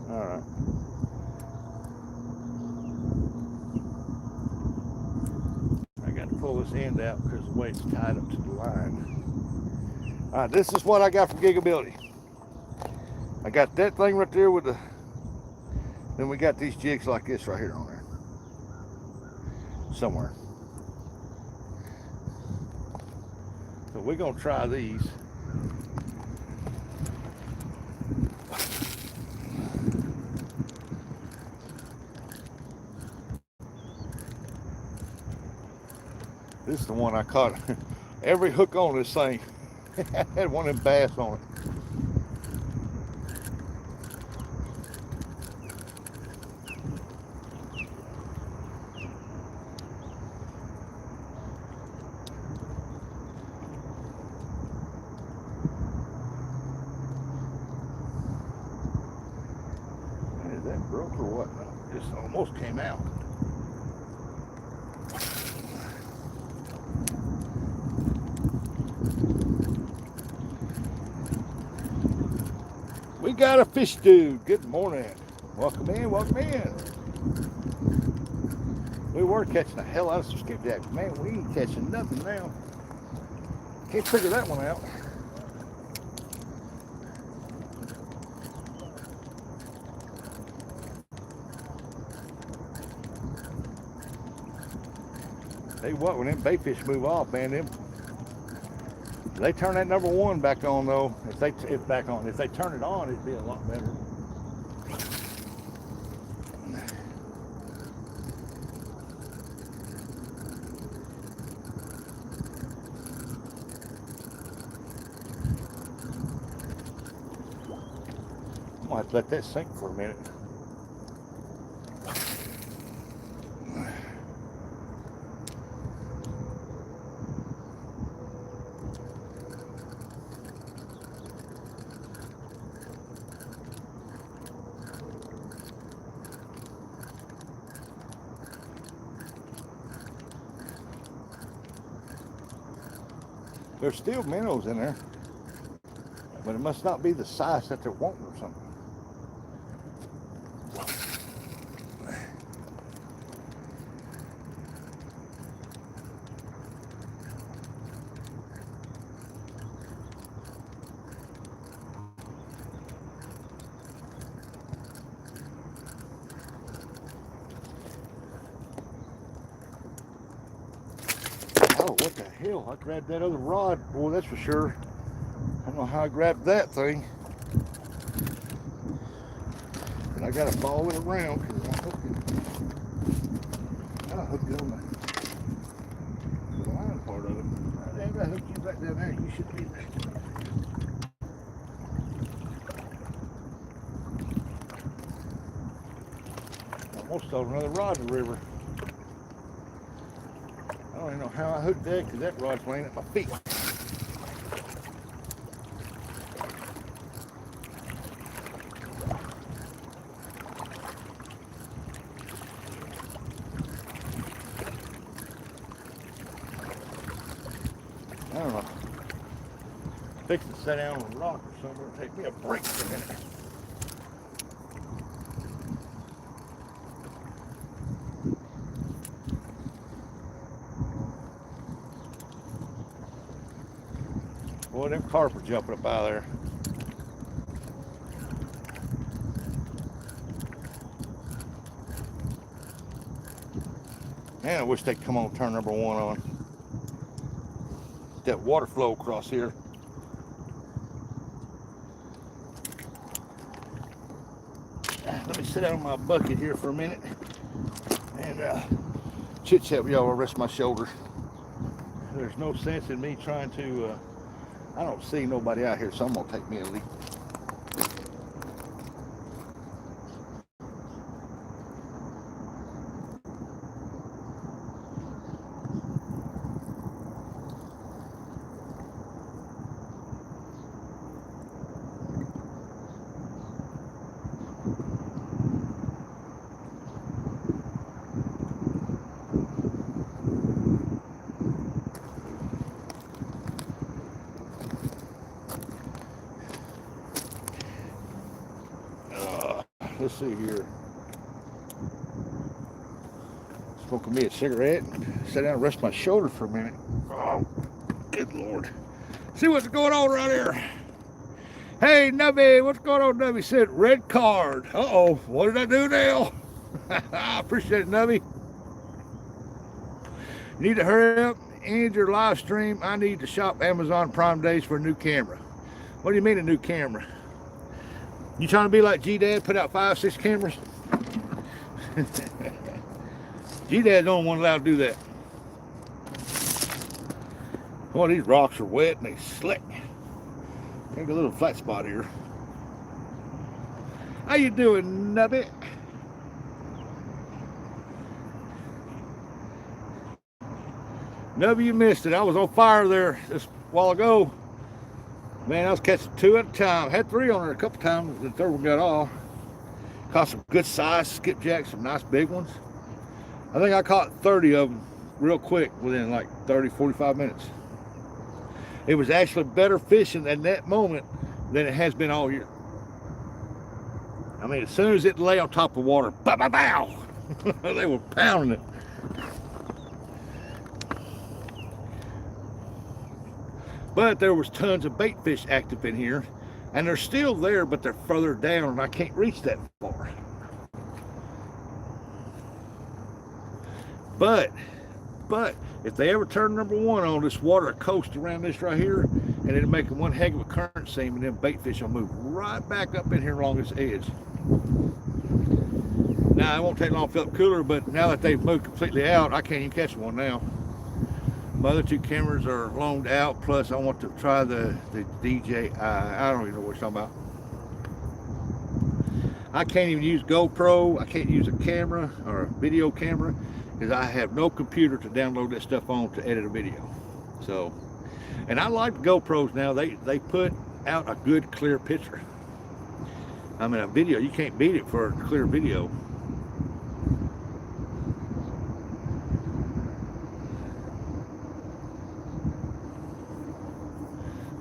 All right. I got to pull this end out because the way it's tied up to the line. All right, this is what I got from Gigability. I got that thing right there with the, then we got these jigs like this right here on there. Somewhere. So we're gonna try these. This is the one I caught. Every hook on this thing had one of them bass on it. Is that broke or what? No, it just almost came out. We got a fish dude. Good morning. Welcome in, welcome in. We were catching the hell out of some skipjacks. Man, we ain't catching nothing now. Can't figure that one out. Tell you what, when them bait fish move off, man, they turn that number one back on though. If they turn it on, it'd be a lot better. I'm gonna have to let that sink for a minute. There's still minnows in there, but it must not be the size that they're wanting or something. Oh, what the hell? I grabbed that other rod. Boy, that's for sure. I don't know how I grabbed that thing. But I got to follow it around because I hooked it on the line part of it. I ain't got to hook you back down there. You should be there. Almost stole another rod in the river. I don't even know how I hooked that because that rod's laying at my feet. I don't know. Fix to sit down on a rock or something. Take me a break for a minute. Boy, them carp are jumping up out of there. Man, I wish they'd come on turn number 1 on. That water flow across here. Let me sit down on my bucket here for a minute and chit chat with y'all while I rest my shoulder. There's no sense in me trying to, I don't see nobody out here, so I'm gonna take me a leak. Let's see here. Smoking me a cigarette and sit down and rest my shoulder for a minute. Oh, good Lord. See what's going on around here. Hey, Nubby, what's going on, Nubby? Said red card. Uh-oh, what did I do now? I appreciate it, Nubby. You need to hurry up, end your live stream. I need to shop Amazon Prime Days for a new camera. What do you mean a new camera? You trying to be like G-Dad, put out 5, 6 cameras? G-Dad's the only one allowed to do that. Boy, these rocks are wet and they slick. Got a little flat spot here. How you doing, Nubby? Nubby, you missed it. I was on fire there just a while ago. Man, I was catching 2 at a time. Had 3 on there a couple times. The third one got off. Caught some good size skipjacks, some nice big ones. I think I caught 30 of them real quick within like 30, 45 minutes. It was actually better fishing at that moment than it has been all year. I mean, as soon as it lay on top of the water, bow, bow, bow, they were pounding it. But there was tons of bait fish active in here, and they're still there, but they're further down, and I can't reach that far. But if they ever turn number 1 on, this water coast around this right here, and it'll make one heck of a current seam, and then bait fish will move right back up in here along this edge. Now, it won't take long to fill up cooler, but now that they've moved completely out, I can't even catch one now. My other 2 cameras are loaned out, plus I want to try the DJI. I don't even know what you're talking about. I can't even use GoPro. I can't use a camera or a video camera because I have no computer to download that stuff on to edit a video. So, and I like GoPros now. They put out a good clear picture. I mean, a video, you can't beat it for a clear video.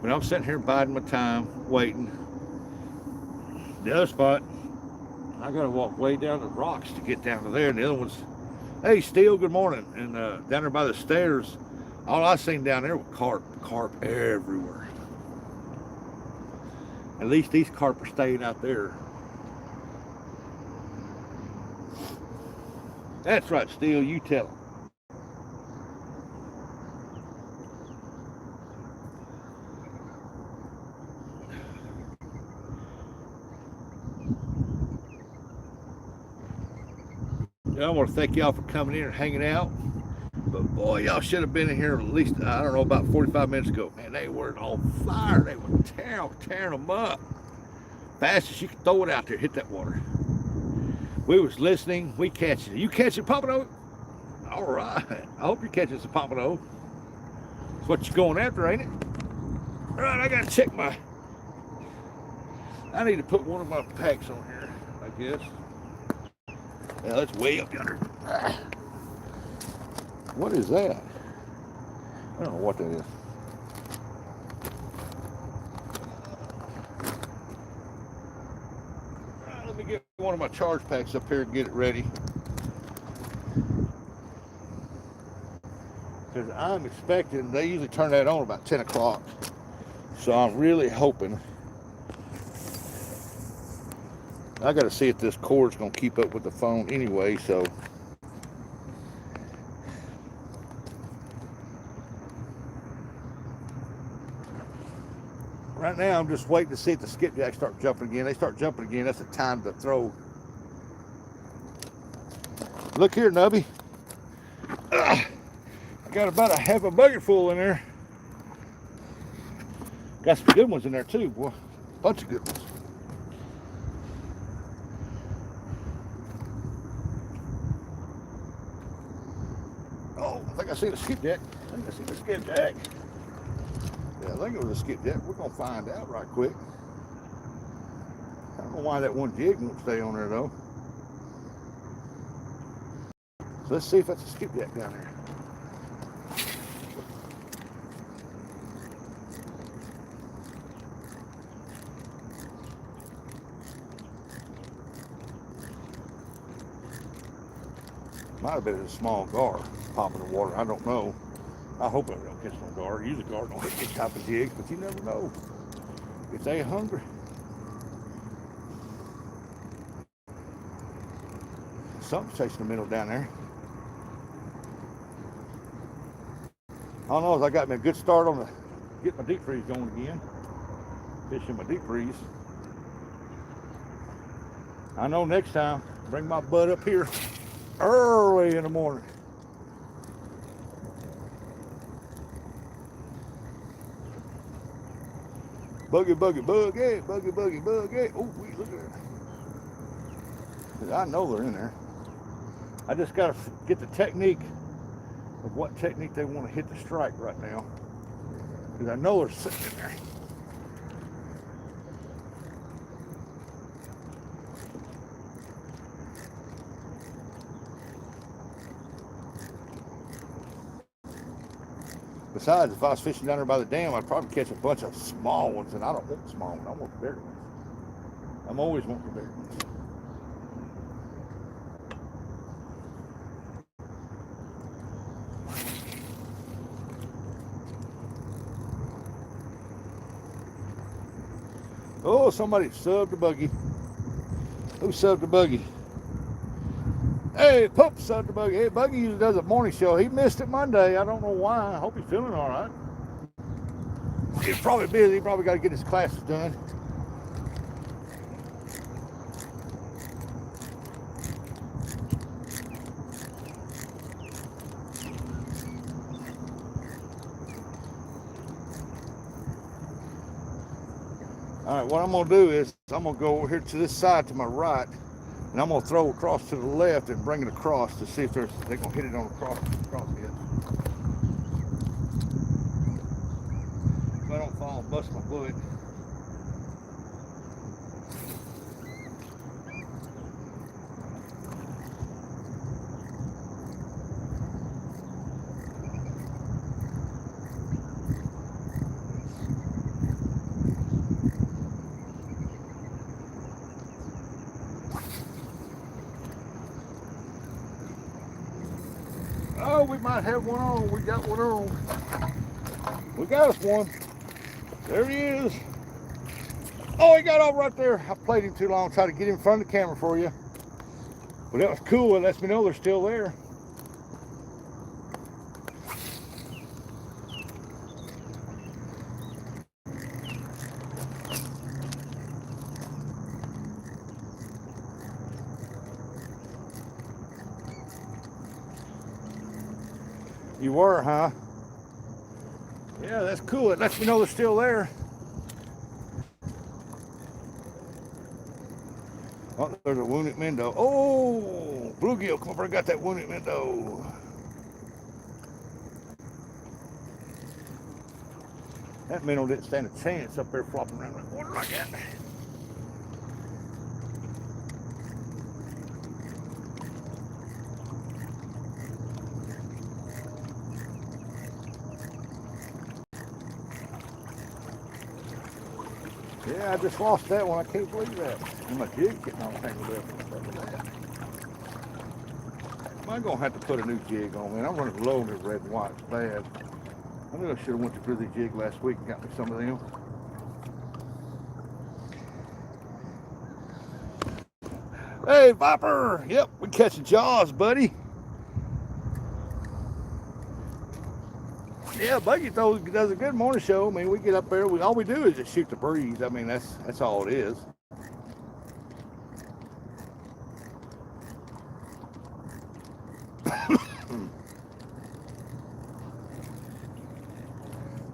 But I'm sitting here biding my time, waiting. The other spot, I gotta walk way down the rocks to get down to there. And the other one's, hey, Steele, good morning. And down there by the stairs, all I seen down there was carp everywhere. At least these carp are staying out there. That's right, Steele, you tell them. I want to thank y'all for coming in and hanging out. But boy, y'all should have been in here at least, I don't know, about 45 minutes ago. Man, they were on fire. They were tearing them up. Fast as you can throw it out there, hit that water. We was listening, we catching it. You catching pompano? All right. I hope you're catching some pompano. That's what you're going after, ain't it? All right, I got to check I need to put one of my packs on here, I guess. Yeah, that's way up yonder. What is that? I don't know what that is. my charge packs up here and get it ready. Because I'm expecting, they usually turn that on about 10 o'clock. So I'm really hoping. I got to see if this cord's going to keep up with the phone anyway, so. Right now, I'm just waiting to see if the skipjacks start jumping again. They start jumping again, that's the time to throw. Look here, Nubby. I got about a half a bucket full in there. Got some good ones in there too, boy. Bunch of good ones. Oh, I think I seen a skipjack. I think I seen a skipjack. Yeah, I think it was a skipjack. We're gonna find out right quick. I don't know why that one jig won't stay on there though. So let's see if that's a skipjack down there. Might have been a small gar popping the water. I don't know. I hope I don't catch no gar. Usually gar don't hit these type of jigs, but you never know if they hungry. Something's chasing the minnow down there. All I know is I got me a good start on the get my deep freeze going again. Fishing my deep freeze. I know next time bring my butt up here early in the morning. Buggy, buggy, buggy, buggy, buggy, buggy. Oh, look at that. I know they're in there. I just got to get the technique of what technique they want to hit the strike right now. Because I know they're sitting in there. Besides, if I was fishing down there by the dam, I'd probably catch a bunch of small ones, and I don't want small ones. I want the bigger ones. I'm always wanting the bigger ones. Oh, somebody subbed the buggy. Who subbed the buggy? Hey, Pope subbed the buggy. Hey, Buggy usually does a morning show. He missed it Monday. I don't know why. I hope he's feeling all right. He's probably busy. He probably got to get his classes done. All right, what I'm going to do is I'm going to go over here to this side to my right, and I'm going to throw across to the left and bring it across to see if they're going to hit it on the cross hit. So I don't fall and bust my butt. Oh, we might have one on. We got one on. We got us one. There he is. Oh, he got off right there. I played him too long, tried to get him in front of the camera for you. But that was cool. It lets me know they're still there. You were, huh? Yeah, that's cool. It lets me know they're still there. Oh, there's a wounded minnow. Oh, bluegill, come over and got that wounded minnow. That minnow didn't stand a chance up there flopping around in the water like that. Yeah, I just lost that one. I can't believe that. And my jig getting all tangled up. Look at that. I'm gonna have to put a new jig on, man. I'm running low on the red and white. It's bad. I knew I should have went to Grizzly Jig last week and got me some of them. Hey, Viper. Yep, we're catching jaws, buddy. Yeah, Buggy does a good morning show. I mean, we get up there. All we do is just shoot the breeze. I mean, that's all it is.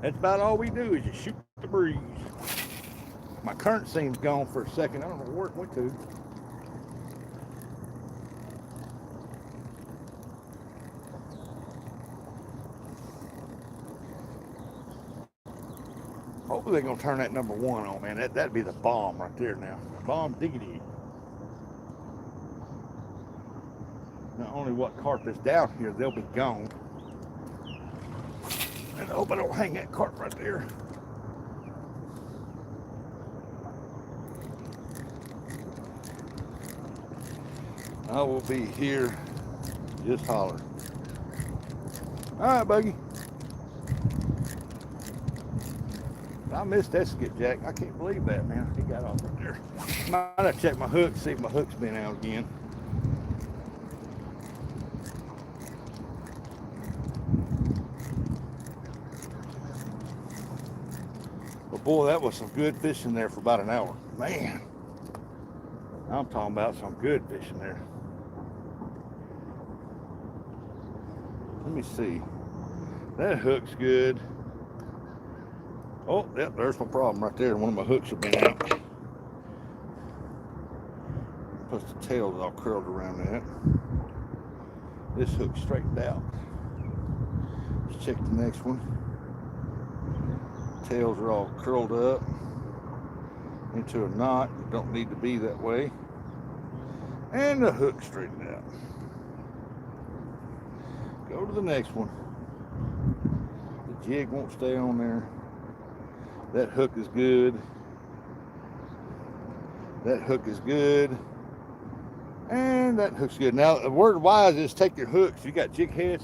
That's about all we do is just shoot the breeze. My current seam's gone for a second. I don't know where it went to. Hopefully they're gonna turn that number 1 on, man. That'd be the bomb right there now. Bomb diggity. Not only what carp is down here, they'll be gone. And I hope I don't hang that carp right there. I will be here. Just holler. All right, Buggy. I missed that skipjack. I can't believe that, man. He got off right there. Might have to check my hook, see if my hook's been out again. But boy, that was some good fishing there for about an hour. Man, I'm talking about some good fishing there. Let me see. That hook's good. Oh, yep, there's my problem right there. One of my hooks have been out. Plus the tail's all curled around that. This hook's straightened out. Let's check the next one. Tails are all curled up into a knot. It don't need to be that way. And the hook straightened out. Go to the next one. The jig won't stay on there. That hook is good. That hook is good. And that hook's good. Now, the word wise is take your hooks. You got jig heads.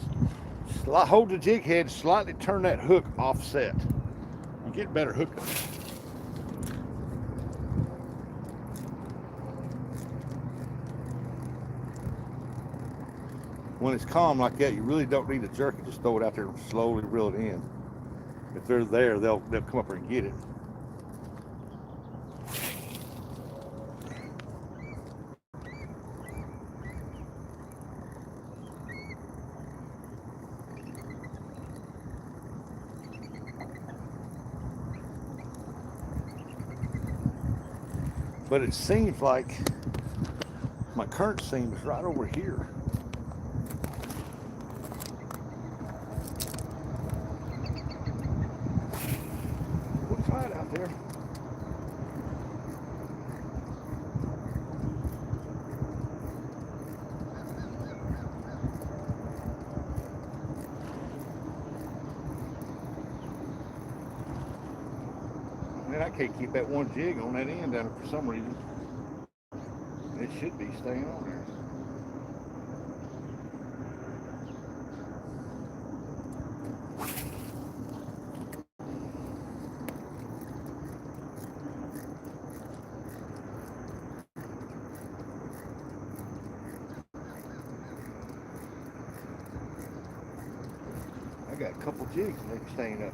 Hold the jig head, slightly turn that hook offset. You get better hook. When it's calm like that, you really don't need to jerk it. Just throw it out there and slowly reel it in. If they're there, they'll come up here and get it. But it seems like my current seam is right over here. Looks right out there. Man, I can't keep that one jig on that end down there for some reason. It should be staying on there. I got a couple jigs and they're staying up.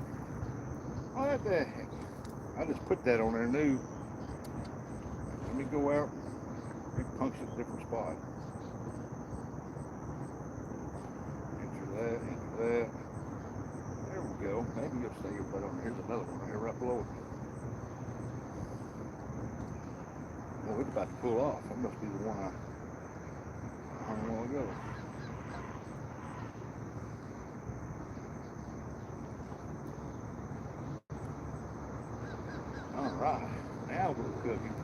What the heck? I just put that on there new. Let me go out. It punctured a different spot. Enter that, enter that. There we go. Maybe you'll stay right on there. Here's another one right here right below it. Well, it's about to pull off. That must be the one I hung a while ago. Alright, now we're cooking.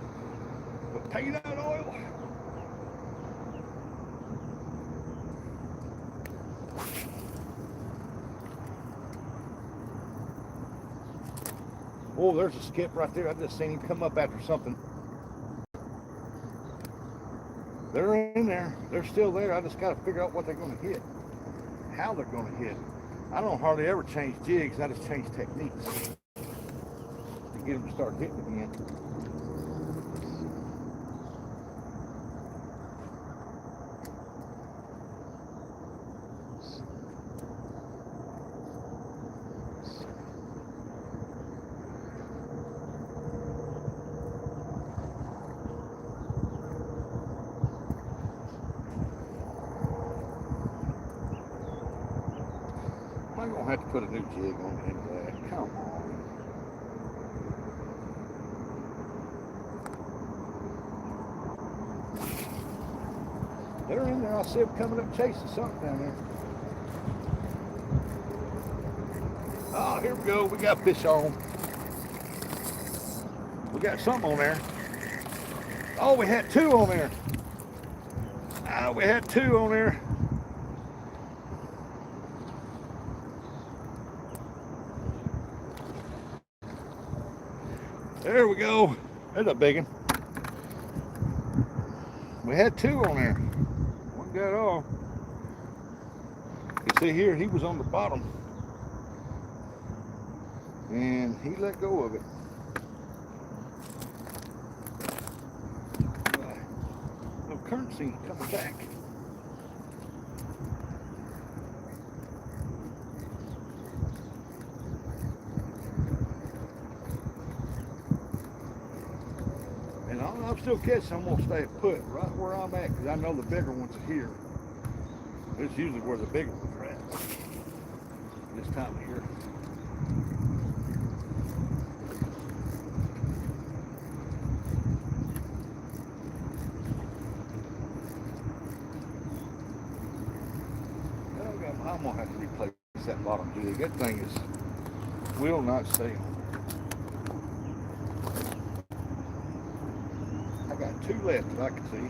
With peanut oil. Oh, there's a skip right there. I just seen him come up after something. They're in there. They're still there. I just got to figure out what they're going to hit, how they're going to hit. I don't hardly ever change jigs. I just change techniques to get them to start hitting again. I'm going to have to put a new jig on the end of that. Come on. They're in there. I see them coming up chasing something down there. Oh, here we go. We got fish on. We got something on there. Oh, we had two on there. Oh, we had two on there. There we go. There's a big one. We had two on there. One got off. You see here, he was on the bottom. And he let go of it. No currency coming back. And I'm still catching. I'm going to stay put right where I'm at because I know the bigger ones are here. It's usually where the bigger ones are at this time of year. I'm going to have to replace that bottom jig. That thing will not stay on. I got two left that I can see.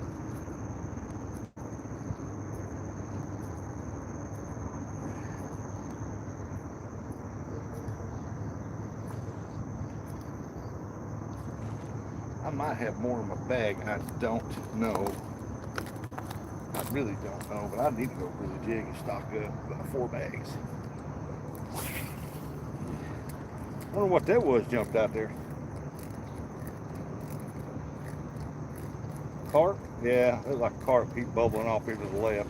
I might have more in my bag. I don't know. I really don't know, but I need to go for the jig and stock up about 4 bags. I wonder what that was jumped out there. Carp? Yeah, it was like a carp. He's bubbling off here to the left.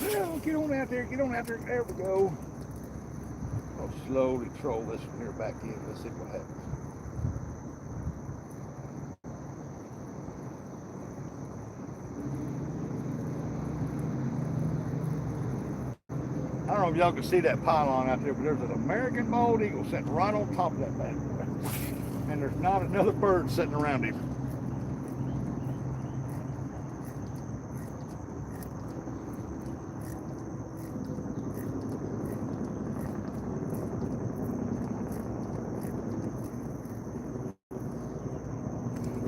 Well, get on out there, get on out there. There we go. I'll slowly troll this from here back in. Let's see what happens. I don't know if y'all can see that pylon out there, but there's an American bald eagle sitting right on top of that bad boy. And there's not another bird sitting around him.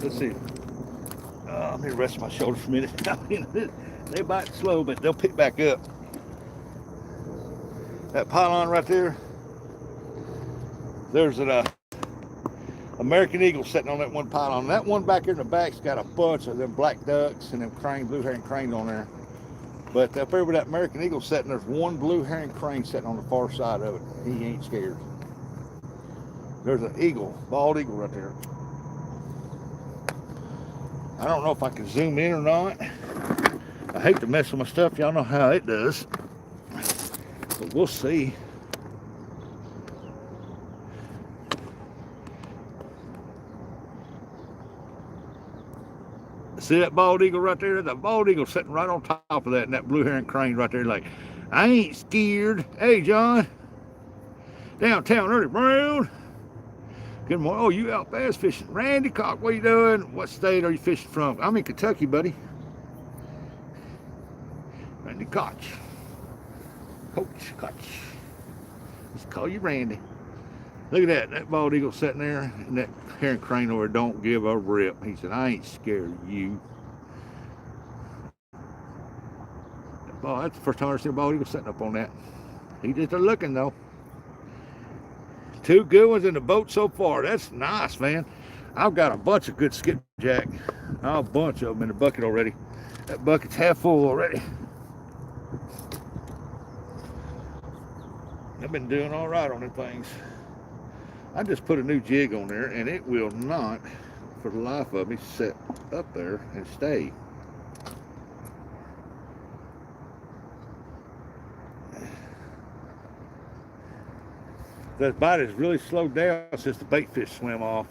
Let's see. Let me rest my shoulders for a minute. They bite slow, but they'll pick back up. That pylon right there, there's an American eagle sitting on that one pylon. That one back here in the back's got a bunch of them black ducks and them crane, blue herring cranes on there. But up there where that American eagle sitting, there's one blue herring crane sitting on the far side of it. He ain't scared. There's an eagle, bald eagle right there. I don't know if I can zoom in or not. I hate to mess with my stuff. Y'all know how it does. But we'll see. See that bald eagle right there? That bald eagle sitting right on top of that, and that blue heron crane right there like, I ain't scared. Hey, John. Downtown Early Brown. Good morning. Oh, you out bass fishing. Randy Cock, what are you doing? What state are you fishing from? I'm in Kentucky, buddy. Randy Koch. Coach Koch. Let's call you Randy. Look at that bald eagle sitting there, and that heron crane over there don't give a rip. He said, I ain't scared of you. Oh, that's the first time I've ever seen a bald eagle sitting up on that. He just looking though. 2 good ones in the boat so far. That's nice, man. I've got a bunch of good skipjack. A bunch of them in the bucket already. That bucket's half full already. I've been doing all right on them things. I just put a new jig on there, and it will not, for the life of me, set up there and stay. That bite has really slowed down since the bait fish swam off.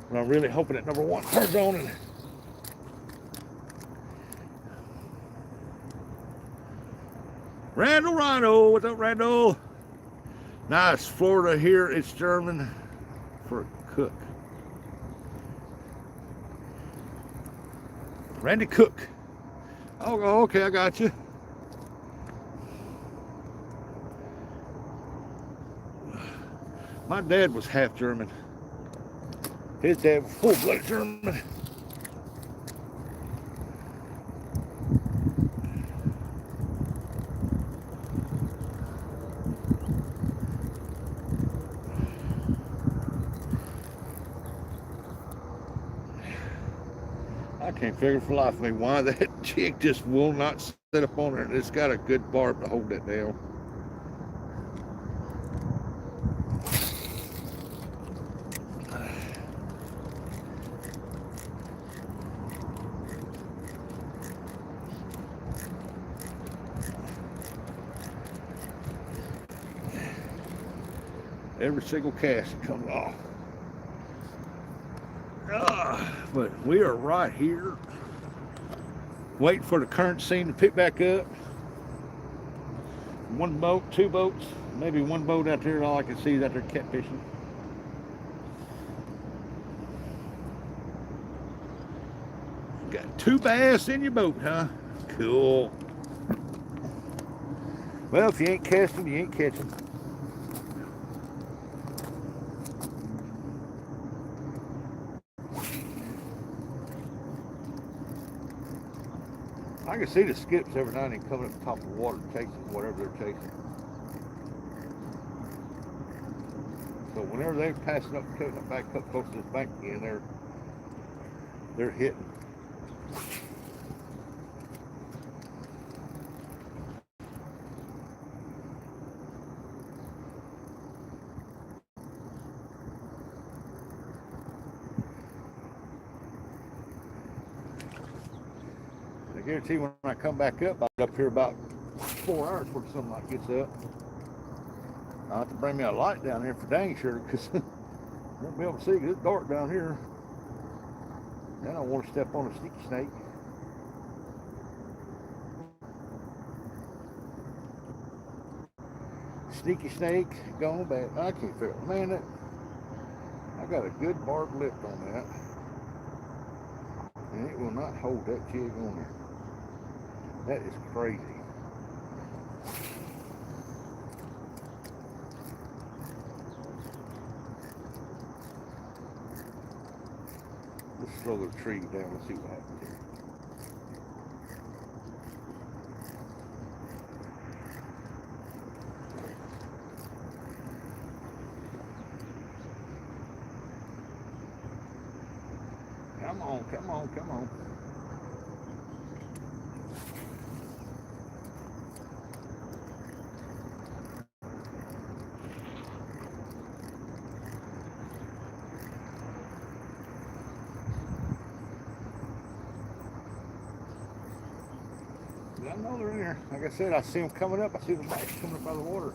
And I'm really hoping that number 1 turns on. And Randall Rhino, what's up, Randall? Nice, Florida here. It's German for a cook. Randy Cook. Oh, okay, I got you. My dad was half German. His dad was full-blooded German. I can't figure for the life of me why that jig just will not set up on there. It's got a good barb to hold that down. Every single cast comes off. But we are right here waiting for the current scene to pick back up. 1 boat, 2 boats, maybe 1 boat out there. All I can see is out there catfishing. Got 2 bass in your boat, huh? Cool. Well, if you ain't casting, you ain't catching. I can see the skips every now and then coming up the top of the water chasing whatever they're chasing. So whenever they're passing up, cutting it back up close to this bank again, they're hitting. I guarantee when I come back up, I'll be up here about 4 hours before the sunlight gets up. I'll have to bring me a light down here for dang sure, because I won't be able to see because it's dark down here. Then I don't want to step on a sneaky snake. Sneaky snake, gone back. I can't figure it. Man, I got a good barbed lip on that. And it will not hold that jig on there. That is crazy. Let's slow the tree down and see what happens here. Come on, come on, come on. I know they're in there. Like I said, I see them coming up. I see the bites coming up out of the water.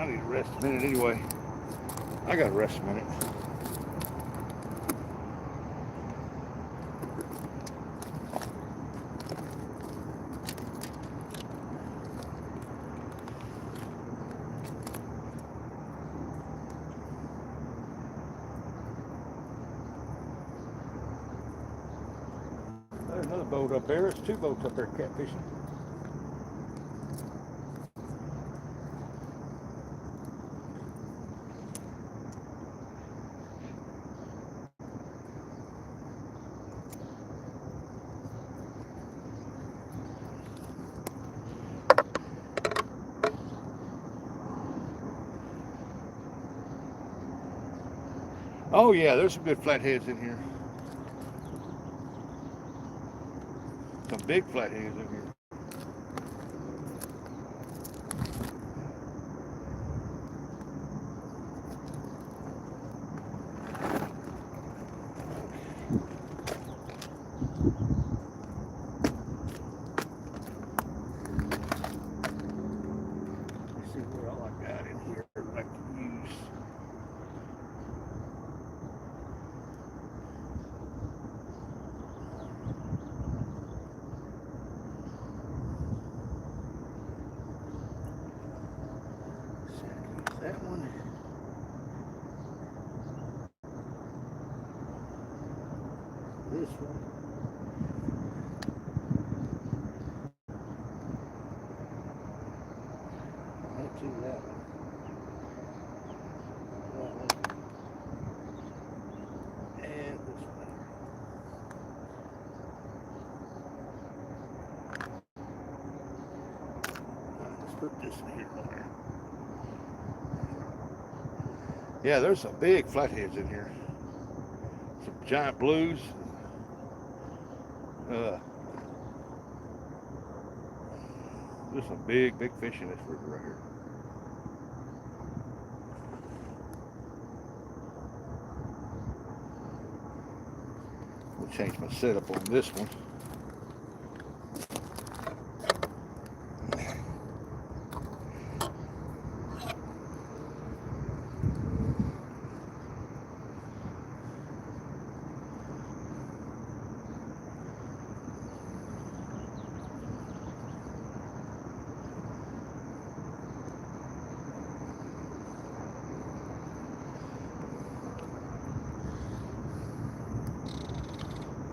I need to rest a minute anyway. I gotta rest a minute. There's another boat up there. There's two boats up there catfishing. Oh yeah, there's some good flatheads in here. Some big flatheads in here. Let's see what all I got in here that I can use. That one. This one. Let's do that one. That one. And this one. Let's put this in here somewhere. Yeah, there's some big flatheads in here. Some giant blues. There's some big fish in this river right here. We'll change my setup on this one.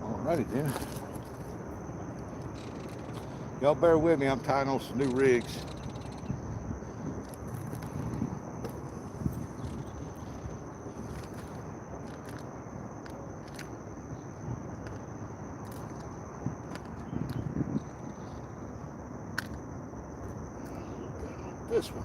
Alrighty then. Y'all bear with me, I'm tying on some new rigs. This one.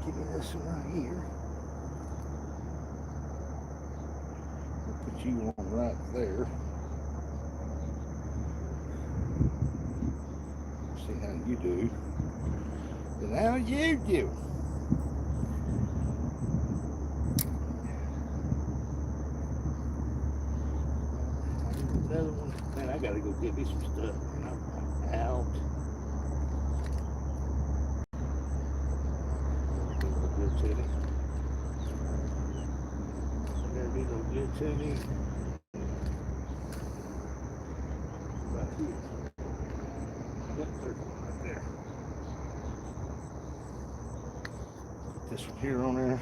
Give me this one right here. I'll put you on right there. See how you do. And how you do. Another one. Man, I gotta go get me some stuff. I'm out. Good to me. That'll be no good to me. Right here. Yep, there's one right there. Put this one here on there.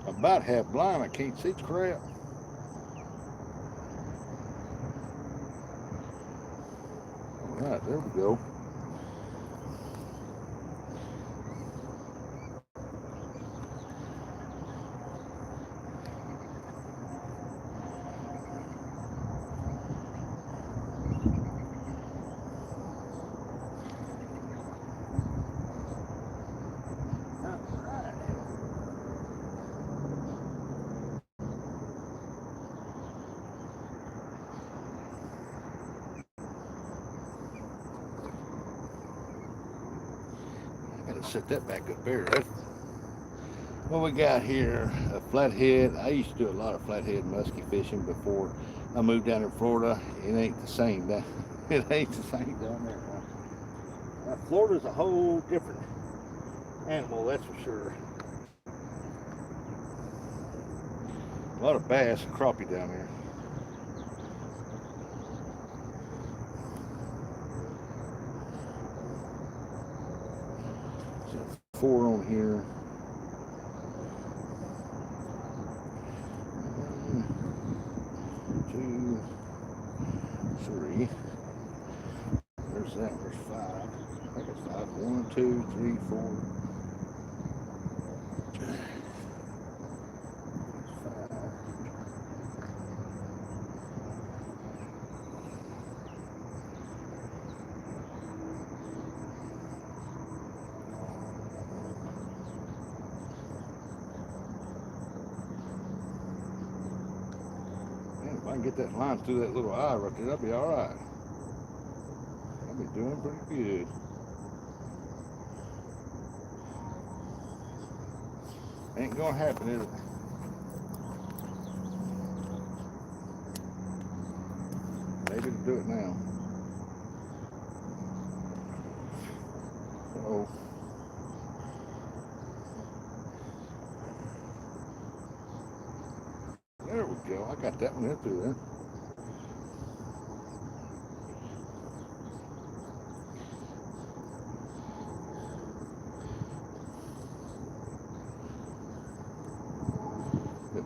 I'm about half blind, I can't see crap. Alright, there we go. Let's set that back up there. What we got here, a flathead. I used to do a lot of flathead musky fishing before I moved down in Florida. It ain't the same. It ain't the same down there. Florida's a whole different animal, that's for sure. A lot of bass and crappie down there. So 4 on here. 1, 2, 3. There's that. There's 5. I think it's 5. 1, 2, 3, 4. If I can get that line through that little eye right there, that'll be all right. I'll be doing pretty good. Ain't gonna happen, is it? Maybe to do it now. So there we go. I got that one in through there.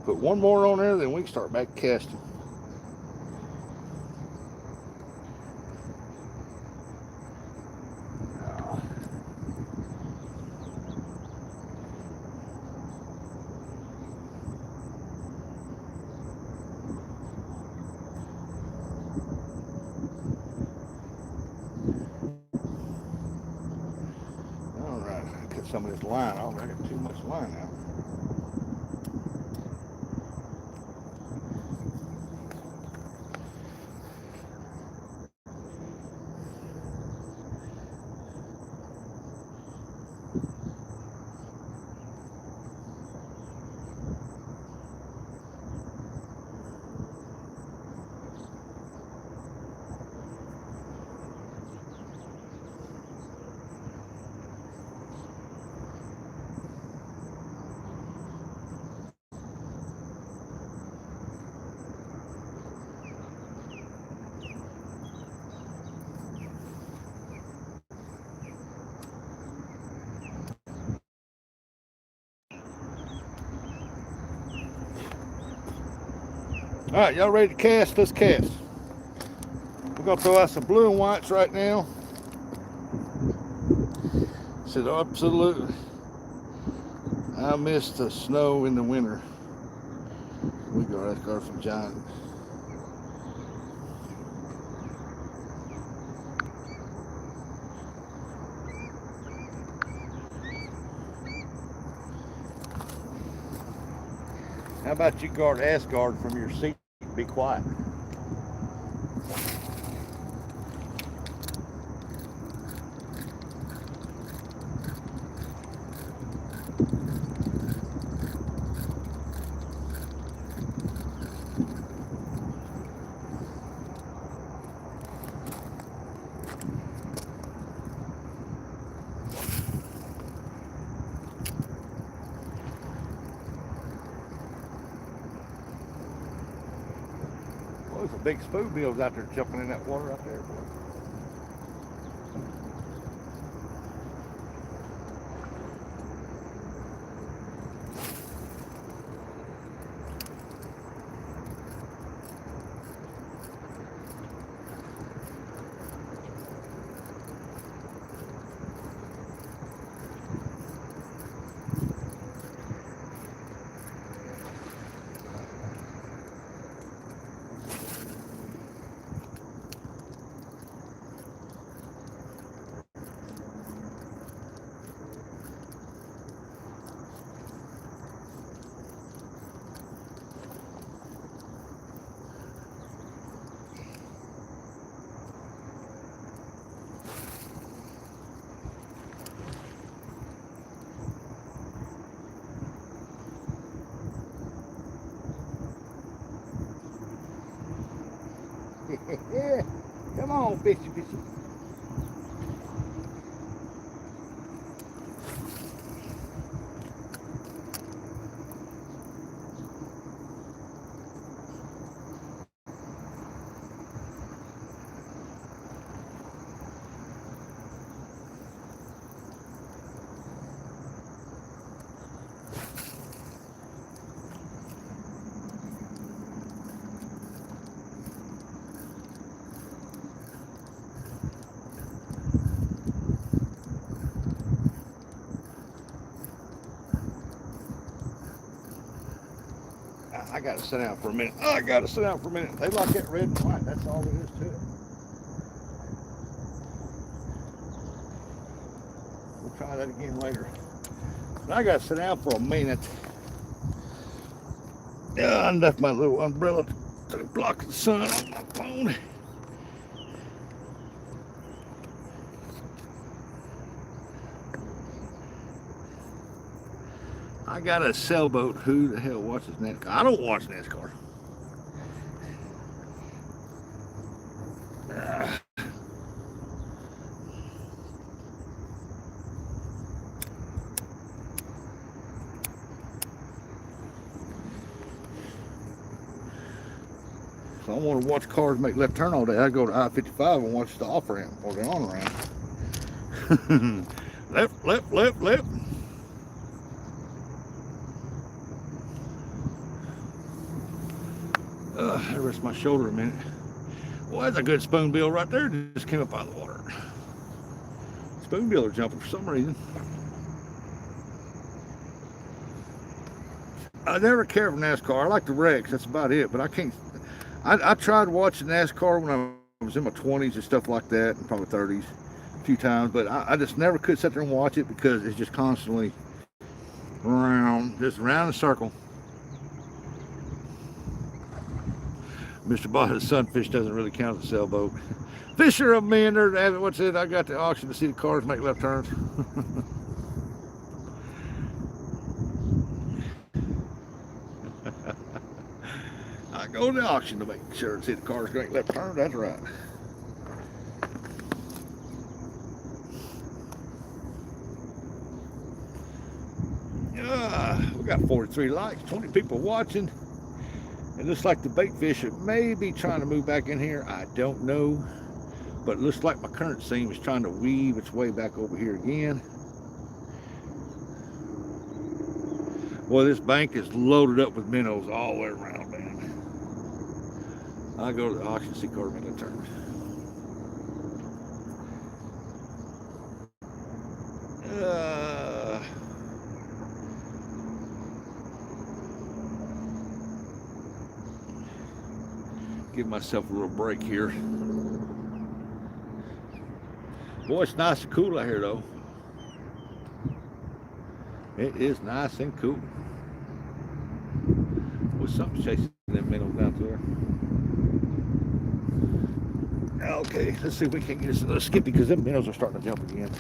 Put one more on there, then we can start back casting. All right, I cut some of this line off. I got too much line now. All right, y'all ready to cast? Let's cast. We're gonna throw out some blue and whites right now. Said absolutely. I missed the snow in the winter. We got that from Giant. How about you guard Asgard from your seat? Be quiet. Well, there's a big spoonbills out there jumping in that water out there, boy. Yeah. Come on, fishy, fishy. I got to sit down for a minute. I got to sit down for a minute. They like that red and white. That's all there is to it. We'll try that again later. But I got to sit down for a minute. Yeah, I left my little umbrella to block the sun on my phone. I got a sailboat. Who the hell watches NASCAR? I don't watch NASCAR. If I want to watch cars make left turn all day, I go to I-55 and watch the off ramp or the on ramp. Left, left, left, left. I rest my shoulder a minute. Well, that's a good spoonbill right there. Just came up out of the water. Spoonbill are jumping for some reason. I never cared for NASCAR. I like the wrecks. That's about it. But I can't. I tried watching NASCAR when I was in my 20s and stuff like that, and probably 30s a few times. But I just never could sit there and watch it because it's just constantly just around in a circle. Mr. Bottom's sunfish doesn't really count as a sailboat. Fisher of men, they're what's it? I got the auction to see the cars make left turns. I go to the auction to make sure and see the cars make left turns. That's right. We got 43 likes, 20 people watching. It looks like the bait fish may be trying to move back in here. I don't know. But it looks like my current seam is trying to weave its way back over here again. Well, this bank is loaded up with minnows all the way around, man. I go to the auction to see cars make a turn. Give myself a little break here. Boy, it's nice and cool out here, though. It is nice and cool. With something chasing them minnows down there. Okay, let's see if we can get this a little skippy because them minnows are starting to jump again.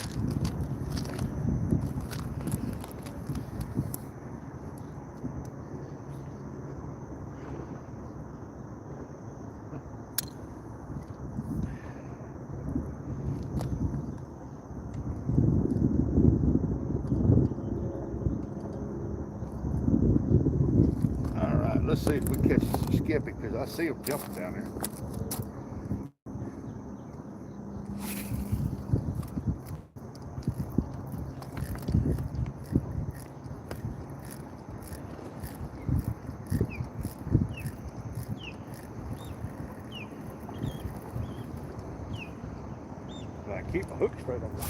Let's see if we catch skippy because I see them jumping down there. I keep a hook straight on this.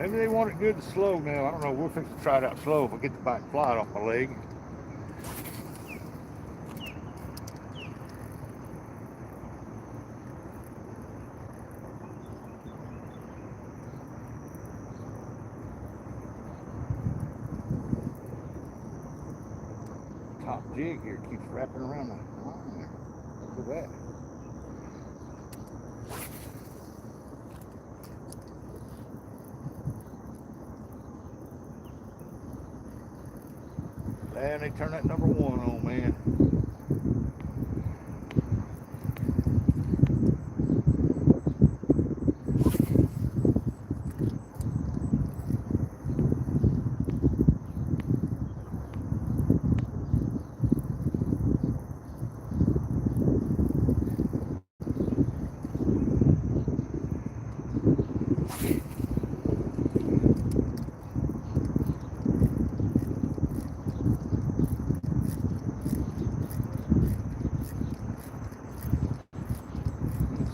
Maybe they want it good and slow now. I don't know. We'll fix to try it out slow if I get the back fly off my leg. Top jig here keeps wrapping around the line there. Look at that. And they turn that number 1 on, man.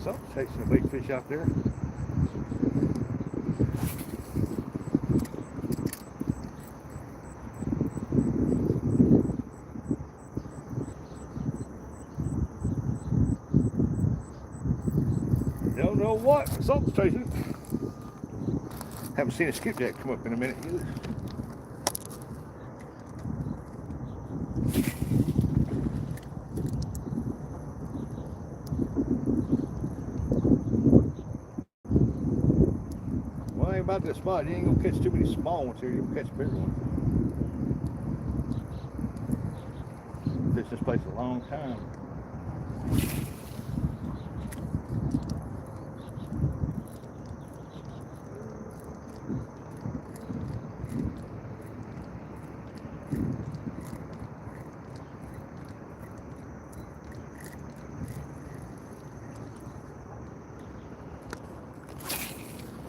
Something's chasing a big fish out there. Don't know what. Something's chasing it. Haven't seen a skipjack come up in a minute either. Well, ain't about this spot. You ain't gonna catch too many small ones here. You'll catch bigger ones. Fished this place a long time.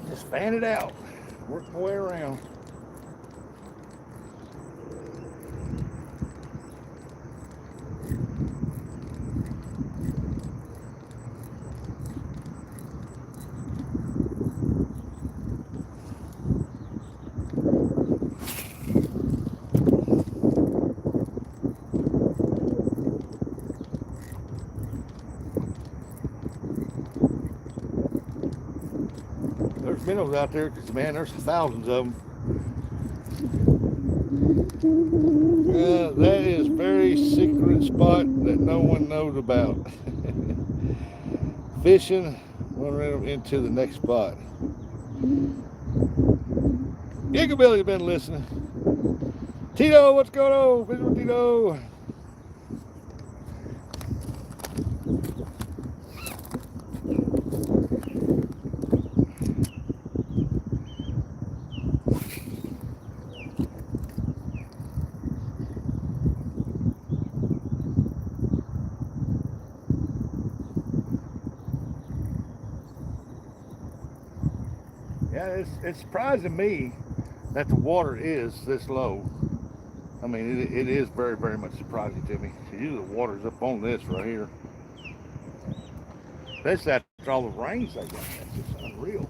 Just fan it out. Work my way around. There's minnows out there because, man, there's thousands of them. That is a very secret spot that no one knows about. Fishing, running into the next spot. Gigabilly's been listening. Tito, what's going on? Fish with Tito. Yeah, it's surprising me that the water is this low. I mean, it is very, very much surprising to me. Usually the water's up on this right here. That's after all the rains they got. That's just unreal.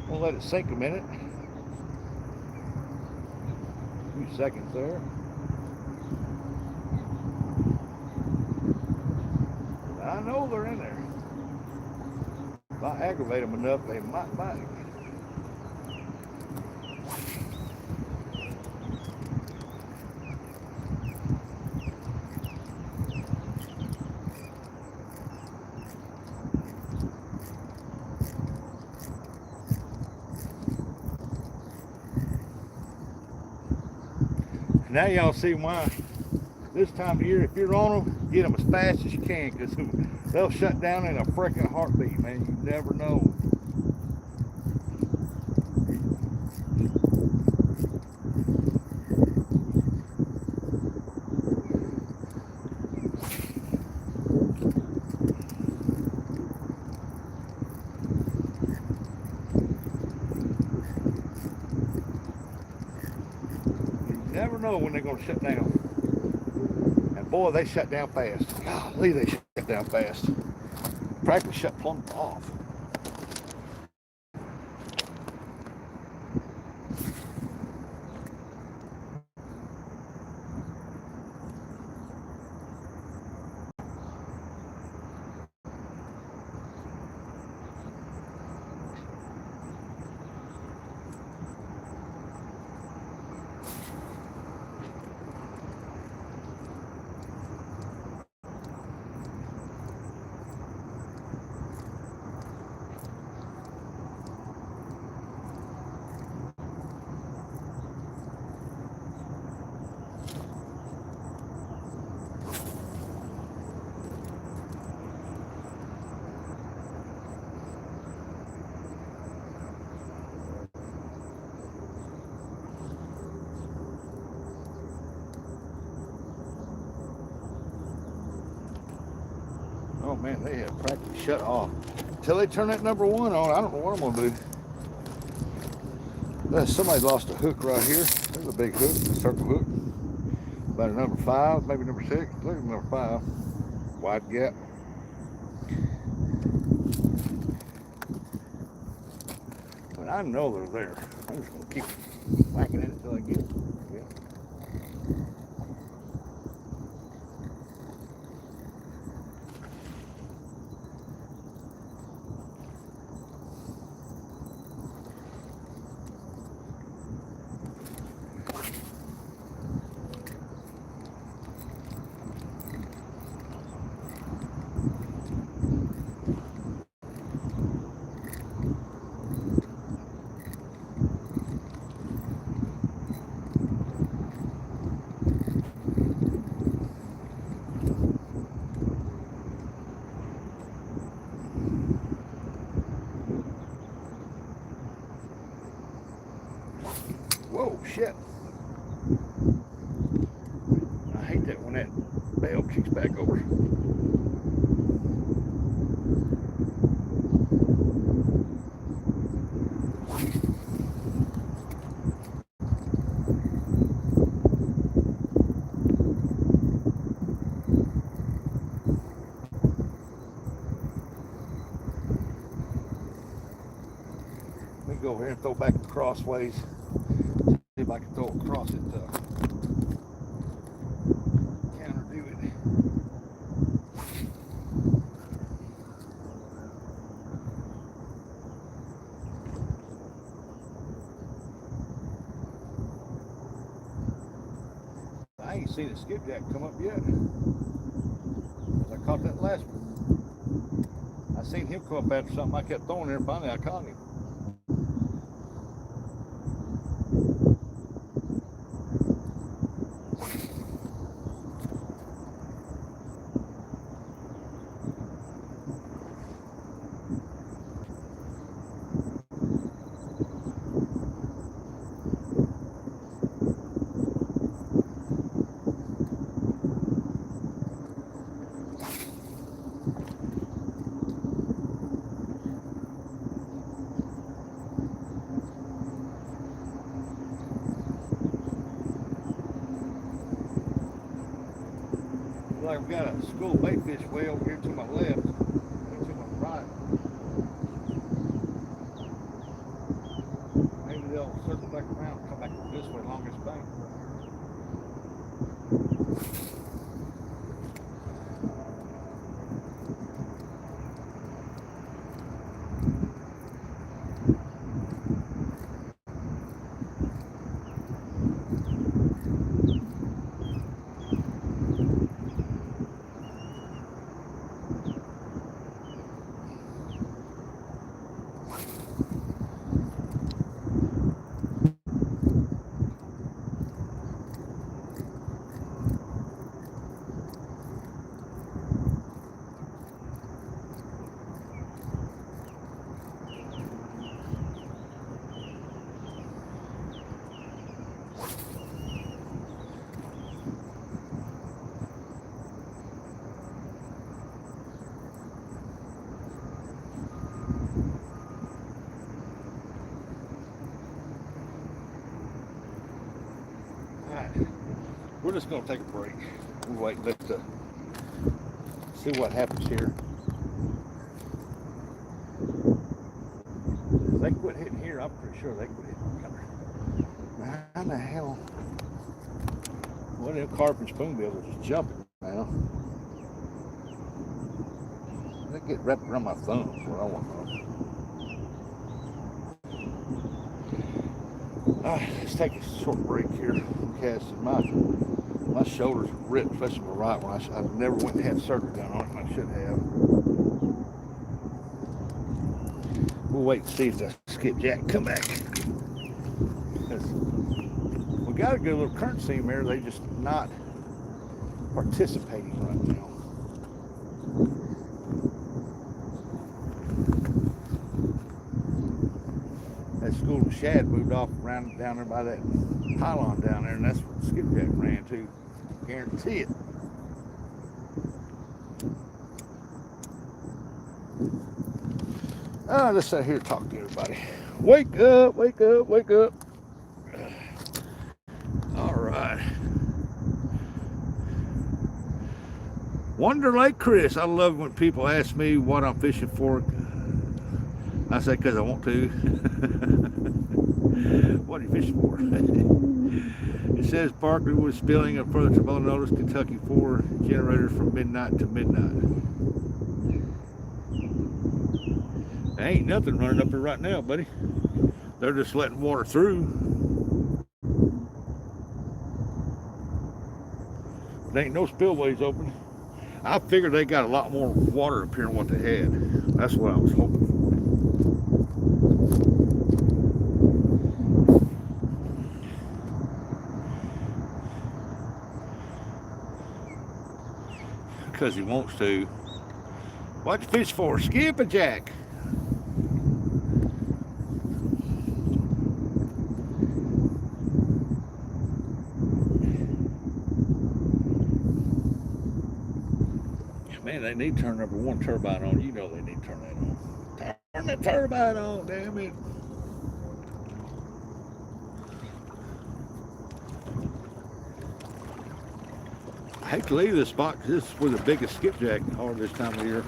We'll let it sink a minute. A few seconds there. I know they're in there. If I aggravate them enough, they might bite. Now y'all see why this time of year, if you're on them, get them as fast as you can, because they'll shut down in a freaking heartbeat, man. You never know. never know when they're going to shut down. And boy, they shut down fast. Golly, they shut down fast. Practically shut plumb off. Oh man, they have practically shut off. Until they turn that number 1 on, I don't know what I'm gonna do. Somebody lost a hook right here. There's a big hook, a circle hook. About a number 5, maybe number 6. Look at number 5. Wide gap. But I know they're there. I'm just gonna keep whacking at it until I get it. Yeah. Whoa, shit. I hate that when that bell kicks back over. Let me go over here and throw back the crossways. See if I can throw it across it to counter-do it. I ain't seen a skipjack come up yet. I caught that last one. I seen him come up after something I kept throwing there, and finally I caught him. Like I've got a school bait fish way over here to my left and to my right. Maybe they'll circle back around and come back this way along this bank. Alright, we're just gonna take a break. We'll wait, let's see what happens here. If they quit hitting here, I'm pretty sure they quit hitting yonder. How the hell? Well, them carp and spoonbill are just jumping now. They get wrapped around my thumb, is what I want to know. Let's take a short break here. Because my shoulders ripped, especially my right one. I never went and had surgery done on it, and I should have. We'll wait and see if the skipjack come back. We got a good little current seam there. They just not participating right now. That school of shad moved off around down there by that pylon down there, and that's where the skipjack ran to. Guarantee it. Let's sit here and talk to everybody. Wake up, wake up, wake up. All right. Wonder Lake Chris. I love when people ask me what I'm fishing for. I say because I want to. What are you fishing for? It says Barkley was spilling a further to notice Kentucky 4 generators from midnight to midnight. There ain't nothing running up here right now, buddy. They're just letting water through. There ain't no spillways open. I figured they got a lot more water up here than what they had. That's what I was hoping for. Because he wants to. What you fish for? Skipjack. Man, they need to turn number 1 turbine on. You know they need to turn that on. Turn the turbine on, damn it. I hate to leave this spot because this is where the biggest skipjack are this time of year.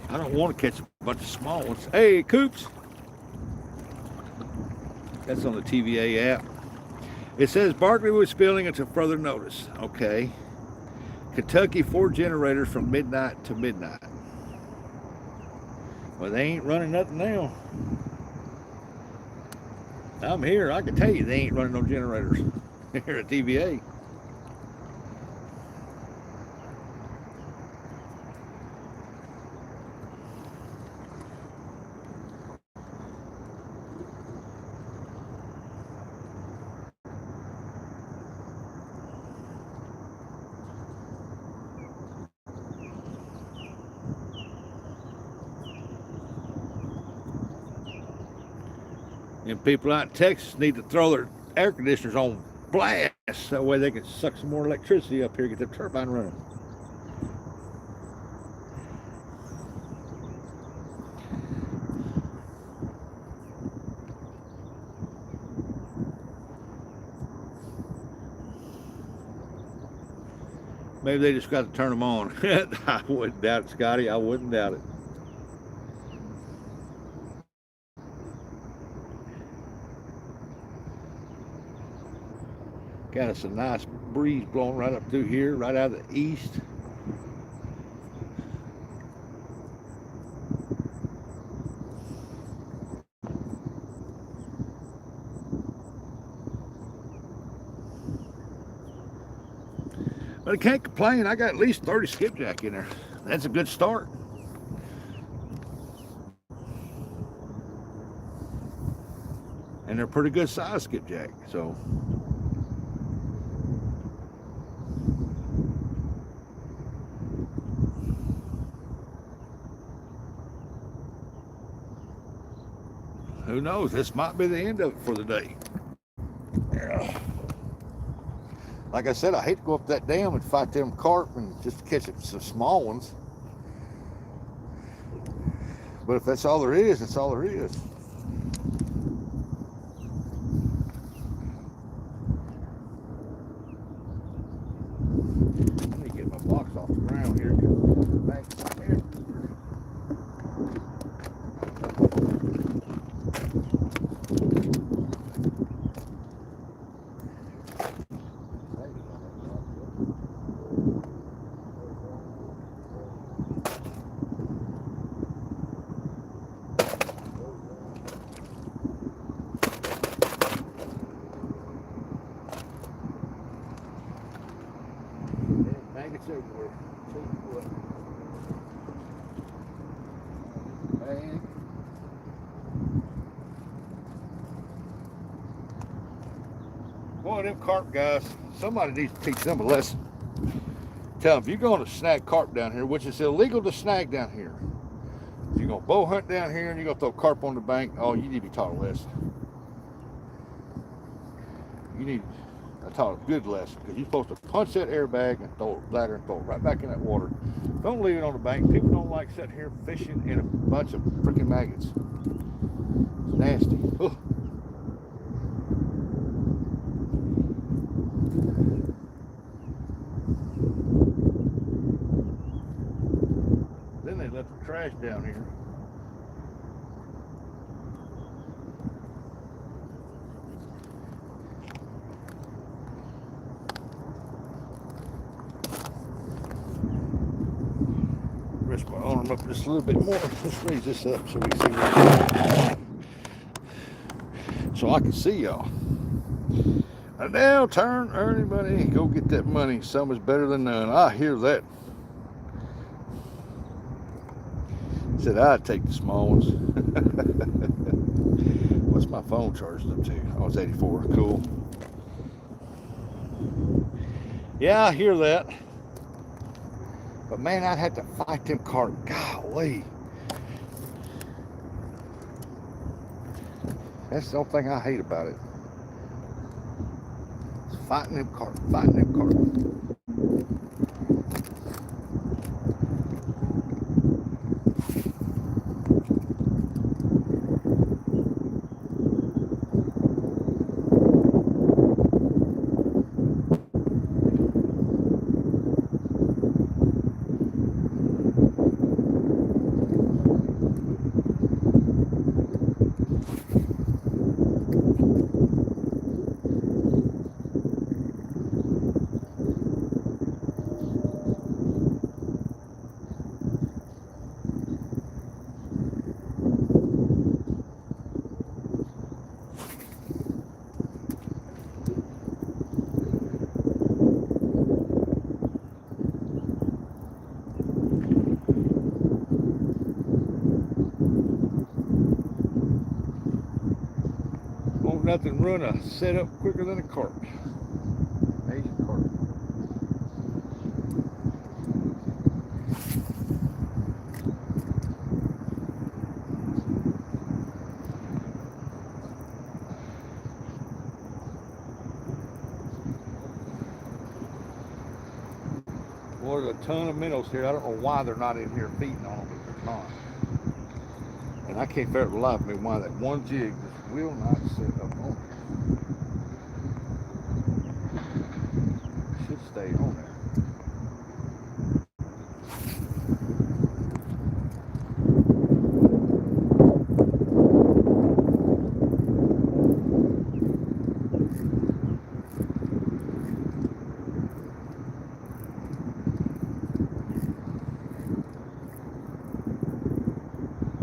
I don't want to catch a bunch of small ones. Hey, Coops. That's on the TVA app. It says Barkley was spilling until further notice. Okay. Kentucky 4 generators from midnight to midnight. Well, they ain't running nothing now. I'm here. I can tell you they ain't running no generators here at TVA. And people out in Texas need to throw their air conditioners on blast. That way they can suck some more electricity up here, get the turbine running. Maybe they just got to turn them on. I wouldn't doubt it, Scotty. I wouldn't doubt it. Got us a nice breeze blowing right up through here, right out of the east. But I can't complain. I got at least 30 skipjack in there. That's a good start. And they're pretty good size skipjack, so. Who knows? This might be the end of it for the day. Yeah. Like I said, I hate to go up that dam and fight them carp and just catch some small ones. But if that's all there is, that's all there is. Let me get my box off the ground here. Maggots everywhere. Bag. Boy, them carp guys, somebody needs to teach them a lesson. Tell them, if you're going to snag carp down here, which is illegal to snag down here, if you're going to bow hunt down here and you're going to throw carp on the bank, oh, you need to be taught a lesson. You need taught a good lesson, because you're supposed to punch that airbag and throw it bladder and throw it right back in that water. Don't leave it on the bank. People don't like sitting here fishing in a bunch of freaking maggots. It's nasty. Ugh. Then they left the trash down here. Rest my arm up just a little bit more. Let's raise this up so we can see. So I can see y'all. A downturn, early money, go get that money. Some is better than none. I hear that. Said I'd take the small ones. What's my phone charged up to? Oh, it's 84. Cool. Yeah, I hear that. But man, I'd have to fight them carp. Golly. That's the only thing I hate about it. It's fighting them carp, fighting them carp. Nothing run a setup quicker than a carp. Asian carp. Well, there's a ton of minnows here. I don't know why they're not in here feeding on them, but they're not. And I can't figure out the life of me why that one jig just will not sit up on here. It should stay on there.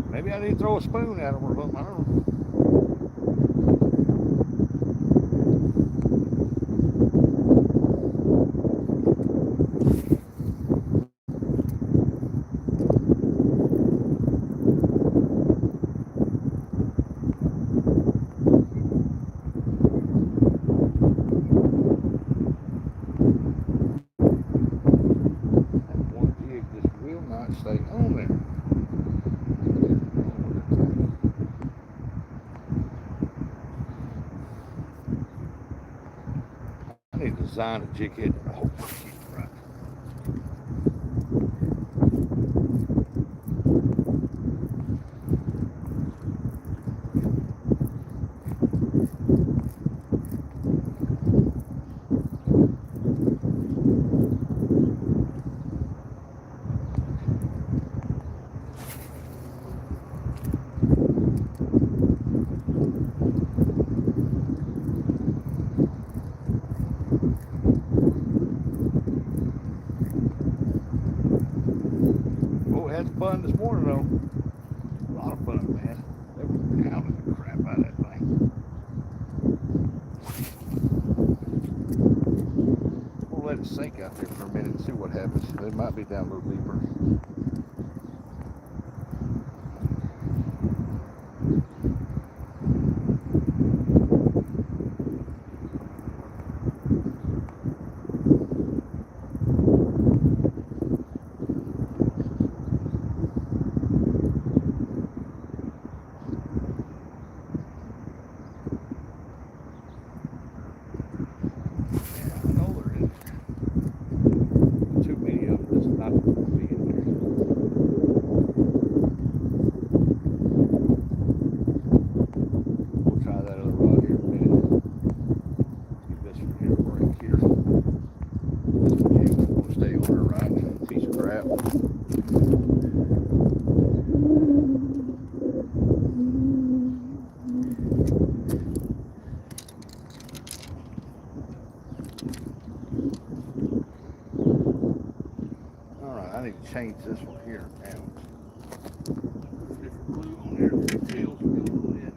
Maybe I need to throw a spoon at them or something. I don't know. That one jig just will not stay on there. designed a jig head. Oh, right. Oh, had fun this morning though. A lot of fun, man. They were pounding the crap out of that thing. We'll let it sink out there for a minute and see what happens. It might be down a little deeper. Change this one here now. Different glue on there. The tails will go a little bit.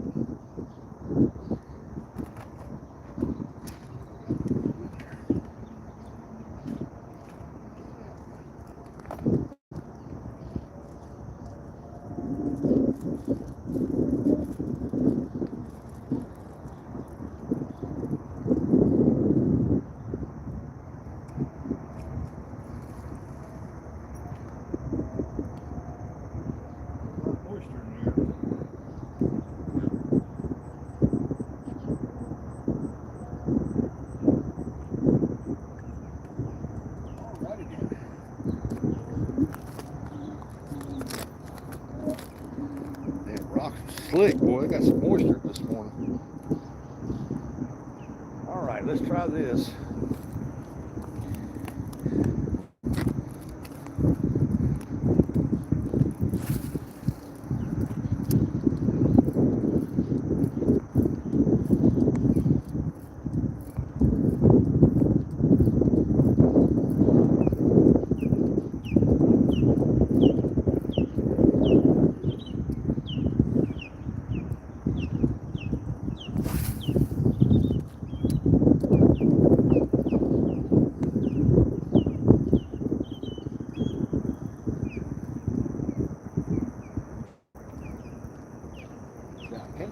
Slick, boy, I got some moisture this morning. All right, let's try this.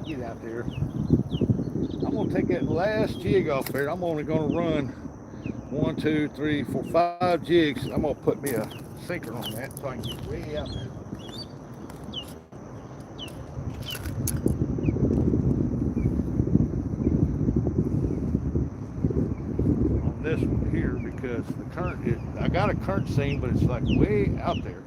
Get out there. I'm gonna take that last jig off there. I'm only gonna run 1, 2, 3, 4, 5 jigs. I'm gonna put me a sinker on that so I can get way out there. On this one here because the current, I got a current seam, but it's like way out there.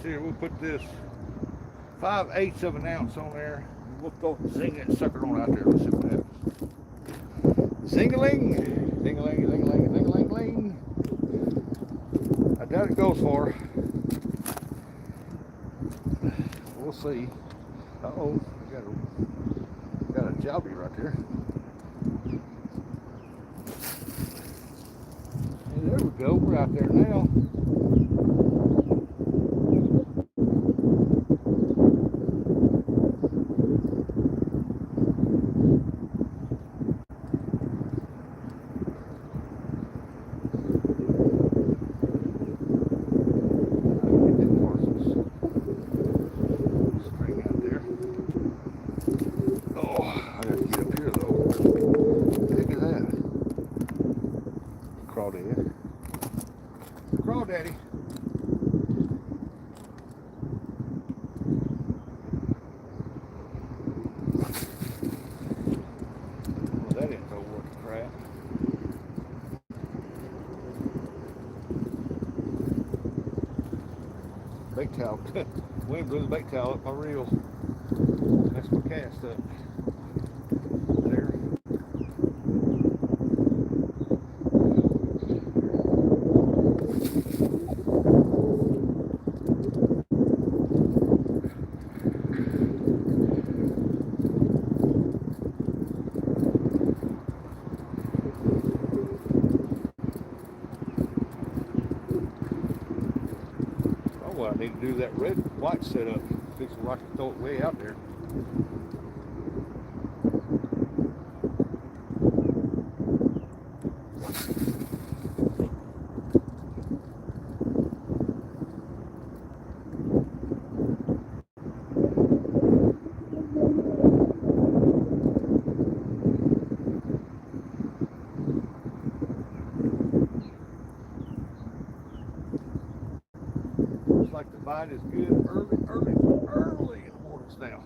Here, we'll put this 5/8 of an ounce on there. We'll go zing that sucker on out there. Let's see what happens. Zing-a-ling, zing-a-ling, zing-a-ling, zing-a-ling, ling. I doubt it goes far. We'll see. Uh-oh, we got a jobby right there. And there we go. go. We're out there now. Crawdaddy. Well, that ain't no working crap. Bait towel. Wind blew the bait towel up my reel. That's my cast up. There. Oh, well, I need to do that red white setup. Fix the rock and throw it way out there. Looks like the bite is good early in the mornings now.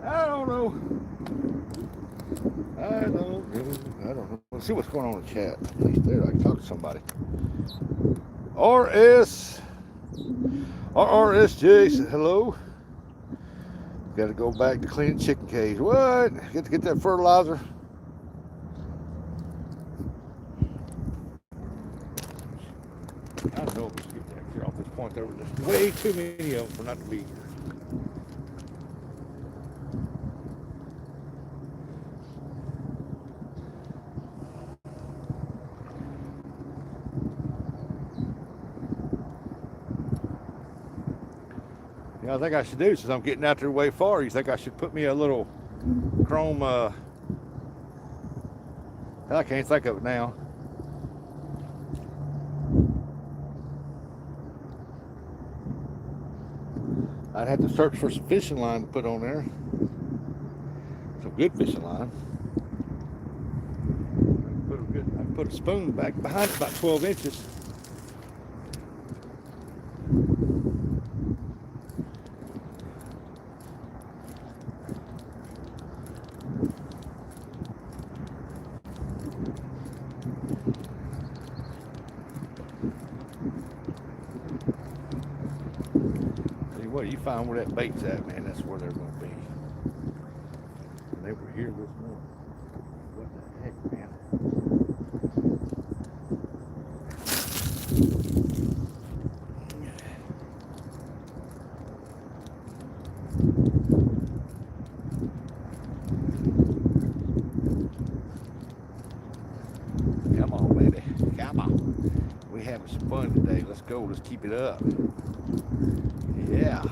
I don't know. Let's see what's going on in the chat. At least there, I can talk to somebody. RRSJ said hello. Got to go back to clean chicken cage. What? Get to get that fertilizer. I don't know if we skip back here off this point. There were just way too many of them for not to be here. You know, I think I should do, since I'm getting out there way far, you think I should put me a little chrome, I can't think of it now. I'd have to search for some fishing line to put on there. Some good fishing line. I can put a spoon back behind it about 12 inches. What you find where that bait's at, man, that's where they're going to be. And they were here this morning. What the heck, man? having some fun today. Let's go. Let's keep it up. Yeah.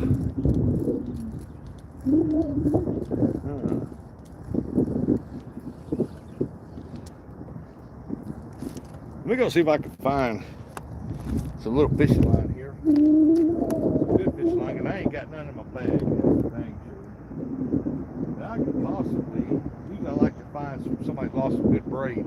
We're gonna see if I can find some little fishing line here. Good fishing line, and I ain't got none in my bag. Dang sure. But I could possibly. Usually I like to find somebody's lost some good braid.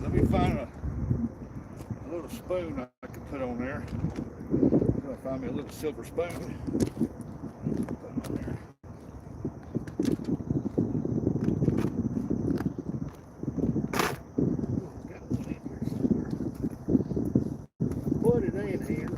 Let me find a little spoon I can put on there. I'm gonna find me a little silver spoon. Put on there. Got one in here somewhere. Put it in here.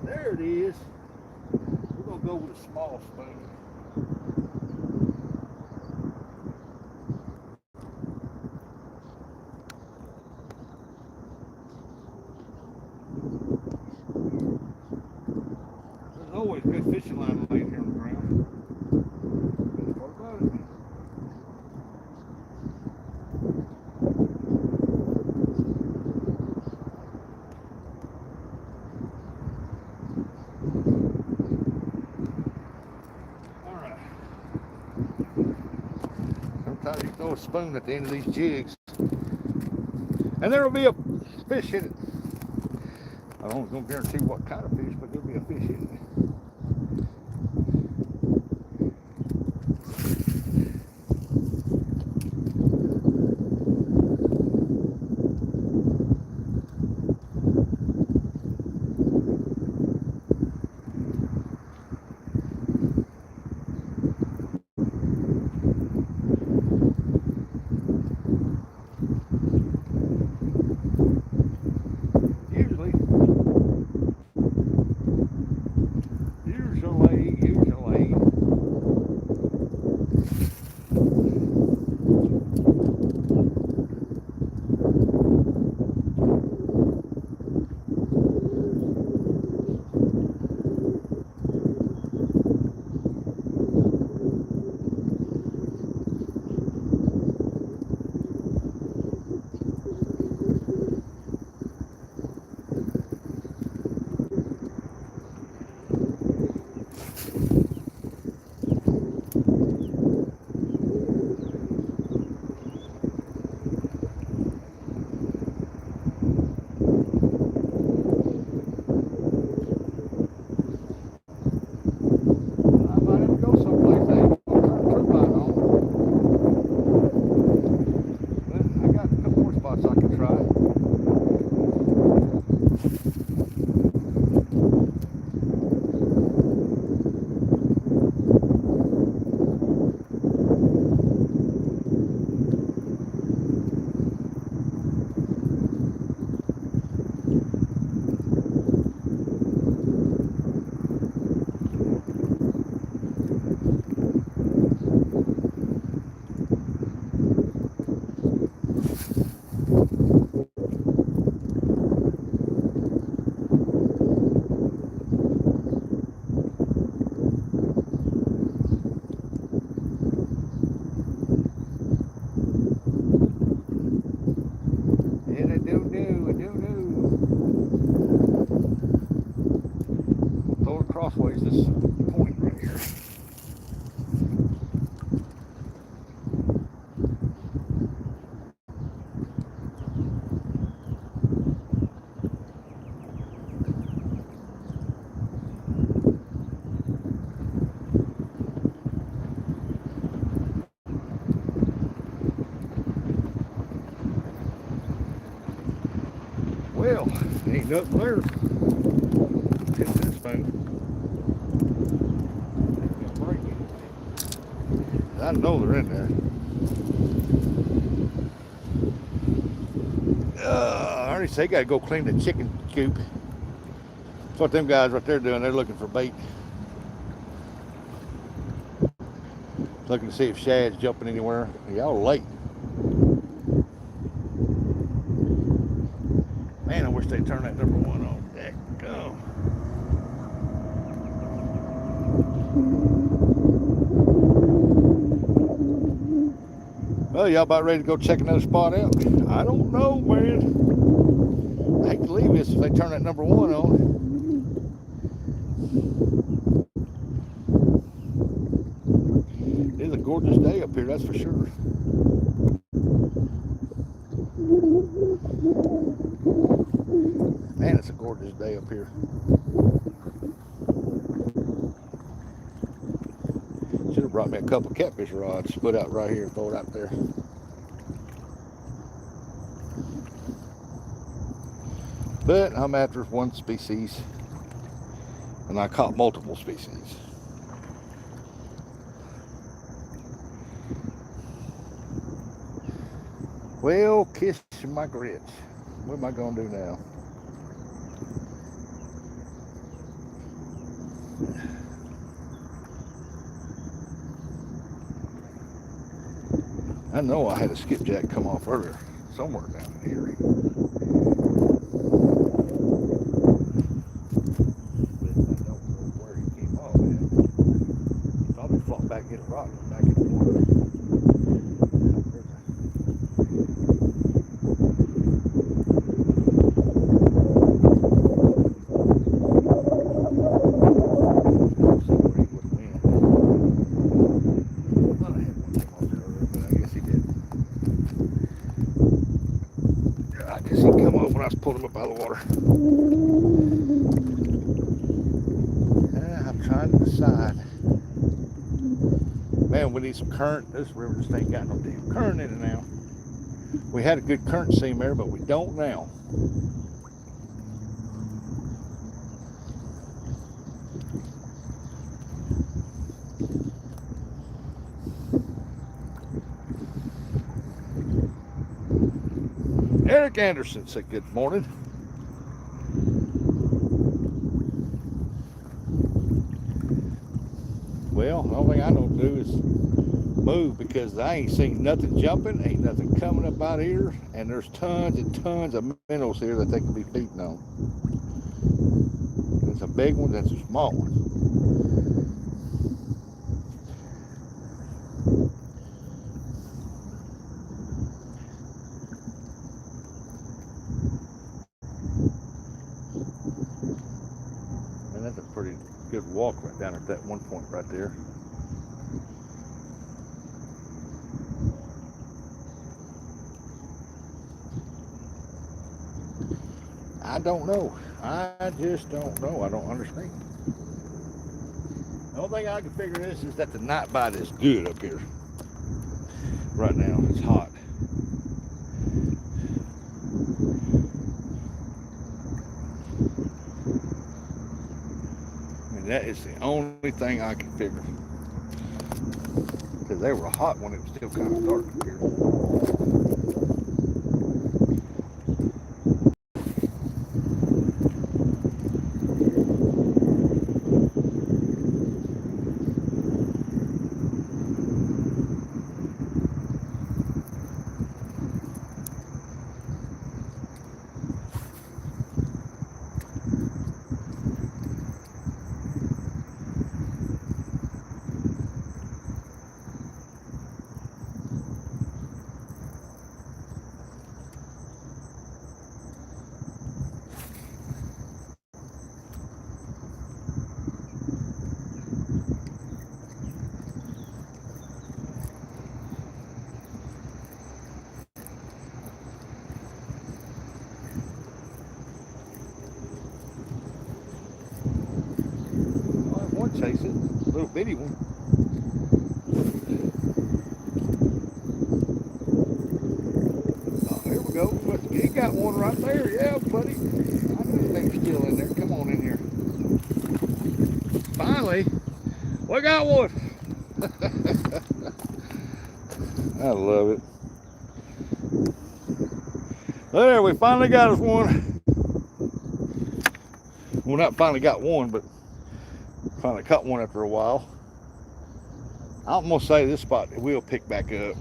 There it is. We're going to go with a small spoon. There's always good fishing line laying here on the ground. Best part about it. Sometimes you throw a spoon at the end of these jigs, and there will be a fish in it. I don't gonna guarantee what kind of fish, but there'll be a fish in it. I don't know. I don't know. Throw it crossways this point right here. Well, ain't nothing there. Hit this thing. I know they're in there. I already say got to go clean the chicken coop. That's what them guys right there doing. They're looking for bait. Looking to see if shad's jumping anywhere. Y'all late. Man, I wish they'd turn that number one on. Go. Well, y'all about ready to go check another spot out? I don't know, man. I hate to leave this if they turn that number one on. It's a gorgeous day up here, that's for sure. Man, it's a gorgeous day up here. Should have brought me a couple catfish rods, put out right here, throw it out there. But I'm after one species, and I caught multiple species. Well, kiss my grits. What am I going to do now? I know I had a skipjack come off earlier, somewhere down here. But I don't know where he came off, man. He probably flopped back, hit a rock, and back in the water. Pulled him up out of the water. I'm trying to decide. Man, we need some current. This river just ain't got no damn current in it now. We had a good current seam there, but we don't now. Eric Anderson said good morning. Well, the only thing I don't do is move because I ain't seen nothing jumping, ain't nothing coming up out here, and there's tons and tons of minnows here that they can be feeding on. There's some big ones and some small ones. And that's a pretty good walk right down at that one point right there. I don't know. I just don't know. I don't understand. The only thing I can figure is that the night bite is good up here. Right now, it's hot. And that is the only thing I can figure. Because they were hot when it was still kind of dark up here. chase it. Little bitty one. Oh, there we go. He got one right there. Yeah, buddy. I knew they were still in there. Come on in here. Finally, we got one. I love it. There, we finally got us one. Well, not finally got one, but finally caught one after a while. I'm gonna say this spot will pick back up.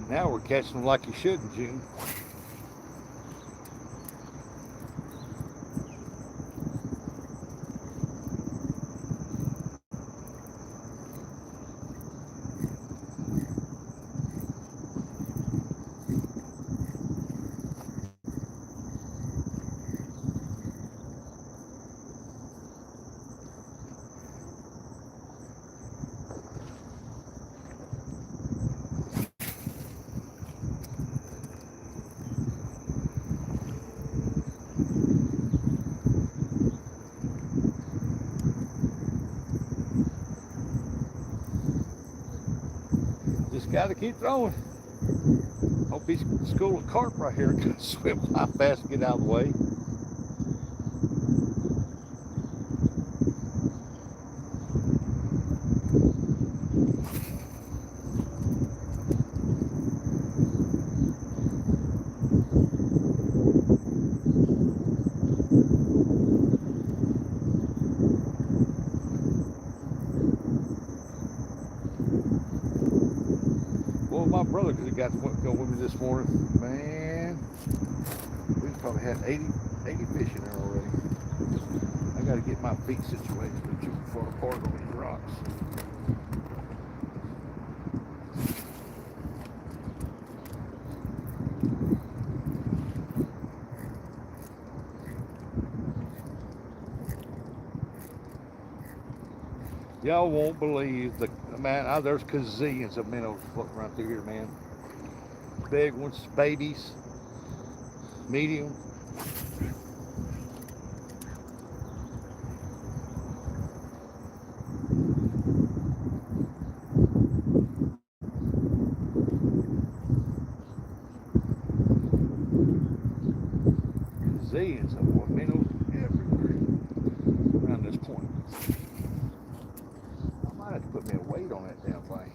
Now we're catching them like you should in June. Just got to keep throwing. Hope he's a school of carp right here. Can swim high fast and get out of the way. Well, my brother could have got to go with me this morning. Man, we probably had 80 fish in there already. I got to get my feet situated to too far apart on these rocks. Y'all won't believe the man. There's gazillions of minnows floating around through here, man. Big ones, babies, medium. Gazillions of minnows everywhere around this point. I might have to put me a weight on that damn thing.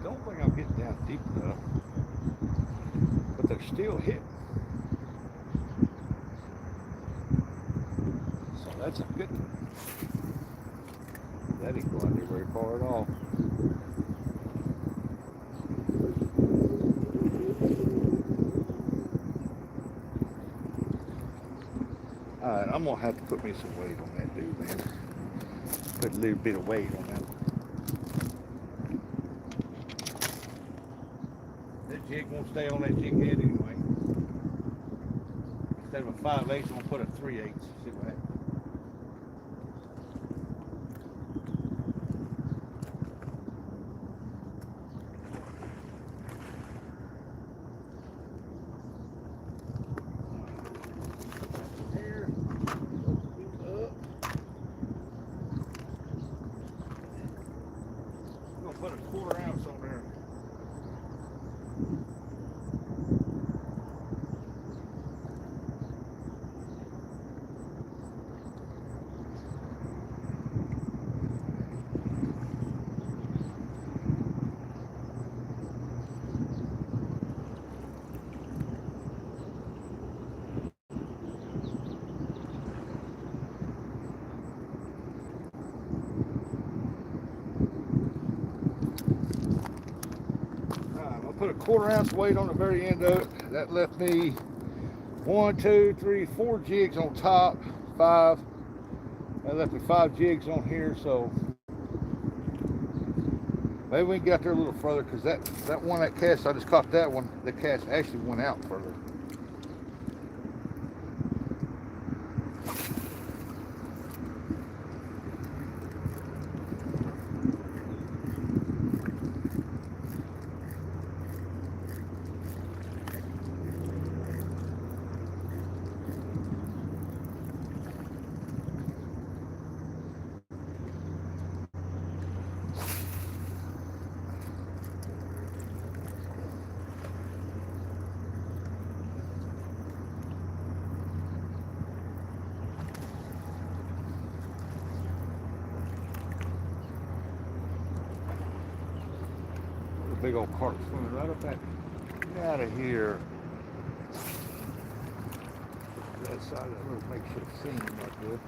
Don't think I'm getting down deep enough, but they're still hitting. So that's a good one. That ain't going there very far at all. Alright, I'm gonna have to put me some weight on that dude, man. Put a little bit of weight on that. That jig won't stay on that jig head anyway. Instead of a 5/8, I'm gonna put a 3/8. See what happens. Here, up. I'm gonna put a 1/4 ounce on there. Put a 1/4 ounce weight on the very end of it. That left me 1, 2, 3, 4 jigs on top, 5. That left me 5 jigs on here, so maybe we can get out there a little further, because that one, that cast, I just caught that one, the cast actually went out further. Big old cart swimming right up that. Get out of here. That side of that little makeshift seam right there.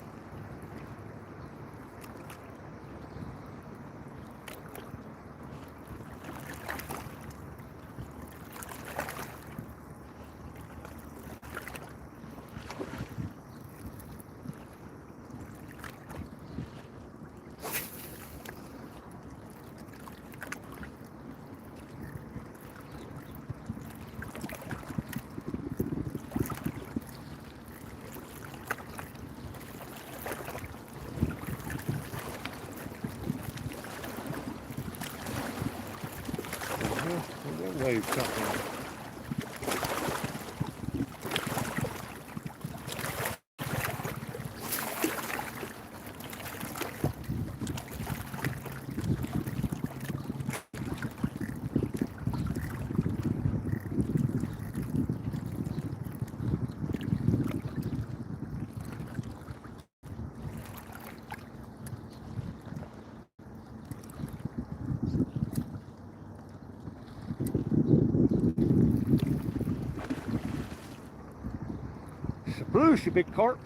That wave something. Bruce, you big carp.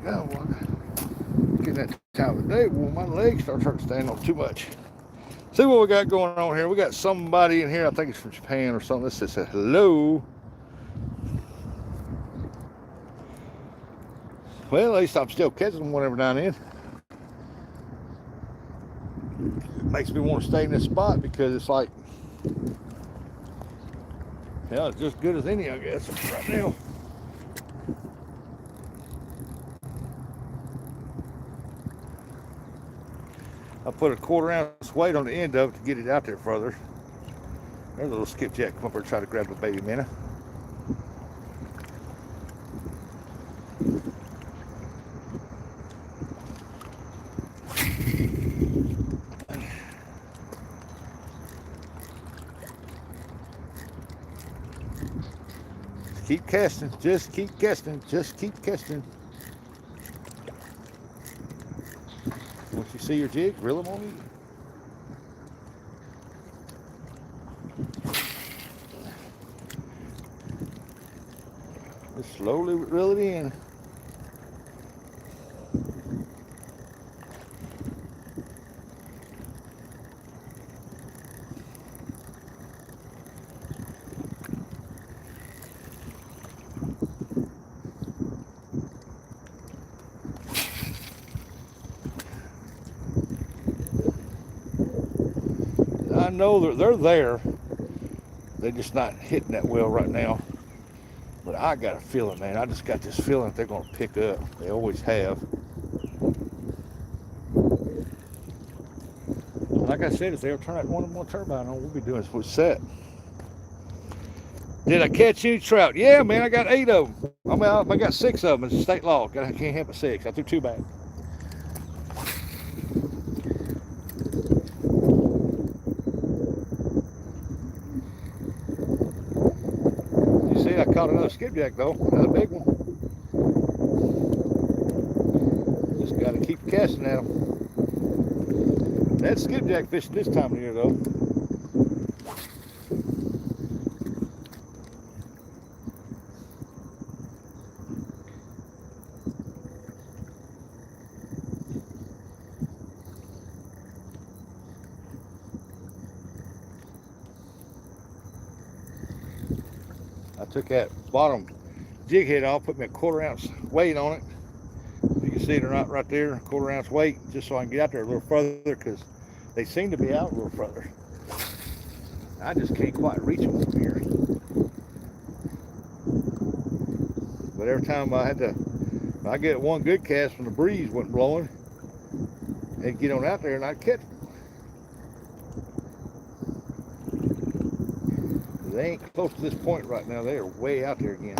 Got one. Getting that time of day, well, my legs start hurting standing on too much. See what we got going on here. We got somebody in here, I think it's from Japan or something. This says hello. Well, at least I'm still catching one every now and then. It makes me want to stay in this spot, because it's like, yeah, it's just good as any, I guess, right now. I put a 1/4 ounce weight on the end of it to get it out there further. There's a little skipjack come up here and try to grab a baby minnow. Keep casting, just keep casting, just keep casting. Once you see your jig, reel them on in. Just slowly reel it in. know they're there. They're just not hitting that well right now. But I got a feeling, man. I just got this feeling that they're going to pick up. They always have. Like I said, if they'll turn that one more turbine on, we'll be doing this set. Did I catch any trout? Yeah, man, I got 8 of them. I mean, I got 6 of them. It's a state law. I can't have but 6. I threw 2 back. You see, I caught another skipjack, though. Another big one. Just got to keep casting at them. That's skipjack fishing this time of year, though. I took that bottom jig head off, put me a 1/4 ounce weight on it. You can see they're not right there, 1/4 ounce weight, just so I can get out there a little further because they seem to be out a little further. I just can't quite reach them from here. But every time I get one good cast when the breeze wasn't blowing, they'd get on out there and I'd catch them. They ain't close to this point right now. They are way out there again.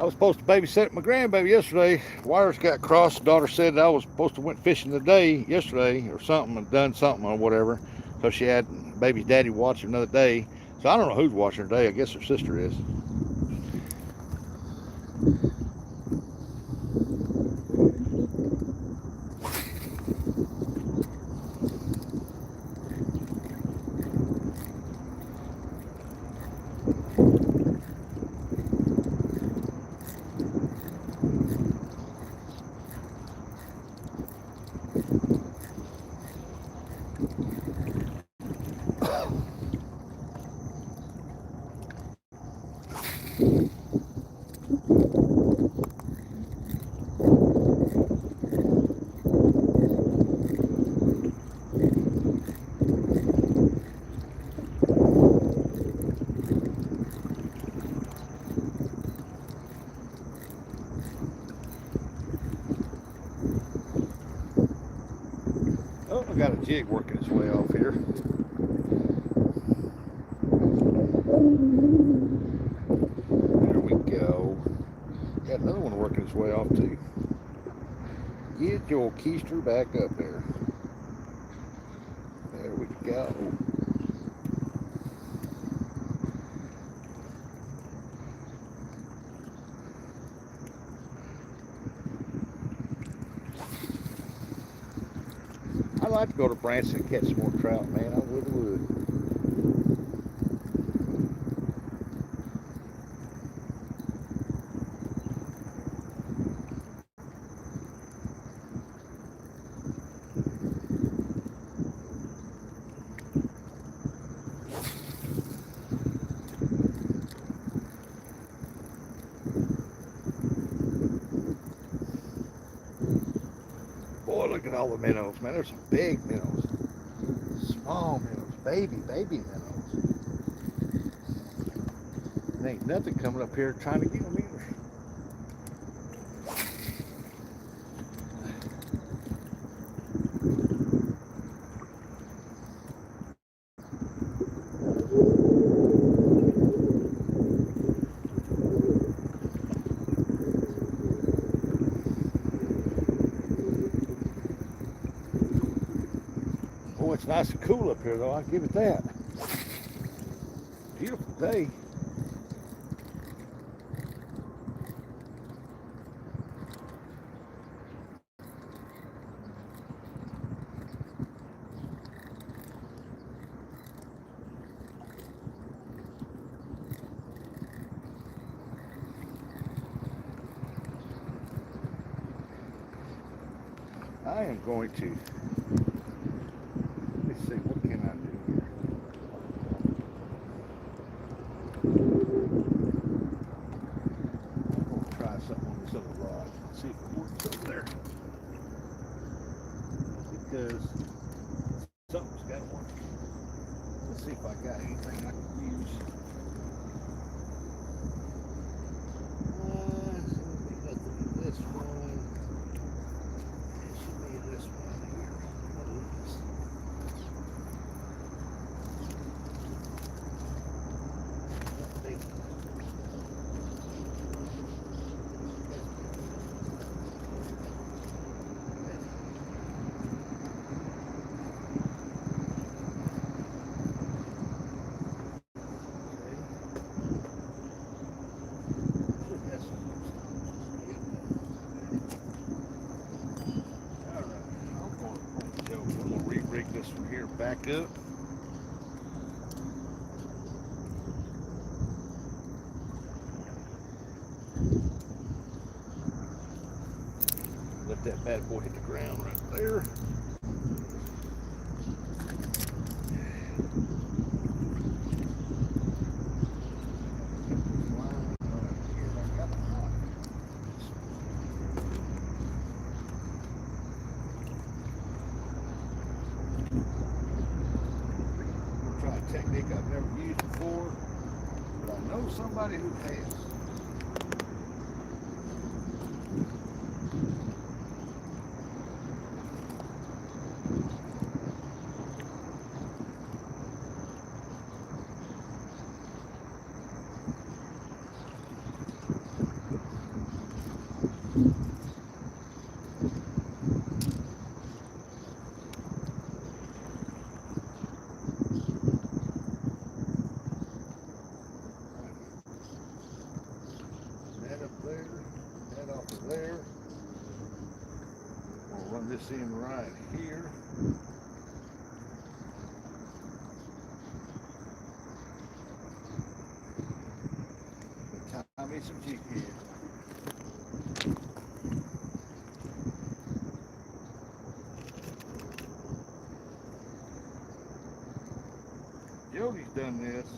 I was supposed to babysit my grandbaby yesterday. Wires got crossed. Daughter said I was supposed to went fishing yesterday or something, and done something or whatever. So she had baby's daddy watch her another day. So I don't know who's watching her today. I guess her sister is. Oh, I got a jig working its way off here. There we go. Got another one working its way off too. Get your keister back up there. There we go. I'd like to go to Branson and catch some more trout, man. I really would. Boy, look at all the minnows, man. There's some big minnows. Small minnows. Baby minnows. There ain't nothing coming up here trying to get them either. Oh, it's nice and cool up here, though. I'll give it that. Beautiful day. I am going to, let's see, what can I do here? I'm going to try something on this other rod. See if it works over there. Because something's got to work. Let's see if I got anything I can use. This one. It should be this one here. What is this? Rig this one here back up. Let that bad boy hit the ground right there. Technique I've never used before, but I know somebody who has. That off of there. We'll run this in right here. Tie me some jig head. Jody's done this,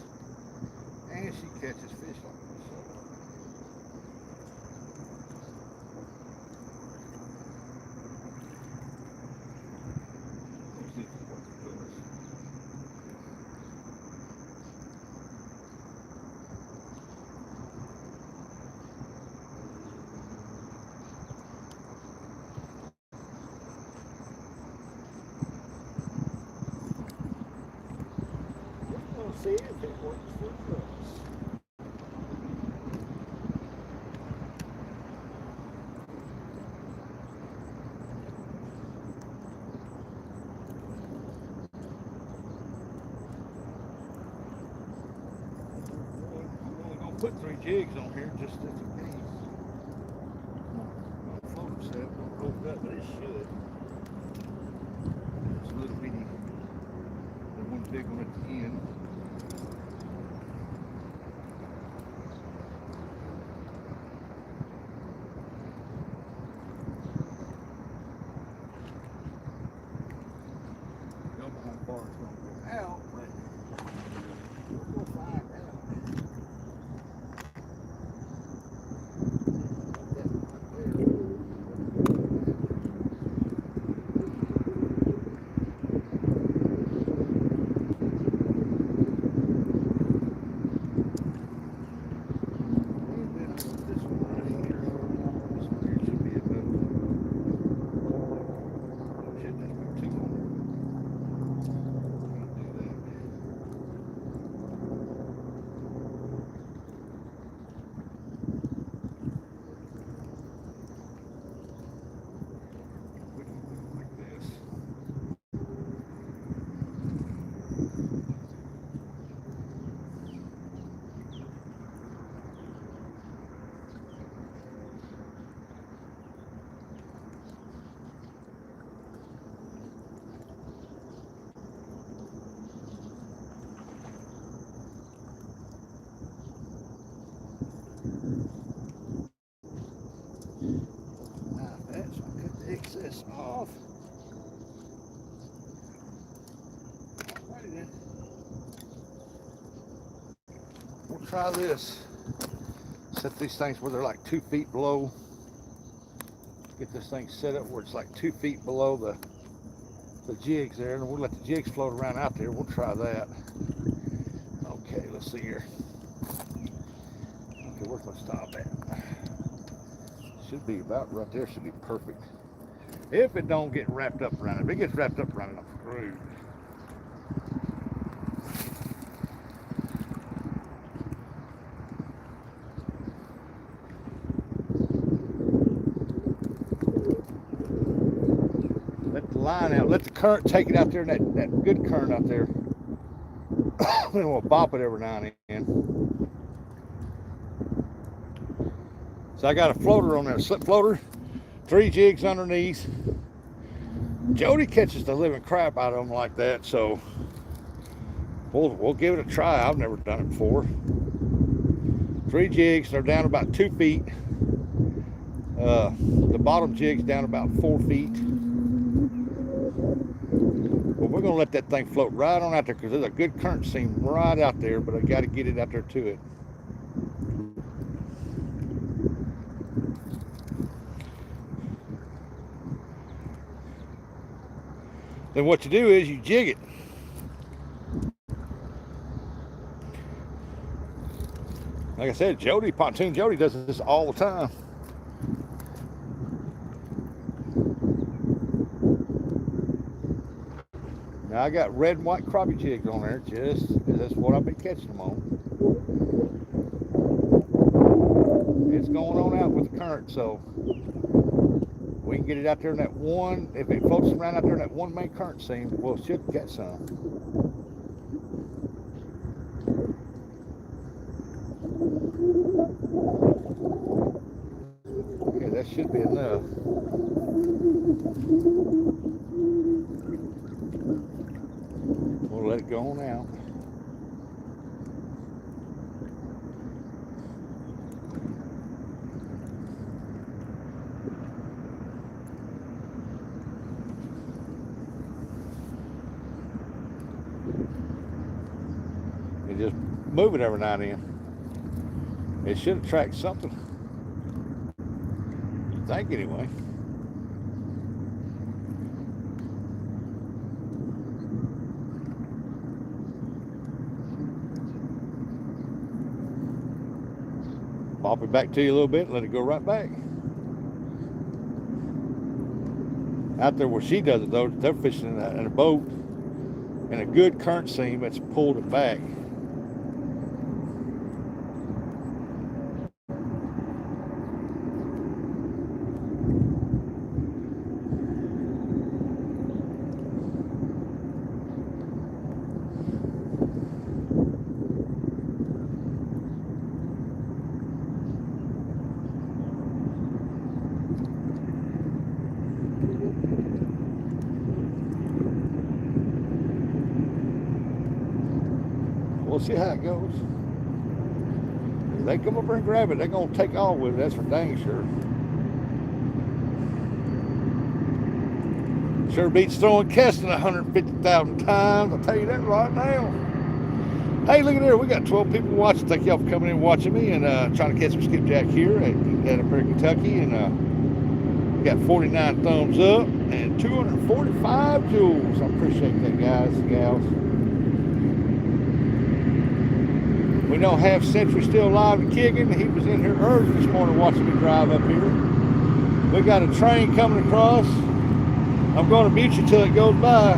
and she catches fish on it. See if it works for us. I'm only going to put 3 jigs on here just as a case. My phone set won't hold up, but it should. It's a little bitty, the one big one at the end. How far it's going to go out, but we'll find out. Shouldn't have been too long. this off. Alrighty then. We'll try this. Set these things where they're like 2 feet below. Get this thing set up where it's like 2 feet below the jigs there, and we'll let the jigs float around out there. We'll try that. Okay, let's see here. Okay, where's my stop at? Should be about right there. Should be perfect. If it don't get wrapped up around it. If it gets wrapped up around it, I'm screwed. Let the line out. Let the current take it out there, and that good current out there. Then we'll bop it every now and then. So I got a floater on there, a slip floater, 3 jigs underneath. Jody catches the living crap out of them like that, so we'll give it a try. I've never done it before. 3 jigs, they're down about 2 feet. The bottom jig's down about 4 feet. But we're gonna let that thing float right on out there because there's a good current seam right out there, but I got to get it out there to it. Then what you do is you jig it. Like I said, Pontoon Jody does this all the time. Now I got red and white crappie jigs on there, just because that's what I've been catching them on. It's going on out with the current, so we can get it out there in that one. If it floats around out there in that one main current seam, we'll should catch some. Okay, that should be enough. We'll let it go on out. And just move it every now and then. It should attract something. I think anyway. Pop it back to you a little bit and let it go right back. Out there where she does it though, they're fishing in a boat and a good current seam that's pulled it back. We'll see how it goes. If they come up and grab it, they're going to take off with it. That's for dang sure. Sure beats throwing Keston 150,000 times. I'll tell you that right now. Hey, look at there. We got 12 people watching. Thank y'all for coming in and watching me and trying to catch some skipjack here at Kentucky. And we got 49 thumbs up and 245 joules. I appreciate that, guys and gals. We know Half Century still alive and kicking. He was in here early this morning watching me drive up here. We got a train coming across. I'm going to mute you till it goes by.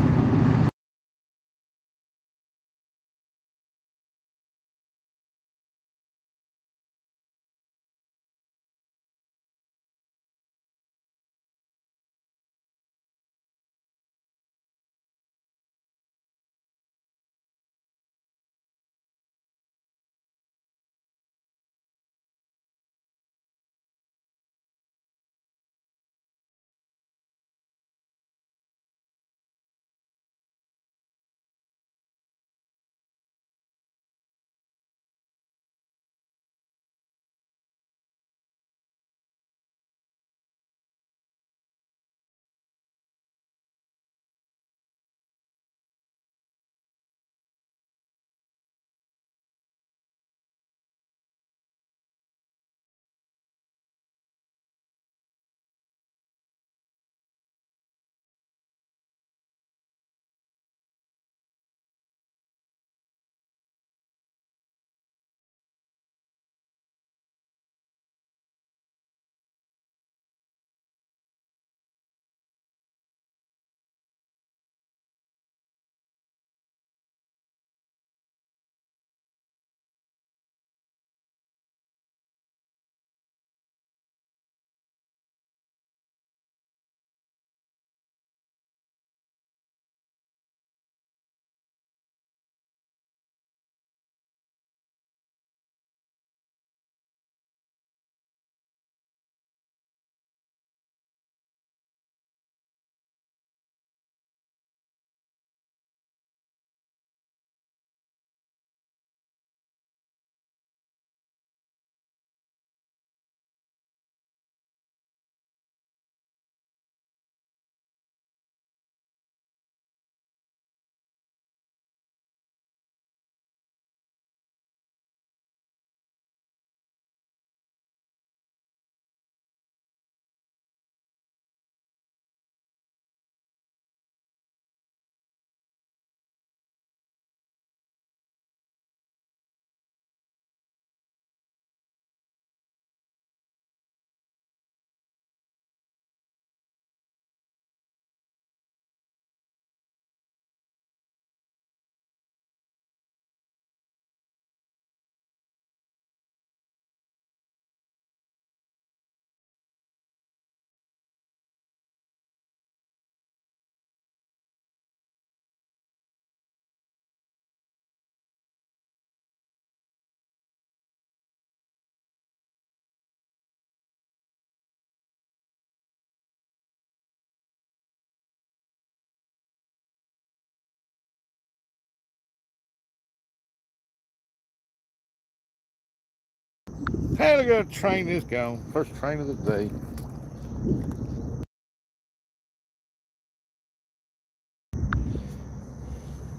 Hey, look at the train is gone. First train of the day.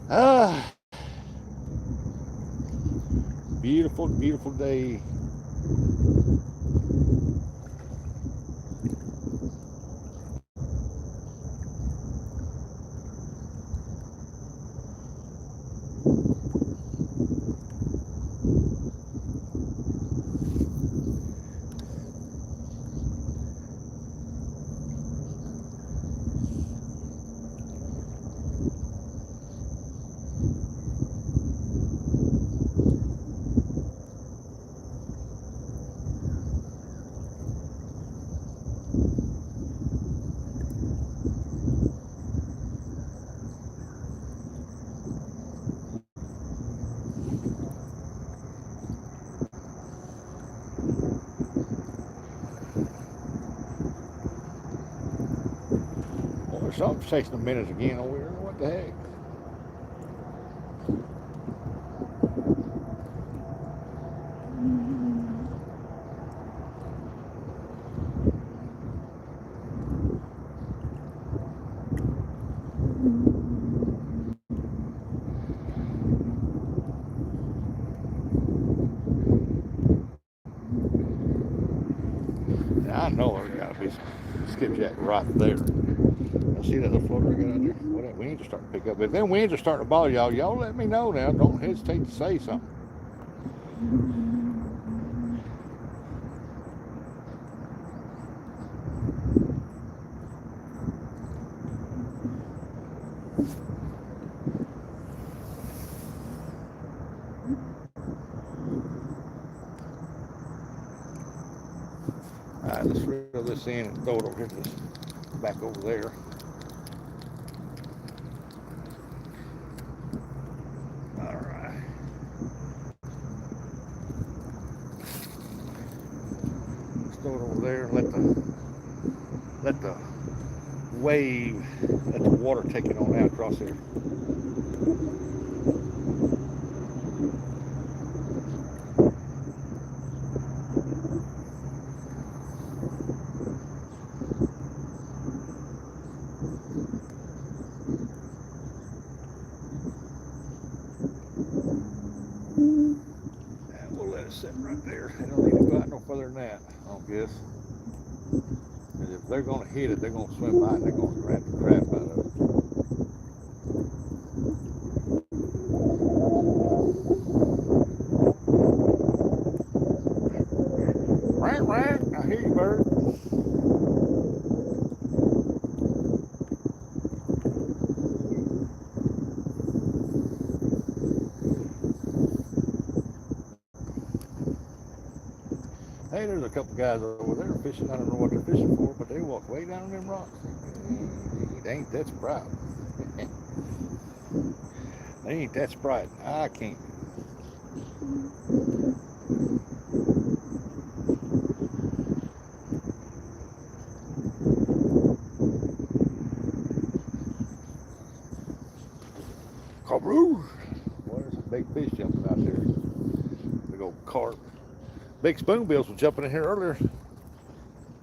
Ah, beautiful, beautiful day. Boy, something's taking a minute again over here. What the heck? Now, I know there's got to be some skipjack right there. I see that little floater got out there. Well, that winds are starting to pick up. If them winds are starting to bother y'all, y'all let me know now. Don't hesitate to say something. All right, let's reel this in and throw it over here, this back over there. All right. Let's throw it over there. Let the wave, let the water take it on out across there. And we'll let it sit right there. They don't need to go out no further than that, I don't guess. Because if they're going to hit it, they're going to swim by and they're going to grab the crap out of it. Rant, rant. I hear you, bird. Hey, there's a couple guys over there fishing. I don't know what they're fishing for, but they walk way down on them rocks. They ain't that sprite. They ain't that sprite. I can't. Cabroo! Boy, there's some big fish jumping out there. Big old carp. Big spoonbills were jumping in here earlier.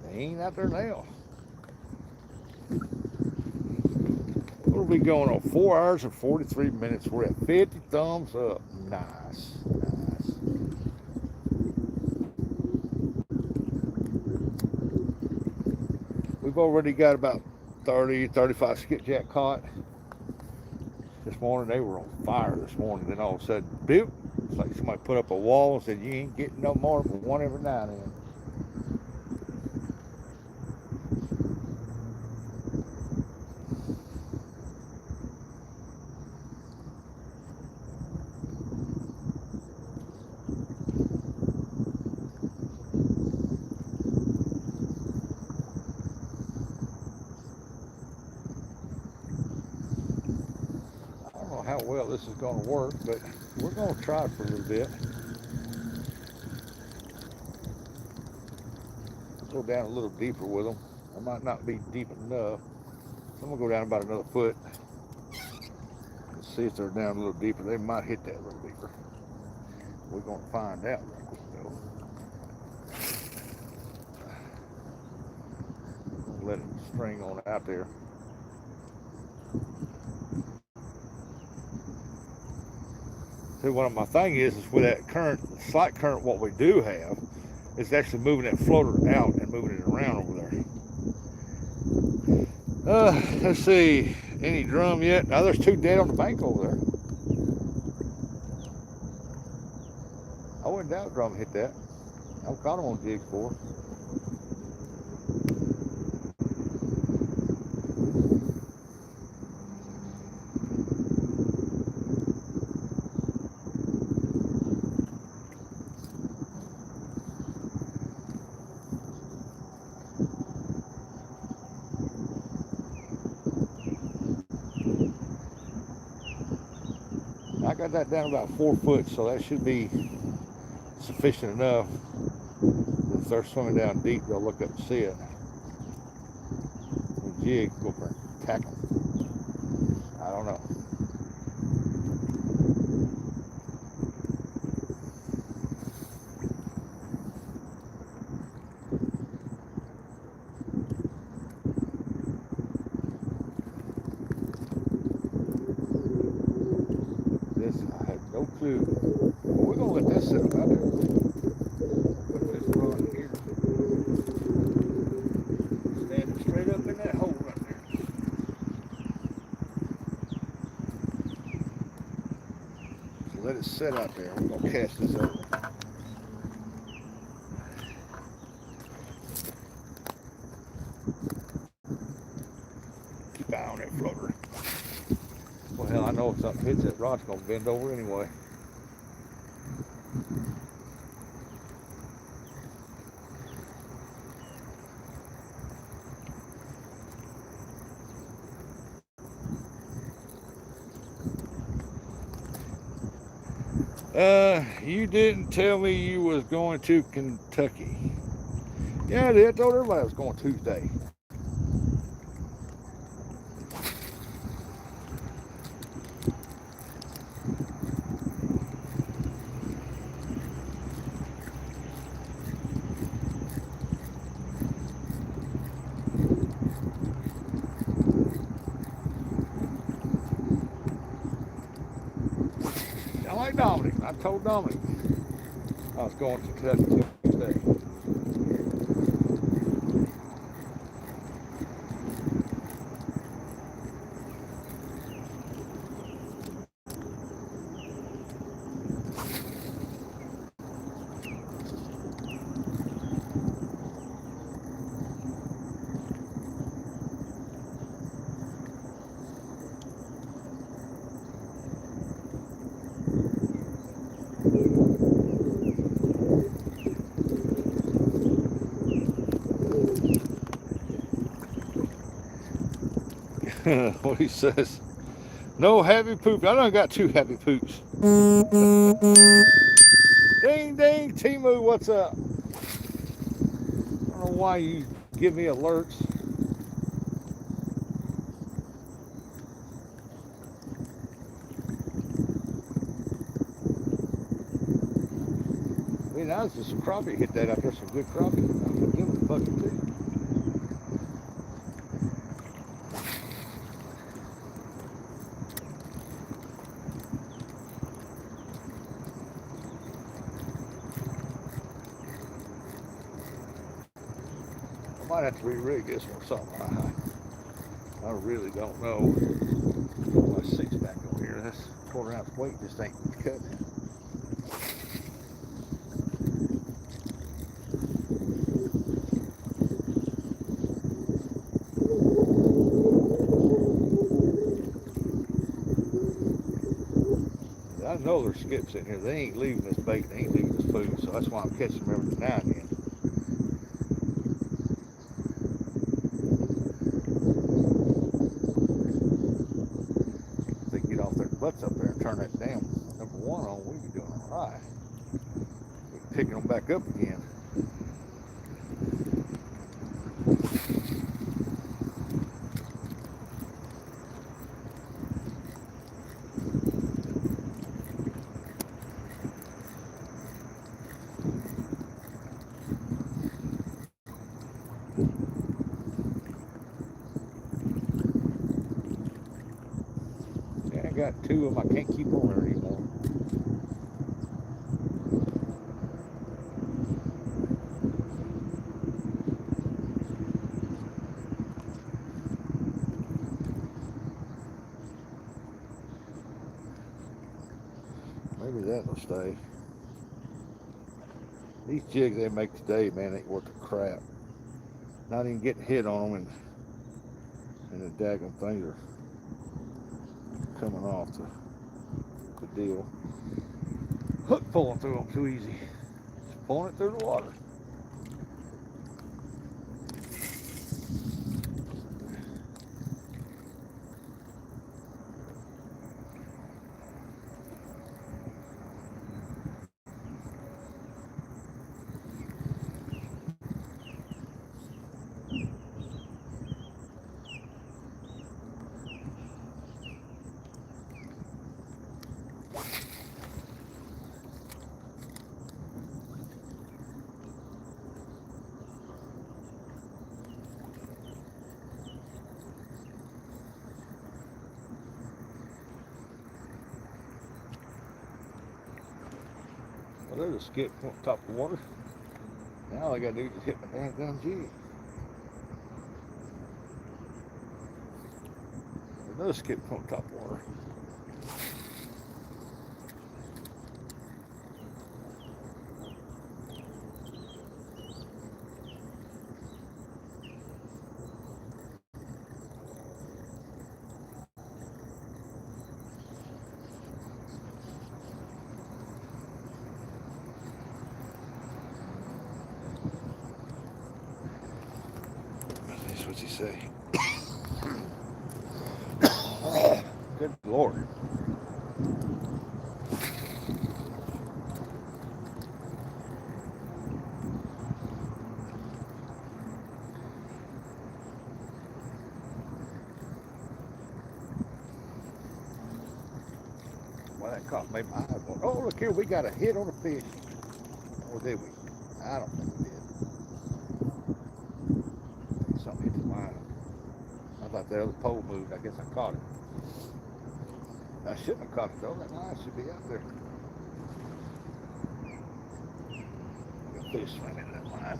They ain't out there now. We'll be going on 4 hours and 43 minutes. We're at 50 thumbs up. Nice. Nice. We've already got about 30, 35 skipjack caught. This morning they were on fire this morning. Then all of a sudden, boop, it's like somebody put up a wall and said, you ain't getting no more but one every now and then. I don't know how well this is going to work, but we're going to try it for a little bit. Go down a little deeper with them. I might not be deep enough. So I'm going to go down about another foot. Let's see if they're down a little deeper. They might hit that a little deeper. We're going to find out real quick, though. let it string on out there. See, one of my thing is with that current, slight current, what we do have is actually moving that floater out and moving it around over there. Let's see, any drum yet? Now there's two dead on the bank over there. I wouldn't doubt a drum hit that. I've caught them on jigs before. I got that down about 4 foot, so that should be sufficient enough. If they're swimming down deep, they'll look up and see it. The jig, go for and tack them. I don't know. This, I have no clue. Well, we're gonna let this sit about there. Put this rod here. Standing straight up in that hole right there. So let it sit out there. We're gonna cast this over. Keep an eye on that floater. Well, hell, I know if something hits that rod's gonna bend over anyway. You didn't tell me you was going to Kentucky. Yeah, I did. I told everybody I was going Tuesday. I like Dominic. I told Dominic I was going to Kentucky Tuesday. What he says, no happy poop. I done got 2 happy poops. Ding ding, Timu, what's up? I don't know why you give me alerts. I mean, that was just some crappie hit that out there, some good crappie. I could give it a bucket too. I might have to re-rig this one or something. I really don't know. My 6 back over here. That's 1/4 ounce weight just ain't cutting it. I know there's skips in here. They ain't leaving this bait. They ain't leaving this food. So that's why I'm catching them every now and then. If they get off their butts up there and turn that damn number 1 on, we'd be doing all right. We're picking them back up again. got 2 of them. I can't keep on there anymore. Maybe that'll stay. These jigs they make today, man, ain't worth a crap. Not even getting hit on them, and the daggone things are coming off the deal. Hook pulling through them too easy. Just pulling it through the water. Well, there's a skip on top of the water. Now all I gotta do is hit my damn jig. Another skip on top of water. What's he say? Good Lord. Well, that caught made my eyes go, oh, look here, we got a hit on a fish. Or did we? I don't think we did. Something hit the line. I thought the other pole moved. I guess I caught it. I shouldn't have caught it though. That line should be out there. A fish swam into that line.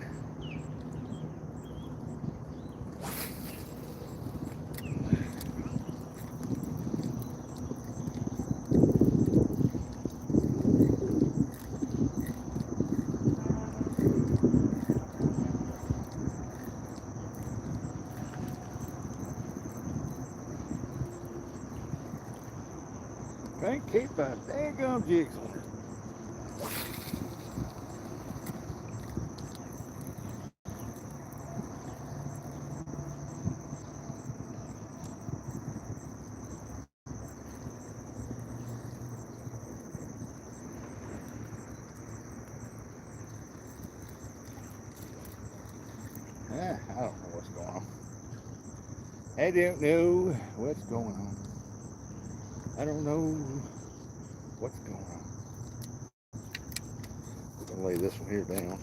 Can't keep a daggum jigs on her. I don't know what's going on. I don't know what's going on. I don't know what's going on. We're gonna lay this one here down.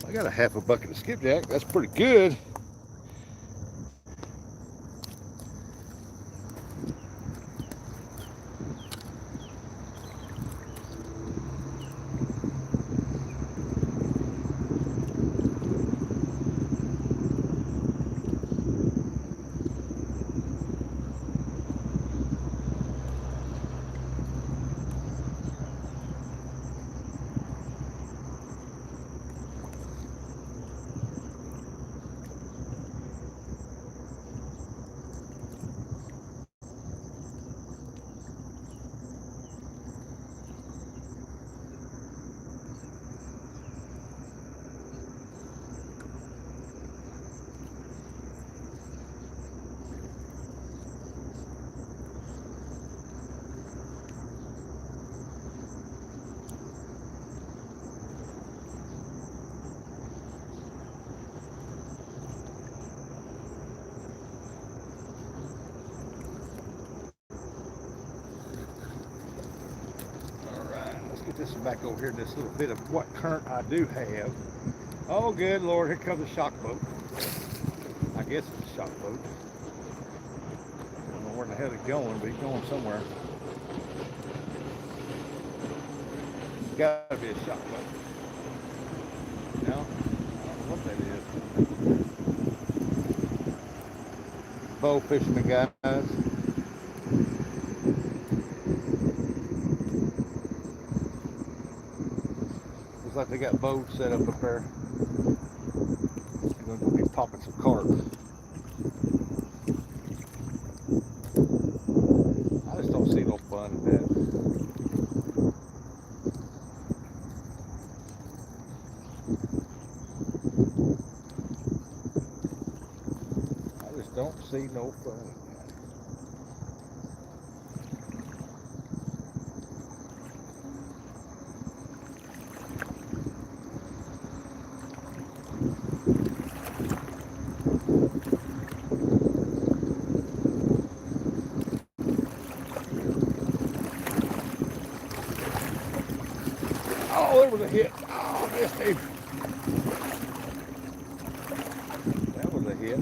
I got a half a bucket of skipjack. That's pretty good. Get this one back over here in this little bit of what current I do have. Oh, good Lord, here comes a shock boat. I guess it's a shock boat. I don't know where in the hell he's going, but he's going somewhere. Gotta be a shot boat. No? I don't know what that is. Bow fisherman guys. Looks like they got boats set up there. They're gonna be popping some carp. I just don't see no fun in that. I just don't see no fun in that. Oh, there was a hit. Oh, this dude. That was a hit.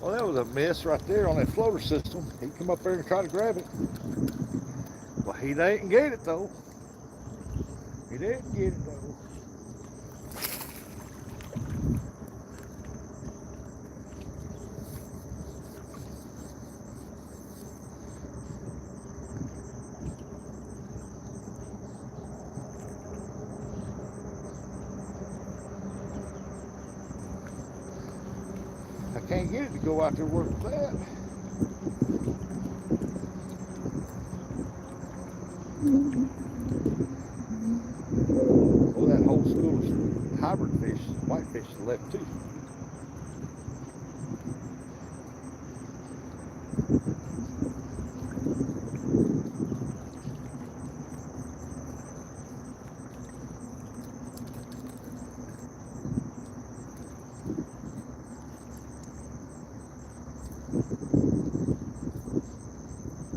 Well, that was a miss right there on that floater system. He come up there and try to grab it. Well, he didn't get it though. He didn't get it though. I can't get it to go out there work with that. Well, that whole school of hybrid fish, whitefish, is left too.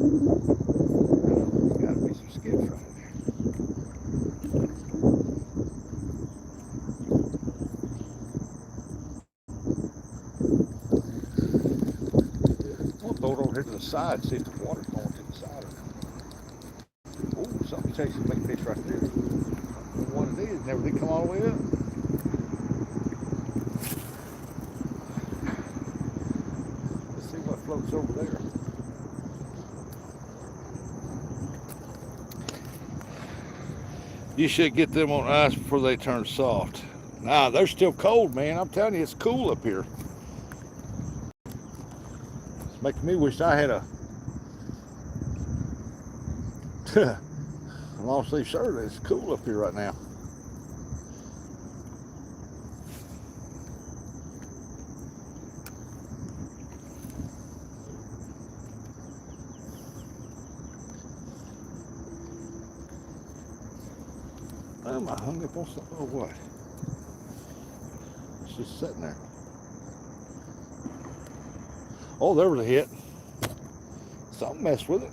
There's got to be some skips right in there. I'm gonna throw it over here to the side, see if the water's going to the side or not. Oh, something chasing big fish right there. I don't know what it is. Never did come all the way up. Let's see what floats over there. You should get them on ice before they turn soft. Nah, they're still cold, man. I'm telling you, it's cool up here. It's making me wish I had a long sleeve shirt. It's cool up here right now. Am I hung up on something or what? It's just sitting there. Oh, there was a hit. Something messed with it.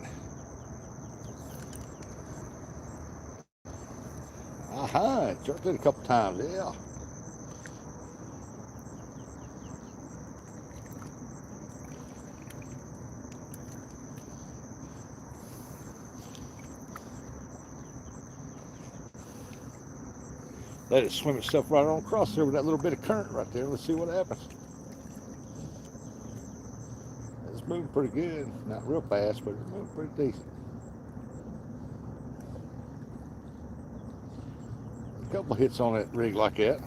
Aha, it jerked it a couple times, yeah. Let it swim itself right on across there with that little bit of current right there. Let's see what happens. It's moving pretty good. Not real fast, but it's moving pretty decent. A couple of hits on that rig like that.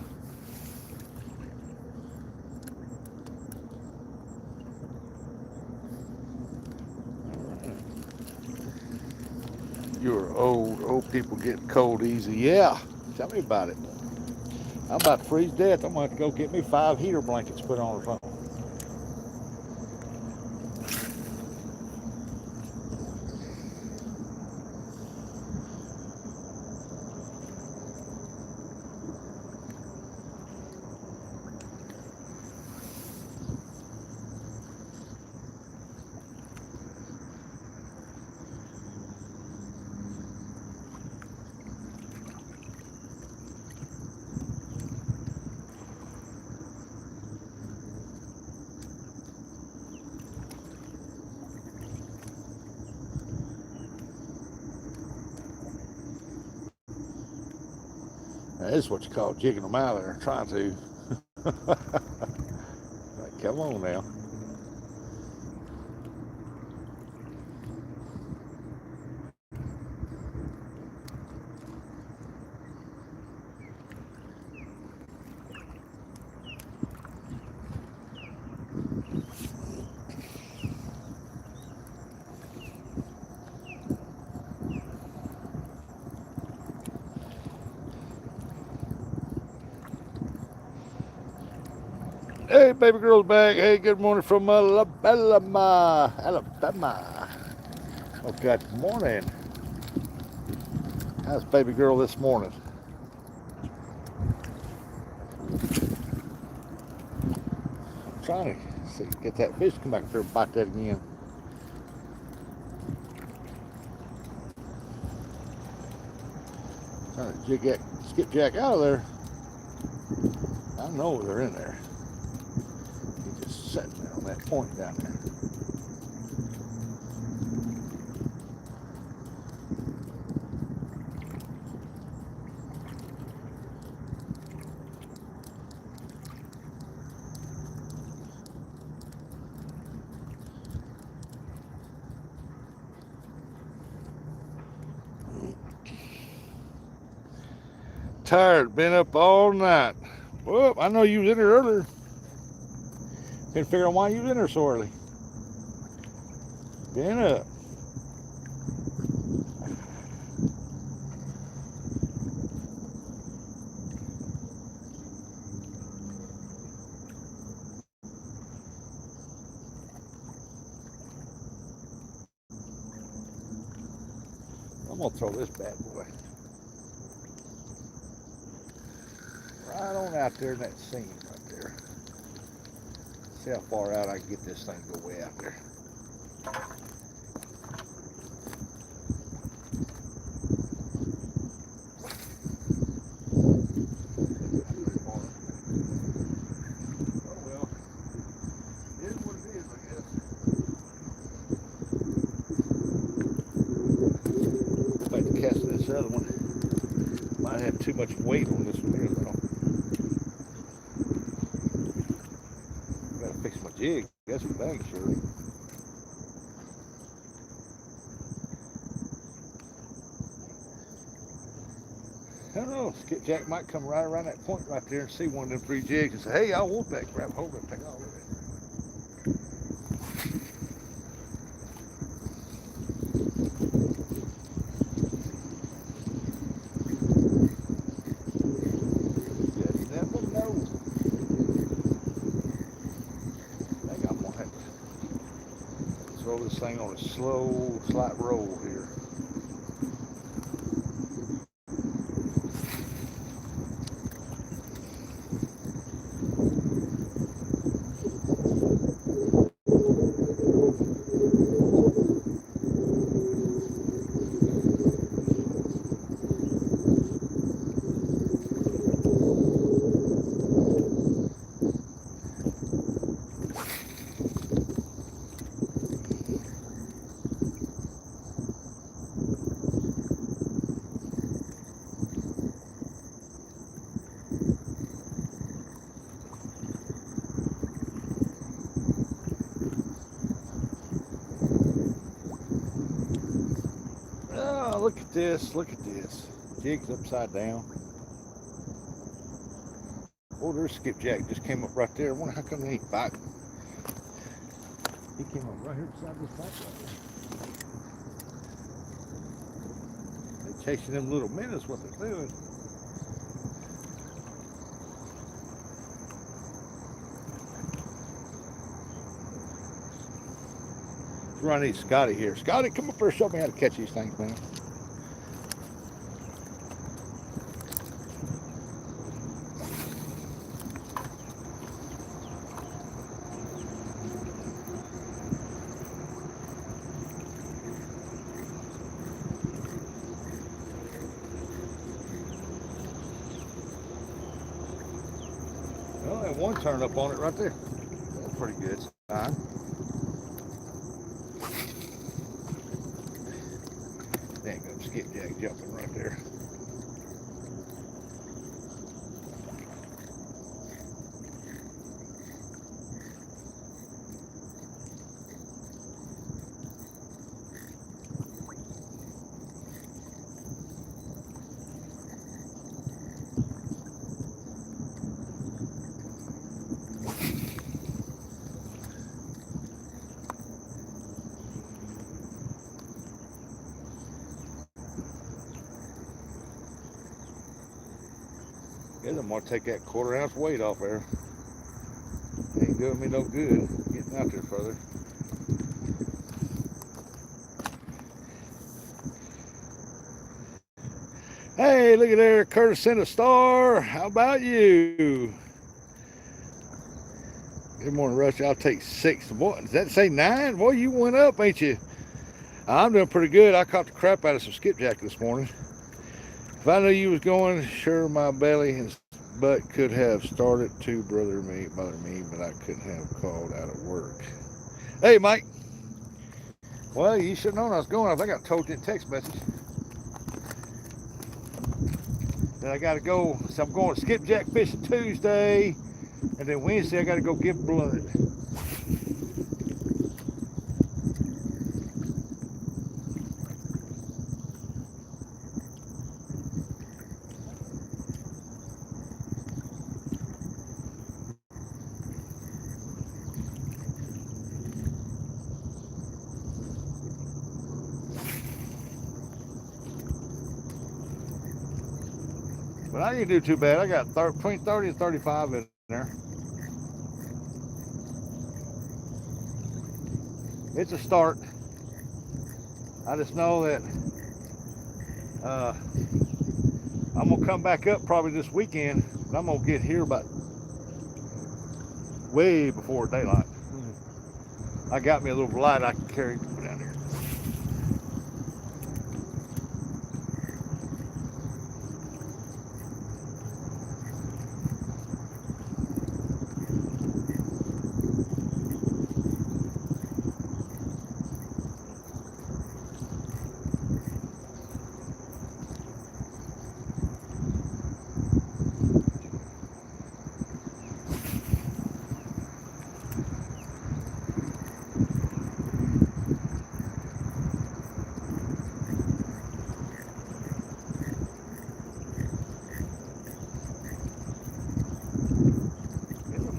You're old people get cold easy. Yeah, tell me about it. I'm about to freeze to death. I'm going to have to go get me 5 heater blankets put on or something. This is what you call jigging them out there, trying to. Like, come on now. Hey, baby girl's back. Hey, good morning from Alabama. Alabama. Oh, good morning. How's baby girl this morning? I'm trying to see, get that fish to come back there and bite that again. Trying to jig that skipjack out of there. I know they're in there. He's just sitting there on that point down there. Tired, been up all night. Well, I know you was in there earlier. Couldn't figure out why you was in there so early. Been up. I'm gonna throw this bad boy right on out there in that seam right there. See how far out I can get this thing to go way out there. Oh well, it is what it is, I guess. Like to cast this other one. Might have too much weight on this one here though. Gotta fix my jig, that's for dang sure. I don't know, skipjack might come right around that point right there and see one of them 3 jigs and say, hey, I want that, grab hold of it, take all of it. You never know. I think I'm gonna have to throw this thing on a slow, slight roll here. Oh, look at this, look at this. Jig's upside down. Oh, there's skipjack just came up right there. I wonder how come he ain't biting. He came up right here beside this pipe right there. They're chasing them little minnows, what they're doing. I need Scotty here. Scotty, come up here and show me how to catch these things, man. Well, that one turned up on it right there. That's pretty good sign. Dang, skipjack jumping right there. I'm gonna take that 1/4 ounce weight off there. Ain't doing me no good getting out there further. Hey, look at there, Curtis sent a star. How about you? Good morning, Rush. I'll take 6. What does that say 9? Boy, you went up, ain't you? I'm doing pretty good. I caught the crap out of some skipjack this morning. If I knew you was going, sure my belly and butt could have started to bother me, but I couldn't have called out of work. Hey, Mike. Well, you should have known I was going. I think I told you in text message. Then I got to go. So I'm going skipjack fishing Tuesday, and then Wednesday I got to go give blood. But I didn't do too bad. I got between 30 and 35 in there. It's a start. I just know that uh, I'm going to come back up probably this weekend, but I'm going to get here about way before daylight. I got me a little light I can carry down here.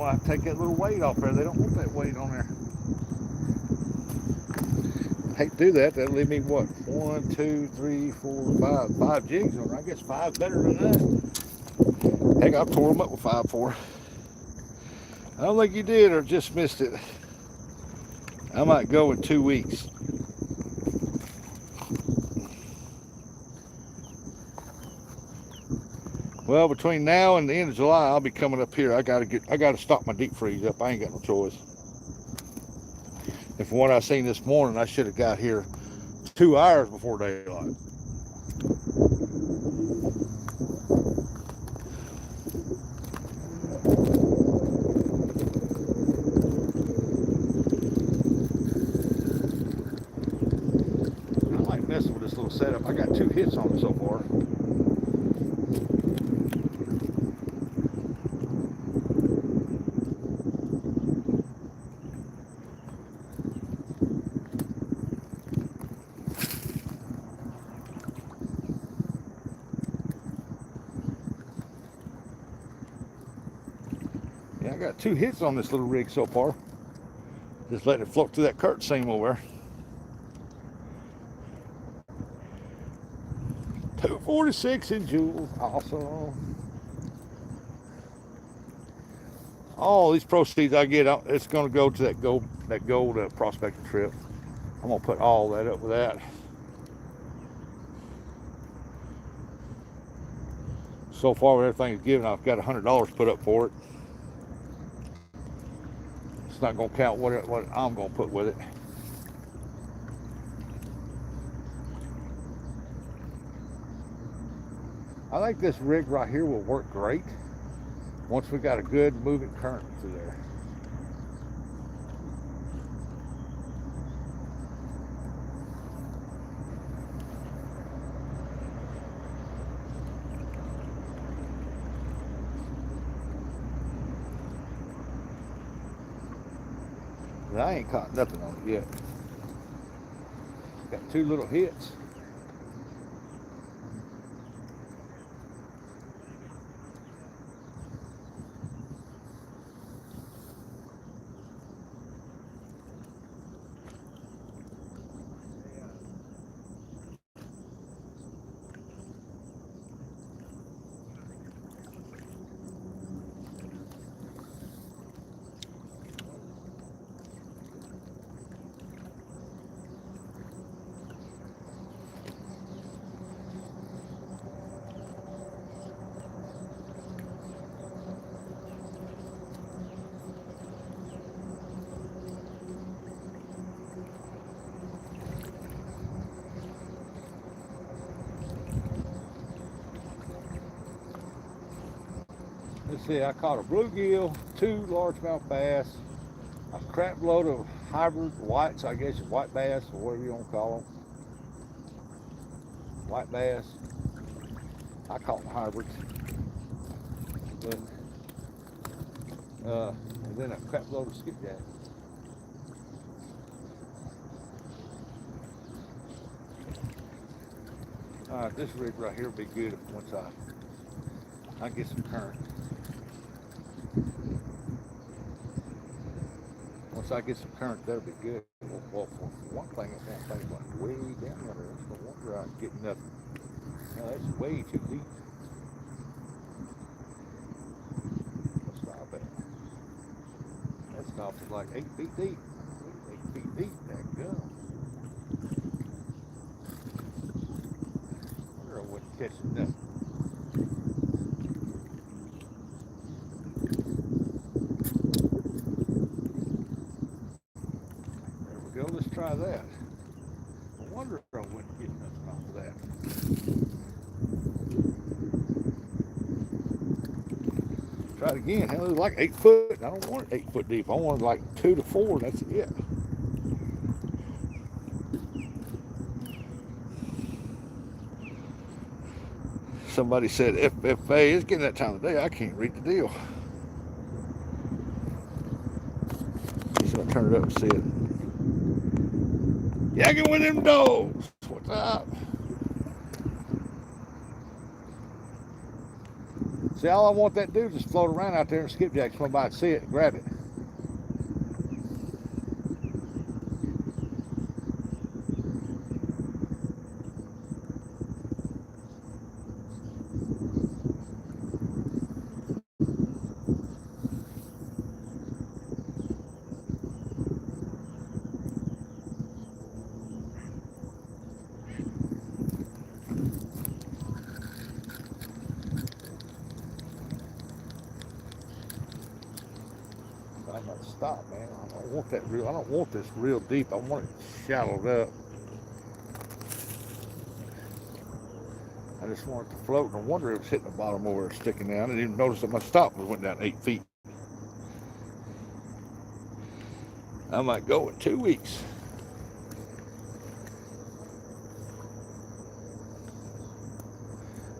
I have to take that little weight off there. They don't want that weight on there. I hate to do that. That'll leave me what? 1, 2, 3, 4, 5 jigs on there. I guess 5's better than that. Heck, I tore them up with 5-4. I don't think you did or just missed it. I might go in 2 weeks. Well, between now and the end of July, I'll be coming up here. I gotta stock my deep freeze up. I ain't got no choice. And from what I seen this morning, I should have got here 2 hours before daylight. I like messing with this little setup. I got 2 hits on it so far. Yeah, I got 2 hits on this little rig so far. Just letting it float through that curtain seam over there. 246 in joules. Awesome. All these proceeds I get, it's going to go to that gold prospecting trip. I'm going to put all that up with that. So far with everything given, I've got $100 put up for it. It's not going to count what I'm going to put with it. I think this rig right here will work great once we got a good moving current through there. But I ain't caught nothing on it yet. Got 2 little hits. See, I caught a bluegill, 2 largemouth bass, a crap load of hybrid whites, I guess white bass or whatever you want to call them. White bass. I caught the hybrids. And then a crap load of skipjack. Alright, this rig right here will be good once I get some current. Once I get some current, that'll be good. Well, for one thing, it's one thing like way down there. That's no wonder I'm getting nothing. No, that's way too deep. Let's stop it. That stop is like 8 feet deep. 8 feet deep, that gun. I wonder I wasn't catching nothing. Let's try that. I wonder if I wouldn't get nothing off of that. Try it again. Hell, it was like 8 foot. I don't want it 8 foot deep. I want it like 2 to 4. That's it. Somebody said FFA. It's getting that time of day. I can't read the deal. So I turn it up and see it. Yagging with them dogs. What's up? See, all I want that to do is just float around out there and skipjack, come by and see it and grab it. I got to stop, man. I don't want this real deep. I want it shallowed up. I just want it to float. No wonder it was hitting the bottom over there, sticking down. I didn't even notice that my stop went down 8 feet. I might go in 2 weeks.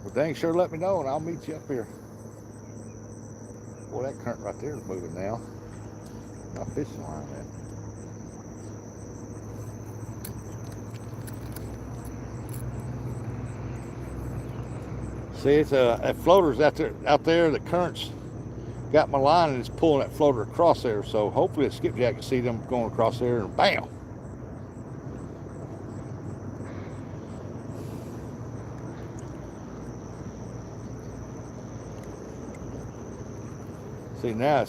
Well, dang sure let me know and I'll meet you up here. Boy, that current right there is moving now. My fishing line, man. See, it's that floater's out there. The current's got my line and it's pulling that floater across there. So hopefully the skipjack can see them going across there and bam. See, now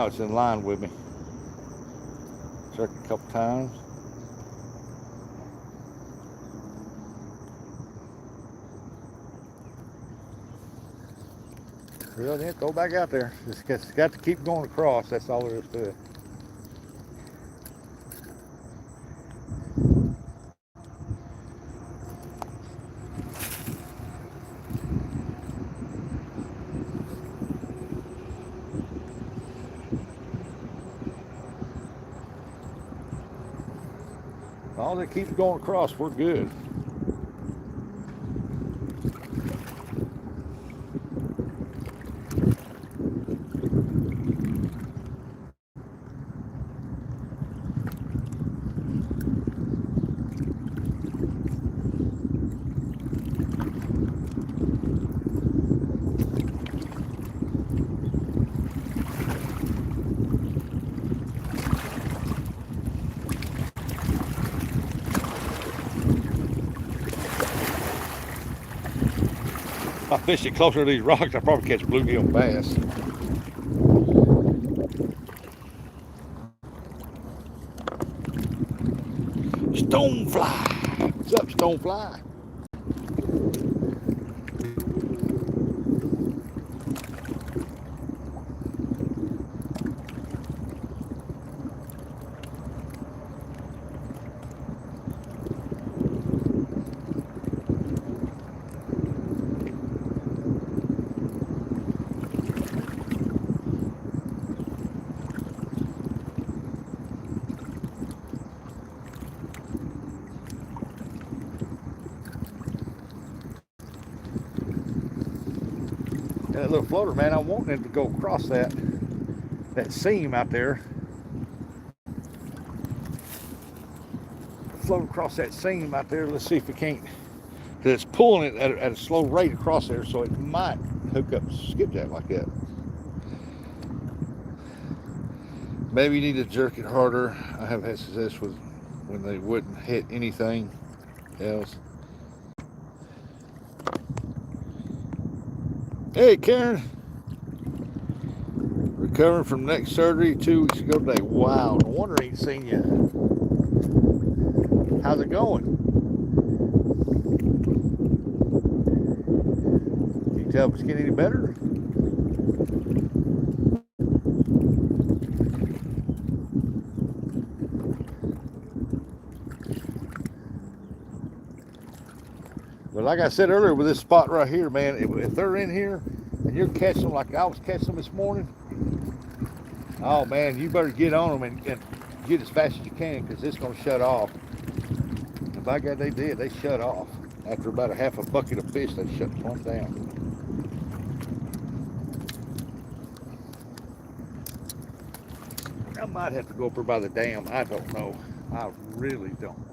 it's in line with me. Check a couple times. Well, then throw back out there. It's got to keep going across. That's all there is to it. As long as it keeps going across, we're good. If I fish it closer to these rocks, I probably catch bluegill and bass. Stonefly. What's up, stonefly? that little floater, man, I want them to go across that seam out there. Float across that seam out there. Let's see if we can't. Because it's pulling it at a slow rate across there, so it might hook up skipjack like that. Maybe you need to jerk it harder. I have had success with when they wouldn't hit anything else. Hey, Karen. Recovering from neck surgery 2 weeks ago today. Wow, no wonder I ain't seen you. How's it going? Can you tell if it's getting any better? But like I said earlier, with this spot right here, man, if they're in here and you're catching them like I was catching them this morning, oh man, you better get on them and get as fast as you can, because it's going to shut off. And by God, they did. They shut off. After about a half a bucket of fish, they shut one down. I might have to go up there by the dam. I don't know. I really don't know.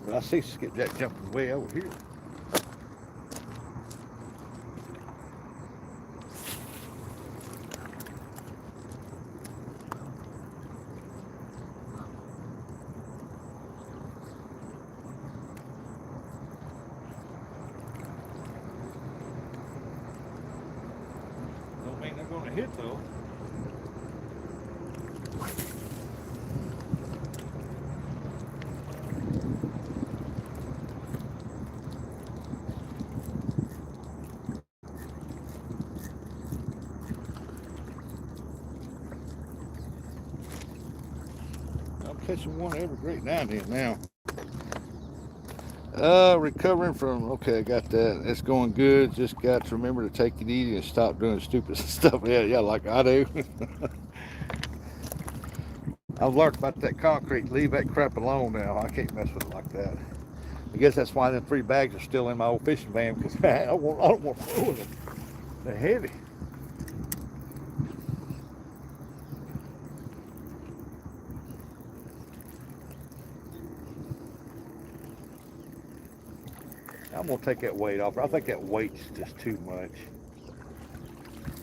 But I see skipjack jumping way over here. Don't mean they're going to hit though. Catching one every great now and then now. Recovering from, okay, I got that. It's going good. Just got to remember to take it easy and stop doing stupid stuff. Yeah, like I do. I've learned about that concrete. Leave that crap alone now. I can't mess with it like that. I guess that's why them 3 bags are still in my old fishing van, because I don't want to fool them. They're heavy. I'm going to take that weight off. I think that weight's just too much.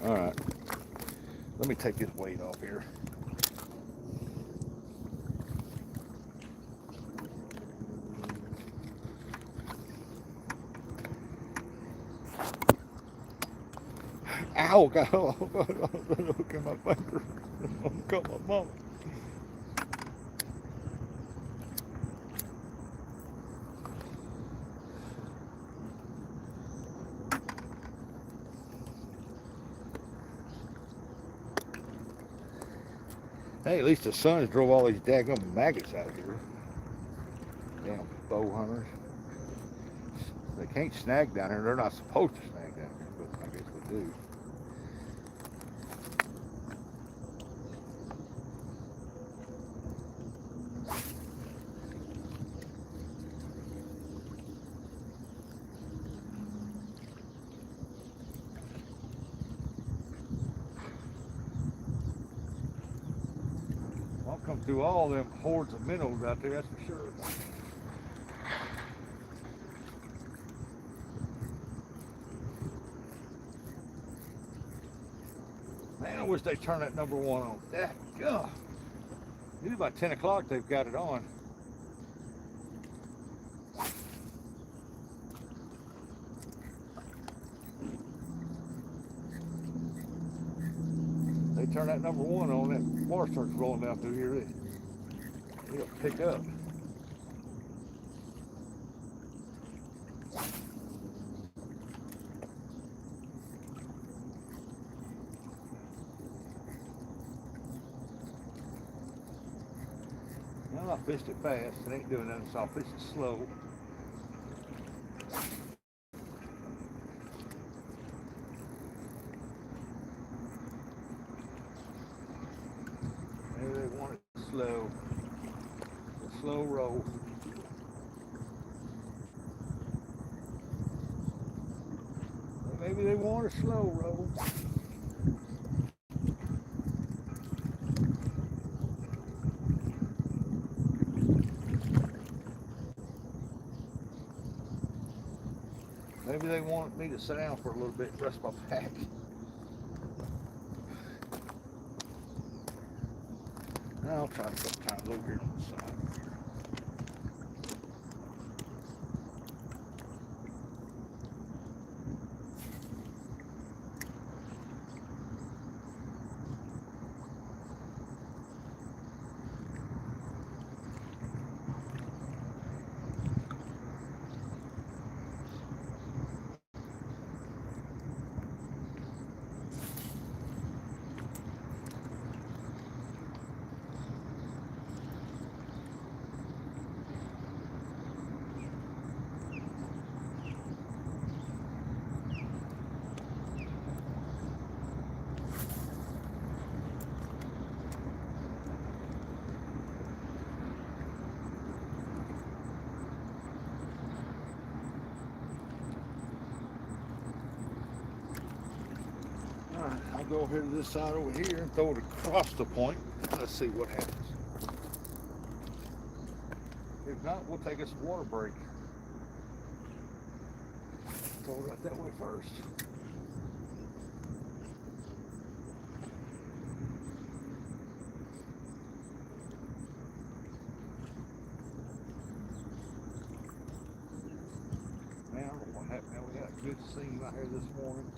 All right. Let me take this weight off here. Ow, got a hook in my finger. I'm going to cut my mama. Hey, at least the sun's drove all these daggum maggots out of here. Damn bow hunters. They can't snag down here. They're not supposed to snag down here, but I guess they do. I'll come through all them hordes of minnows out there, that's for sure. Man, I wish they turned that number 1 on. God. It's about 10 o'clock they've got it on. They turn that number 1 on, that water starts rolling down through here. It'll pick up. Well, I fished it fast. It ain't doing nothing, so I'll fish it slow. a slow roll. Maybe they want me to sit down for a little bit, rest my back. I'll try sometimes over here on the side. Alright, I'll go over to this side over here and throw it across the point. Let's see what happens. If not, we'll take us a water break. Throw it right that way first. Man, I don't know what happened. Now we got a good scene out here this morning.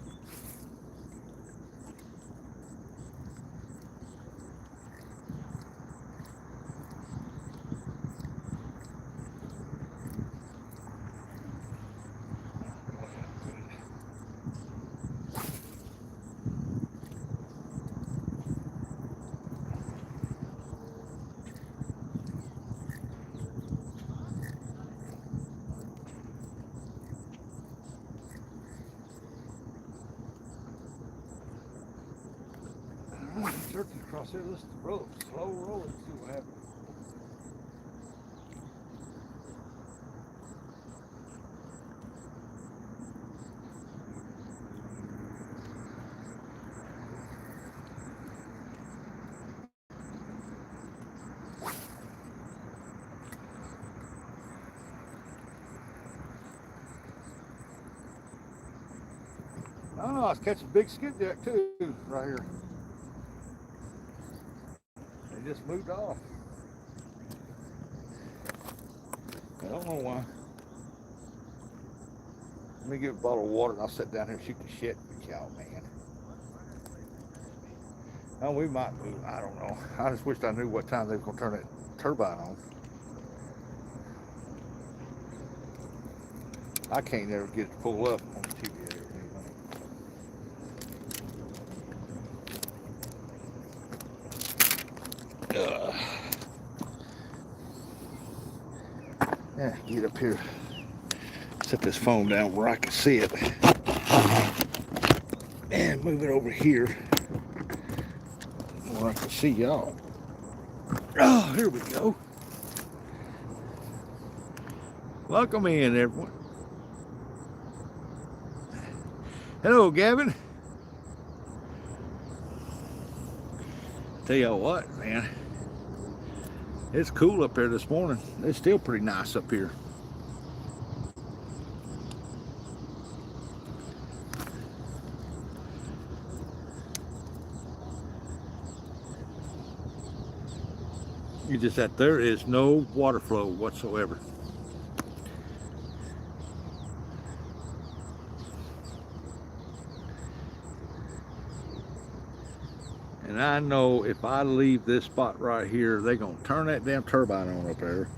Turkey across here, let's roll it, slow roll it, see what happens. I don't know, I was catching big skipjack too, right here. They just moved off. I don't know why. Let me get a bottle of water and I'll sit down here and shoot the shit with y'all, man. Oh, we might move. I don't know. I just wished I knew what time they were going to turn that turbine on. I can't never get it to pull up on the TV. Yeah, get up here. Set this phone down where I can see it. And move it over here where I can see y'all. Oh, here we go. Welcome in, everyone. Hello, Gavin. Tell y'all what, man. It's cool up here this morning. It's still pretty nice up here. You just that there is no water flow whatsoever. And I know if I leave this spot right here, they're going to turn that damn turbine on up there.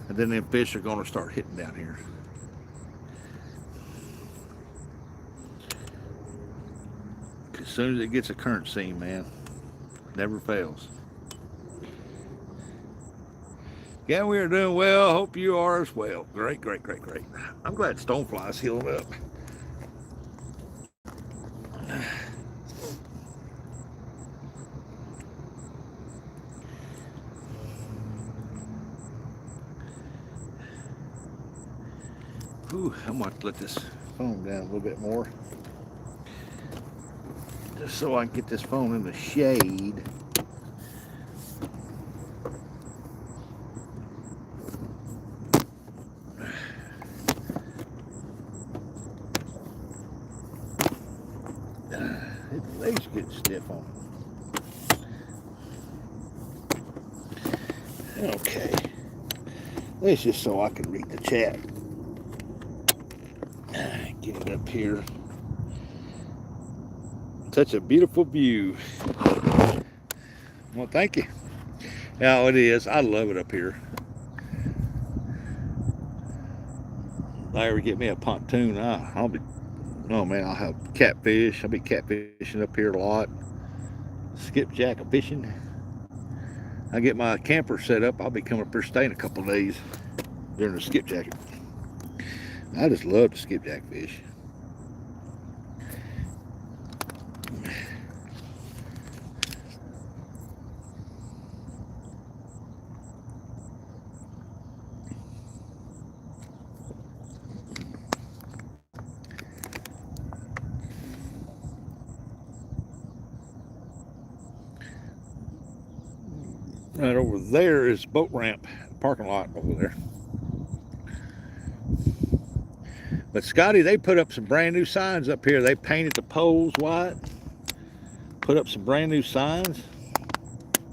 And then them fish are going to start hitting down here. As soon as it gets a current seam, man, never fails. Yeah, we are doing well. Hope you are as well. Great, great, great, great. I'm glad stonefly's healed up. Ooh, I'm going to let this phone down a little bit more. just so I can get this phone in the shade. Its legs get stiff on it. Okay. That's just so I can read the chat. Get it up here. Such a beautiful view. Well, thank you. Yeah, it is. I love it up here. If I ever get me a pontoon, I'll be, oh man, I'll have catfish. I'll be catfishing up here a lot. Skipjack fishing. I get my camper set up. I'll be coming up here staying a couple of days during the skipjack. I just love to skipjack fish. Right over there is boat ramp, parking lot over there. But Scotty, they put up some brand new signs up here. They painted the poles white, put up some brand new signs,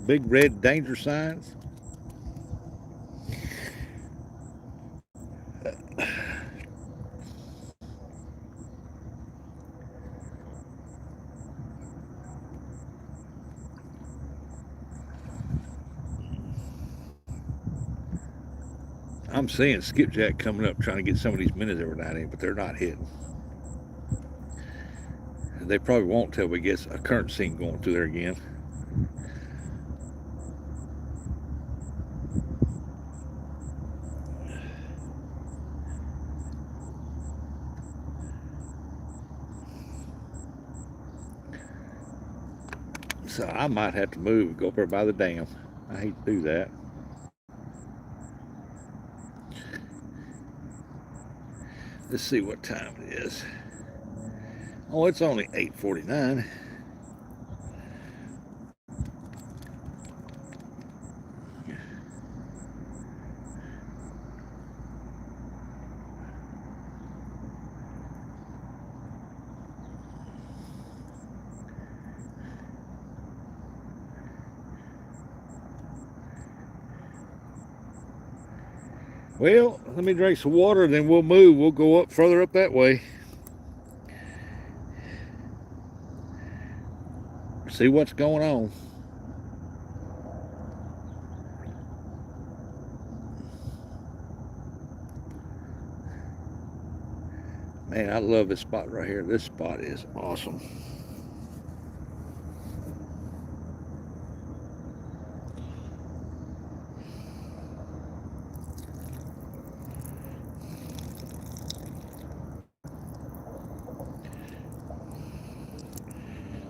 big red danger signs. I'm seeing skipjack coming up trying to get some of these minnows every now and then, but they're not hitting. They probably won't till we get a current scene going through there again. So I might have to move and go up there by the dam. I hate to do that. Let's see what time it is. Oh, it's only 8:49. Well, let me drink some water, then we'll move. We'll go up further up that way. See what's going on. Man, I love this spot right here. This spot is awesome.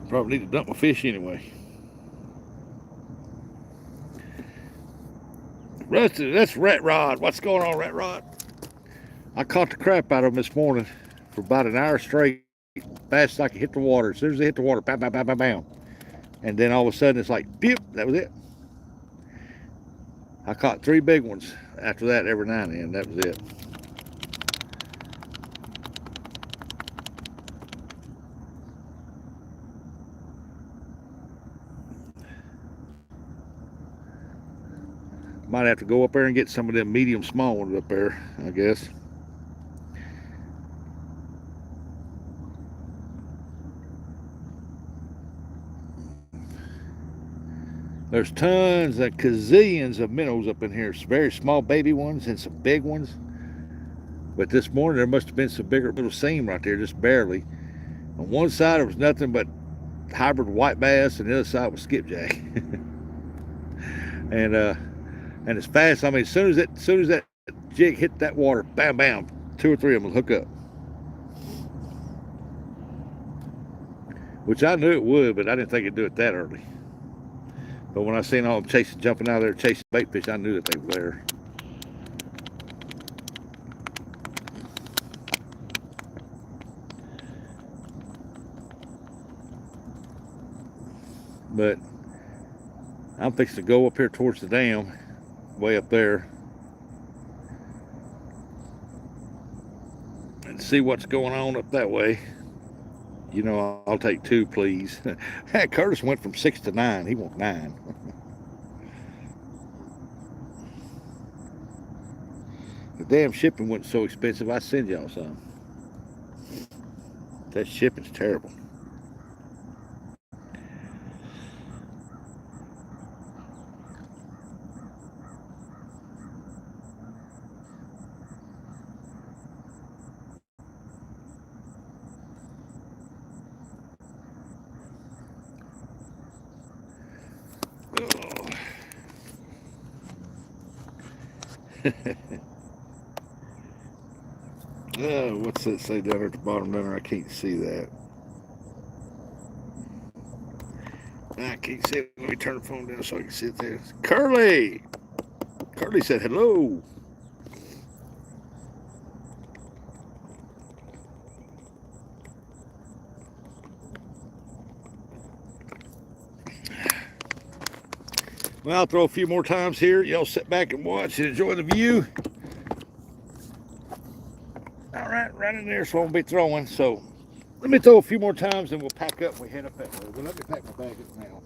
Probably need to dump my fish anyway. Rusty, that's Rat Rod. What's going on, Rat Rod? I caught the crap out of him this morning for about an hour straight, fast as I could hit the water. As soon as I hit the water, bam, bam, bam, bam, bam. And then all of a sudden it's like, dip, that was it. I caught 3 big ones after that every now and then. That was it. Might have to go up there and get some of them medium small ones up there, I guess. There's tons of gazillions of minnows up in here. Some very small baby ones and some big ones. But this morning there must have been some bigger little seam right there, just barely. On one side there was nothing but hybrid white bass, and the other side was skipjack. And as fast, I mean, as soon as that jig hit that water, bam, bam, 2 or 3 of them will hook up. Which I knew it would, but I didn't think it'd do it that early. But when I seen all them jumping out of there chasing bait fish, I knew that they were there. But I'm fixing to go up here towards the dam, way up there, and see what's going on up that way. You know, I'll take 2, please. Curtis went from 6 to 9. He wants 9. The damn shipping went so expensive, I send y'all some. That shipping's terrible. Oh, what's that say down there at the bottom down there? I can't see that. I can't see it. Let me turn the phone down so I can see it there. Curly! Curly said hello. Well, I'll throw a few more times here. Y'all sit back and watch and enjoy the view. All right in there, so I won't be throwing. So let me throw a few more times and we'll pack up and we head up that way. Well, let me pack my bag up now.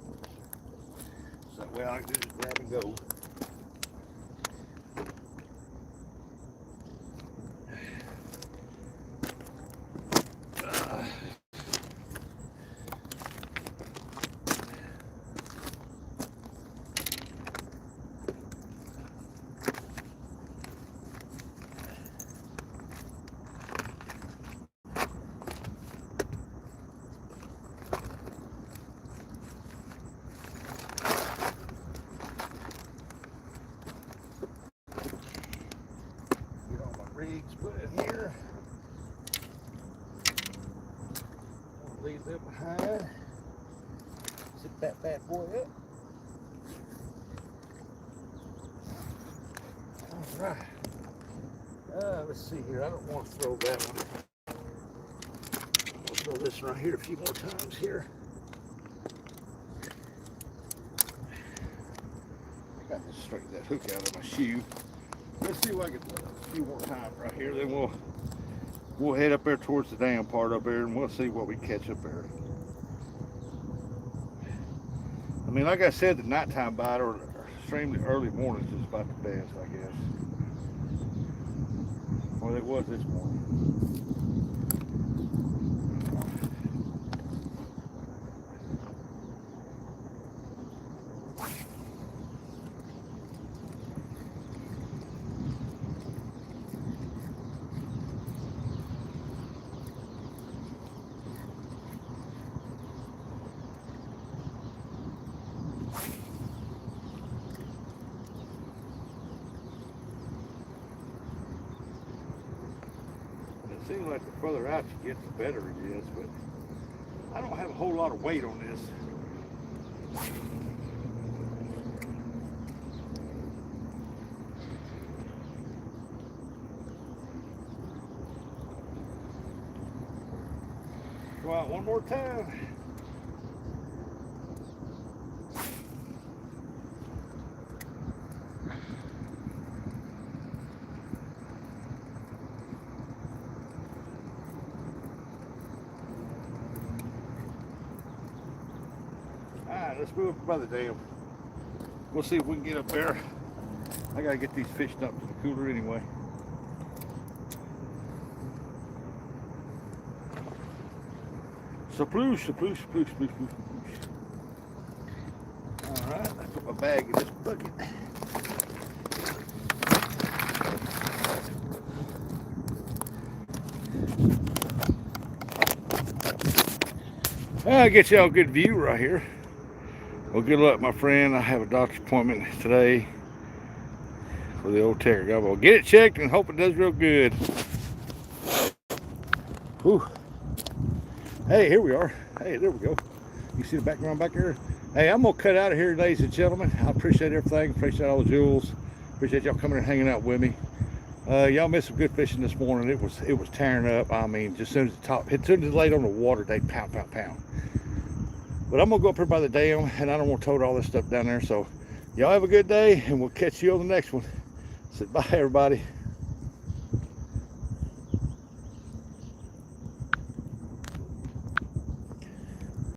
So that way I can just grab and go. Rigs put in here. Leave them behind. Sit that bad boy up. All right. Let's see here. I don't want to throw that one. I'll throw this right here a few more times here. I got to straighten that hook out of my shoe. Let's see if I can throw a few more times right here. Then we'll head up there towards the dam part up there, and we'll see what we catch up there. I mean, like I said, the nighttime bite or extremely early mornings is about the best, I guess. Well, it was this morning. It seems like the further out you get, the better it is, but I don't have a whole lot of weight on this. Go out one more time. Alright, let's move up by the dam. We'll see if we can get up there. I gotta get these fish dumped in the cooler anyway. Sploosh, sploosh, sploosh, sploosh, sploosh, sploosh. Alright, I put my bag in this bucket. I'll get y'all a good view right here. Well, good luck, my friend. I have a doctor's appointment today for the old terrier. I will get it checked and hope it does real good. Whew. Hey, here we are. Hey, there we go. You see the background back there? Hey, I'm going to cut out of here, ladies and gentlemen. I appreciate everything. Appreciate all the jewels. Appreciate y'all coming and hanging out with me. Y'all missed some good fishing this morning. It was tearing up. I mean, just as soon as the top, as soon as it laid on the water, they pound, pound, pound. But I'm gonna go up here by the dam, and I don't want to tote all this stuff down there. So y'all have a good day, and we'll catch you on the next one. So bye, everybody.